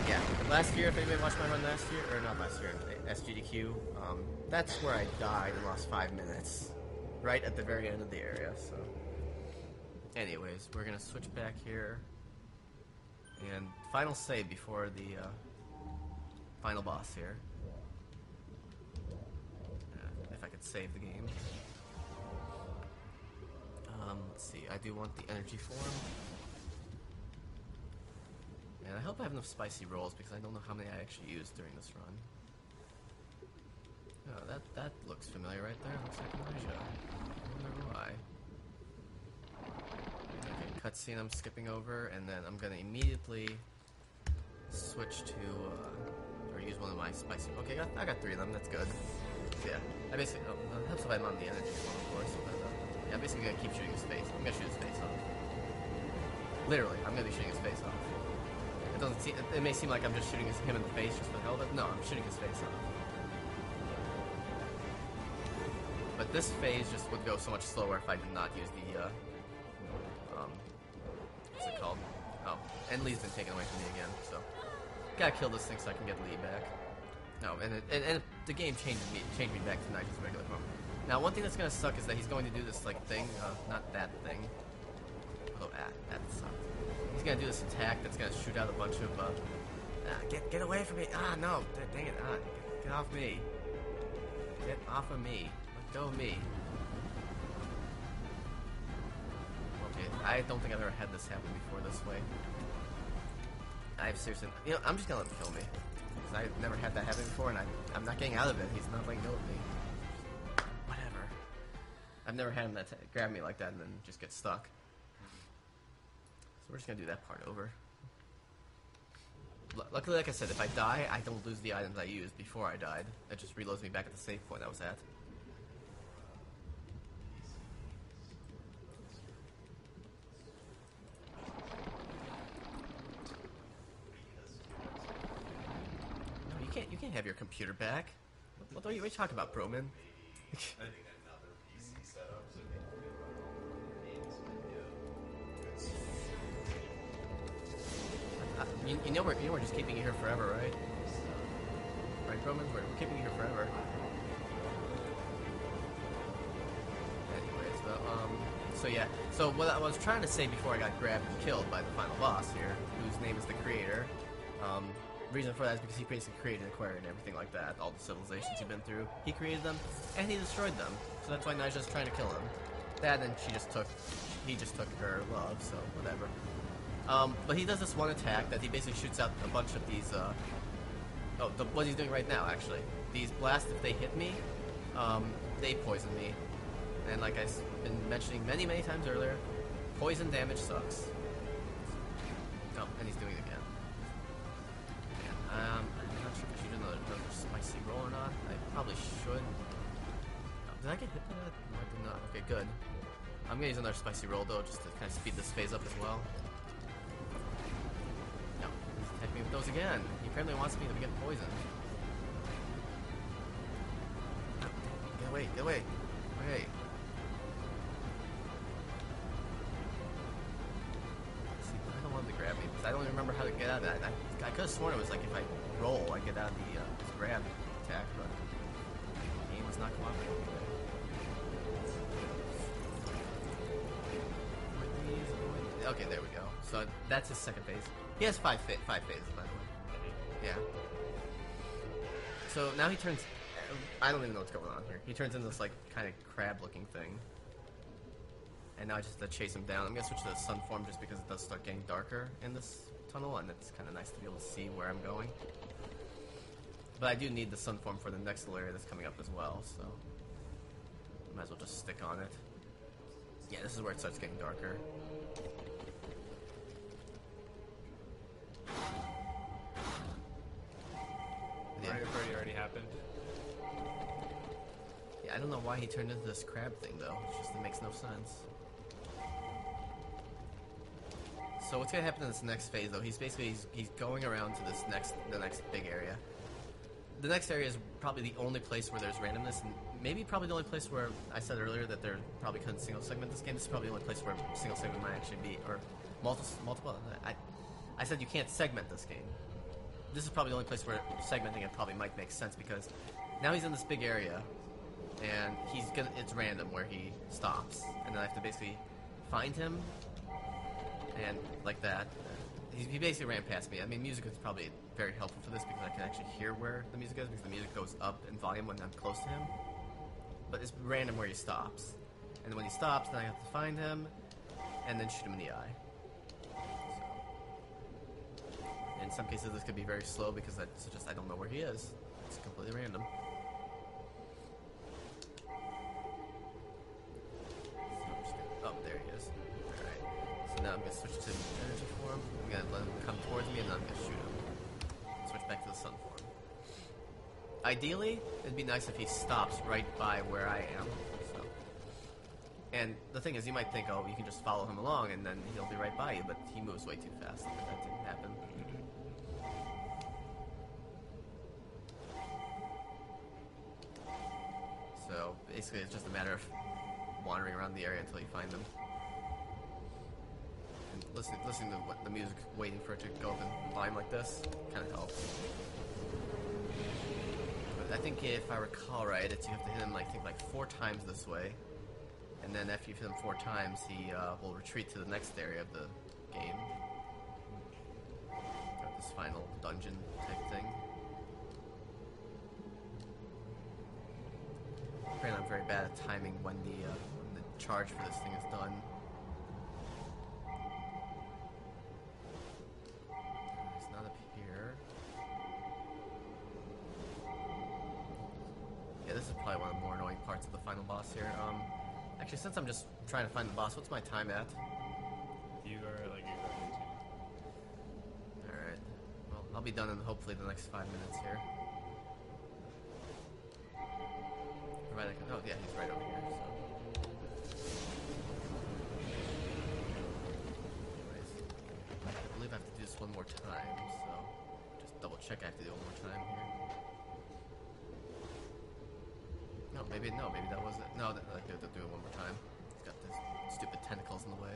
yeah. Last year, if anybody watched my run last year, or not last year, SGDQ, that's where I died and lost 5 minutes. Right at the very end of the area, so. Anyways, we're gonna switch back here. And final save before the final boss here. If I could save the game. Let's see, I do want the energy form. And I hope I have enough spicy rolls because I don't know how many I actually used during this run. Oh, that looks familiar right there. Looks like Elijah. I wonder why. Okay, cutscene I'm skipping over, and then I'm gonna immediately switch to, or use one of my spicy. Okay, I got 3 of them. That's good. So yeah, I basically. It helps if I'm on the energy form, of course. But yeah, I'm basically gonna keep shooting his face. I'm gonna shoot his face off. Literally, I'm gonna be shooting his face off. It doesn't seem. It may seem like I'm just shooting him in the face just for the hell of it. No, I'm shooting his face off. But this phase just would go so much slower if I did not use the, what's it called? Oh, and Lee's been taken away from me again, so. Gotta kill this thing so I can get Lee back. No, and the game changed me back to Nigel's regular form. Now, one thing that's gonna suck is that he's going to do this, like, thing, not that thing. Although, that sucked. He's gonna do this attack that's gonna shoot out a bunch of, get away from me! Ah, no! Dang it! Get off me! Get off of me! Let go of me! Okay, I don't think I've ever had this happen before this way. I've seriously... You know, I'm just gonna let him kill me. Because I've never had that happen before, and I'm not getting out of it. He's not letting go of me. Whatever. I've never had him grab me like that and then just get stuck. So we're just gonna do that part over. Luckily, like I said, if I die, I don't lose the items I used before I died. It just reloads me back at the save point I was at. No, you can't have your computer back. What are you talking about, Broman? You know we're just keeping you here forever, right? Right, Roman? We're keeping you here forever. Anyways, well, so yeah. So what I was trying to say before I got grabbed and killed by the final boss here, whose name is the Creator. Reason for that is because he basically created Aquaria and everything like that. All the civilizations you've been through, he created them and he destroyed them. So that's why Nigel's trying to kill him. That and he just took her love. So whatever. But he does this one attack that he basically shoots out a bunch of these, what he's doing right now, actually. These blasts, if they hit me, they poison me. And like I've been mentioning many, many times earlier, poison damage sucks. Oh, and he's doing it again. I'm not sure if I should do another spicy roll or not. I probably should. Oh, did I get hit by that? No, I did not. Okay, good. I'm gonna use another spicy roll, though, just to kind of speed this phase up as well. Attack me with those again. He apparently wants me to get poisoned. Get away, get away. Okay. See, I don't want him to grab me because I don't even remember how to get out of that. I could have sworn it was like if I roll, I get out of the grab attack, but the game was not cooperating with it. Okay, there we go. So that's his second phase. He has five phases, by the way. Yeah. So now he turns... I don't even know what's going on here. He turns into this, like, kind of crab-looking thing. And now I just have to chase him down. I'm going to switch to the sun form just because it does start getting darker in this tunnel, and it's kind of nice to be able to see where I'm going. But I do need the sun form for the next little area that's coming up as well, so... might as well just stick on it. Yeah, this is where it starts getting darker. Yeah. Party already happened. Yeah, I don't know why he turned into this crab thing though. It's just, it makes no sense. So what's gonna happen in this next phase though? He's basically he's going around to the next big area. The next area is probably the only place where there's randomness, and maybe probably the only place where I said earlier that there probably couldn't single segment this game. This is probably the only place where single segment might actually be, or multiple. I said you can't segment this game. This is probably the only place where segmenting it probably might make sense, because now he's in this big area, and it's random where he stops, and then I have to basically find him, and like that. He basically ran past me. I mean, music is probably very helpful for this because I can actually hear where the music is, because the music goes up in volume when I'm close to him. But it's random where he stops. And then when he stops, then I have to find him and then shoot him in the eye. So, in some cases, this could be very slow because that's just I don't know where he is. It's completely random. Oh, there he is. Alright. So now I'm going to switch to energy form. I'm going to let him come towards me, and then I'm going to shoot him. Switch back to the sun form. Ideally, it'd be nice if he stops right by where I am. So. And the thing is, you might think, oh, you can just follow him along, and then he'll be right by you, but he moves way too fast. That didn't happen. So, basically, it's just a matter of wandering around the area until you find him. And listening to the music, waiting for it to go up in volume like this, kind of helps. But I think if I recall right, you have to hit him, I think, 4 times this way. And then after you've hit him 4 times, he will retreat to the next area of the game. Got this final dungeon type thing. Apparently I'm very bad at timing when the charge for this thing is done. It's not up here. Yeah, this is probably one of the more annoying parts of the final boss here. Actually, since I'm just trying to find the boss, what's my time at? You are like exactly 2. Alright. Well, I'll be done in hopefully the next 5 minutes here. Right, oh yeah, he's right over here, so. Anyways, I believe I have to do this one more time, so just double check I have to do it one more time here. No, maybe that was it. No, I have to do it one more time. He's got this stupid tentacles in the way.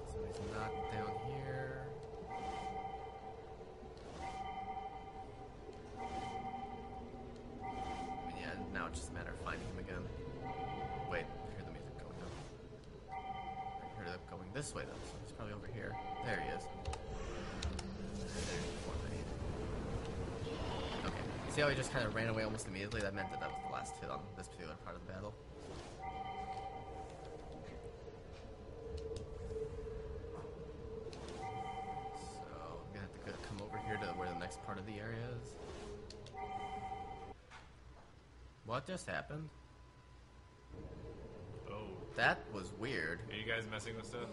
So he's not down here. Now it's just a matter of finding him again. Wait, I hear the music going up. I heard it going this way though, so he's probably over here. There he is. Okay. See how he just kind of ran away almost immediately? That meant that was the last hit on this particular part of the battle. So I'm gonna have to come over here to where the next part of the area is. What just happened? Oh. That was weird. Are you guys messing with stuff?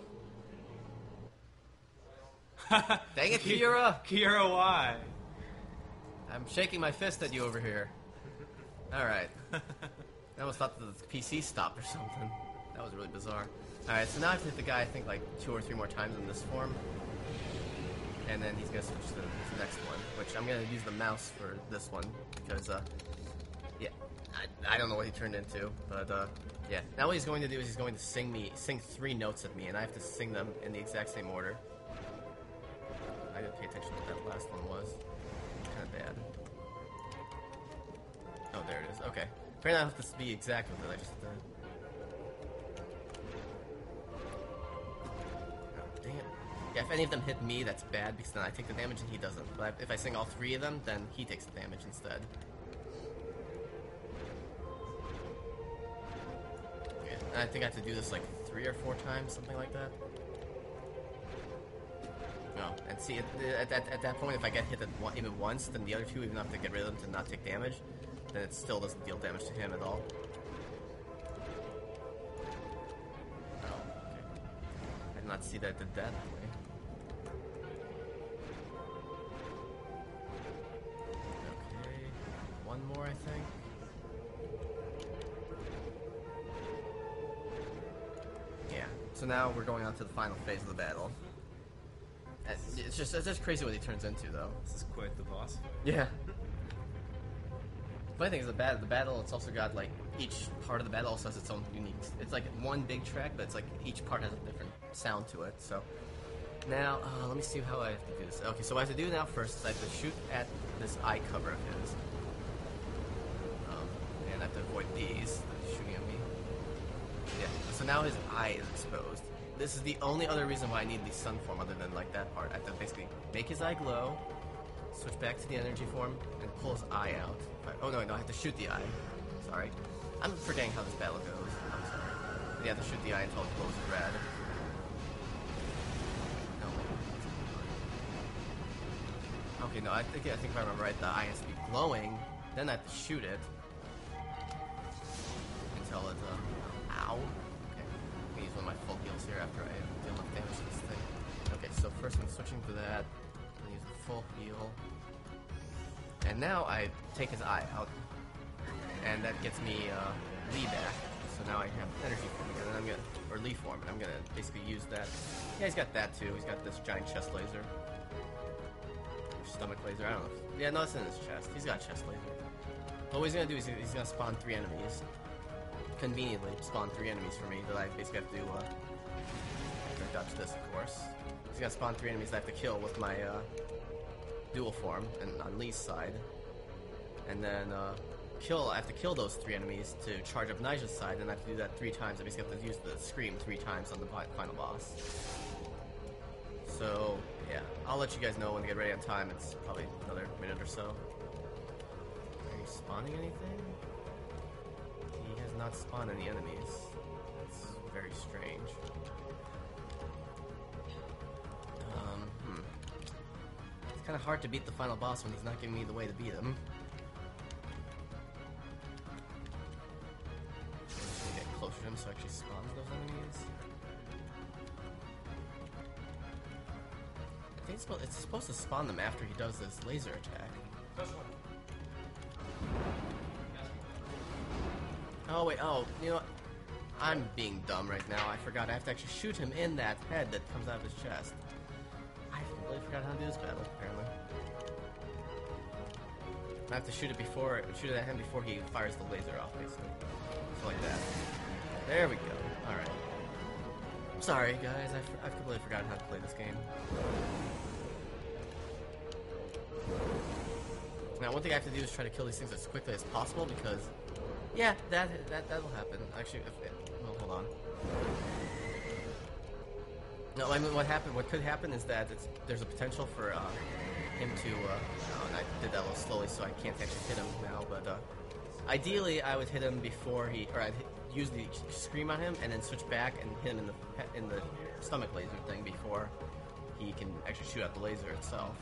Dang it, Kiera! Kiera, why? I'm shaking my fist at you over here. Alright. I almost thought the PC stopped or something. That was really bizarre. Alright, so now I have to hit the guy, I think, 2 or 3 more times in this form. And then he's going to switch to the next one, which I'm going to use the mouse for this one, because, yeah, I don't know what he turned into, but, yeah. Now what he's going to do is he's going to sing 3 notes at me, and I have to sing them in the exact same order. I didn't pay attention to what that last one was. Kind of bad. Oh, there it is. Okay. Apparently I have to be exact with it. I just oh, dang it. Yeah, if any of them hit me, that's bad, because then I take the damage and he doesn't. But if I sing all 3 of them, then he takes the damage instead. Okay. And I think I have to do this 3 or 4 times, something like that. No, and see, at that point, if I get hit even once, then the other 2, even have to get rid of them to not take damage, then it still doesn't deal damage to him at all. Oh, okay. I did not see that it did that way. 4, I think. Yeah. So now we're going on to the final phase of the battle. And it's just crazy what he turns into, though. This is quite the boss fight. Yeah. The funny thing is the battle, it's also got, like, each part of the battle also has its own unique... It's like one big track, but it's like each part has a different sound to it, so... Now, let me see how I have to do this. Okay, so what I have to do now first is I have to shoot at this eye cover of his. And I have to avoid these shooting at me. Yeah, so now his eye is exposed. This is the only other reason why I need the sun form other than, like, that part. I have to basically make his eye glow, switch back to the energy form, and pull his eye out. Oh, no, I have to shoot the eye. Sorry. I'm forgetting how this battle goes. I'm sorry. But yeah, I have to shoot the eye until it glows red. No. Okay, no, I think if I remember right, the eye has to be glowing, then I have to shoot it. Until it's, ow. Okay. I'm gonna use one of my full heals here after I deal enough damage to this thing. Okay, so first I'm switching to that. I'm gonna use the full heal. And now I take his eye out, and that gets me Lee back. So now I have energy form again, and I'm gonna, or Lee form, and I'm gonna basically use that. Yeah, he's got that too. He's got this giant chest laser, or stomach laser. I don't know. Yeah, no, it's in his chest. He's got chest laser. But what he's gonna do is he's gonna spawn 3 enemies. Conveniently spawn 3 enemies for me that I basically have to do. After I dodge this, of course. He's gonna spawn 3 enemies that I have to kill with my dual form and on Lee's side, and then I have to kill those 3 enemies to charge up Nigel's side, and I have to do that 3 times. I basically have to use the scream 3 times on the final boss. So yeah, I'll let you guys know when to get ready on time. It's probably another minute or so. Are you spawning anything? He has not spawned any enemies. That's very strange. It's kind of hard to beat the final boss when he's not giving me the way to beat him. Get closer to him so it actually spawns those enemies. I think it's supposed to spawn them after he does this laser attack. Oh wait, you know what? I'm being dumb right now. I forgot I have to actually shoot him in that head that comes out of his chest. I completely forgot how to do this battle, apparently. I have to shoot it at him before he fires the laser off, basically. So like that. There we go. Alright. Sorry, guys. I've completely forgotten how to play this game. Now, one thing I have to do is try to kill these things as quickly as possible because, yeah, that'll happen. Actually, well, hold on. No, I mean, what could happen is that there's a potential for him to, and I did that a little slowly so I can't actually hit him now, but ideally I would hit him before I'd use the scream on him and then switch back and hit him in the stomach laser thing before he can actually shoot out the laser itself.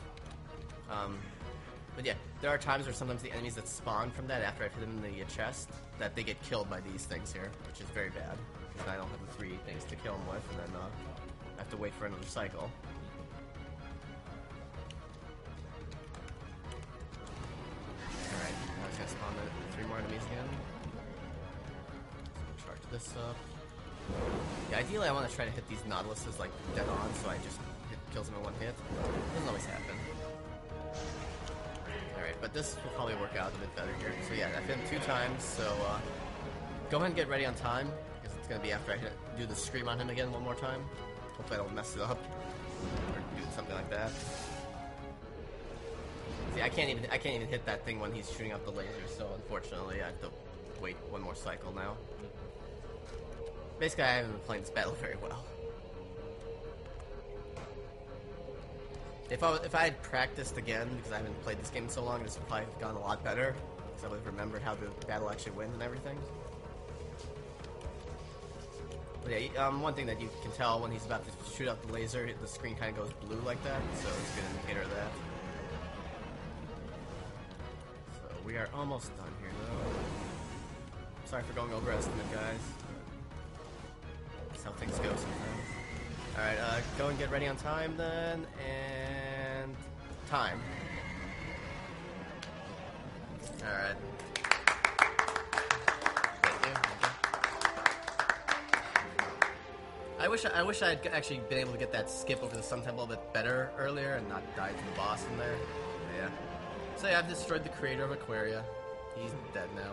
But yeah, there are times where sometimes the enemies that spawn from that after I've hit them in the chest, that they get killed by these things here, which is very bad, because I don't have the 3 things to kill them with, and then I have to wait for another cycle. Alright, now he's gonna spawn 3 more enemies again. So charge this up. Yeah, ideally I want to try to hit these Nautiluses like dead on, so I just kills them in 1 hit. Doesn't always happen. Alright, but this will probably work out a bit better here. So yeah, I've hit him 2 times, so go ahead and get ready on time, because it's going to be after I do the scream on him again 1 more time. Hopefully I don't mess it up, or do something like that. See, I can't even hit that thing when he's shooting out the laser, so unfortunately I have to wait 1 more cycle now. Basically, I haven't been playing this battle very well. If I had practiced again, because I haven't played this game in so long, this would probably have gone a lot better, because I would have remembered how the battle actually went and everything. But yeah, one thing that you can tell when he's about to shoot out the laser, the screen kind of goes blue like that, so it's a good indicator of that. So we are almost done here, though. Sorry for going overestimate, guys. That's how things go sometimes. Alright, go and get ready on time then, and time. Alright. I wish I had actually been able to get that skip over the Sun Temple a bit better earlier and not die to the boss in there. But yeah. So yeah, I've destroyed the creator of Aquaria. He's dead now.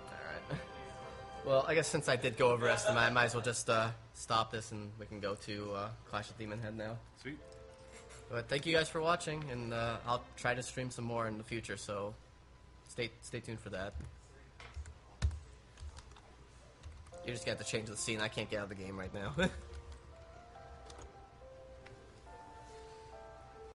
Alright. Well, I guess since I did go over estimate, I might as well just stop this and we can go to Clash of Demon Head now. Sweet. But thank you guys for watching, and I'll try to stream some more in the future, so stay tuned for that. You're just gonna have to change the scene. I can't get out of the game right now.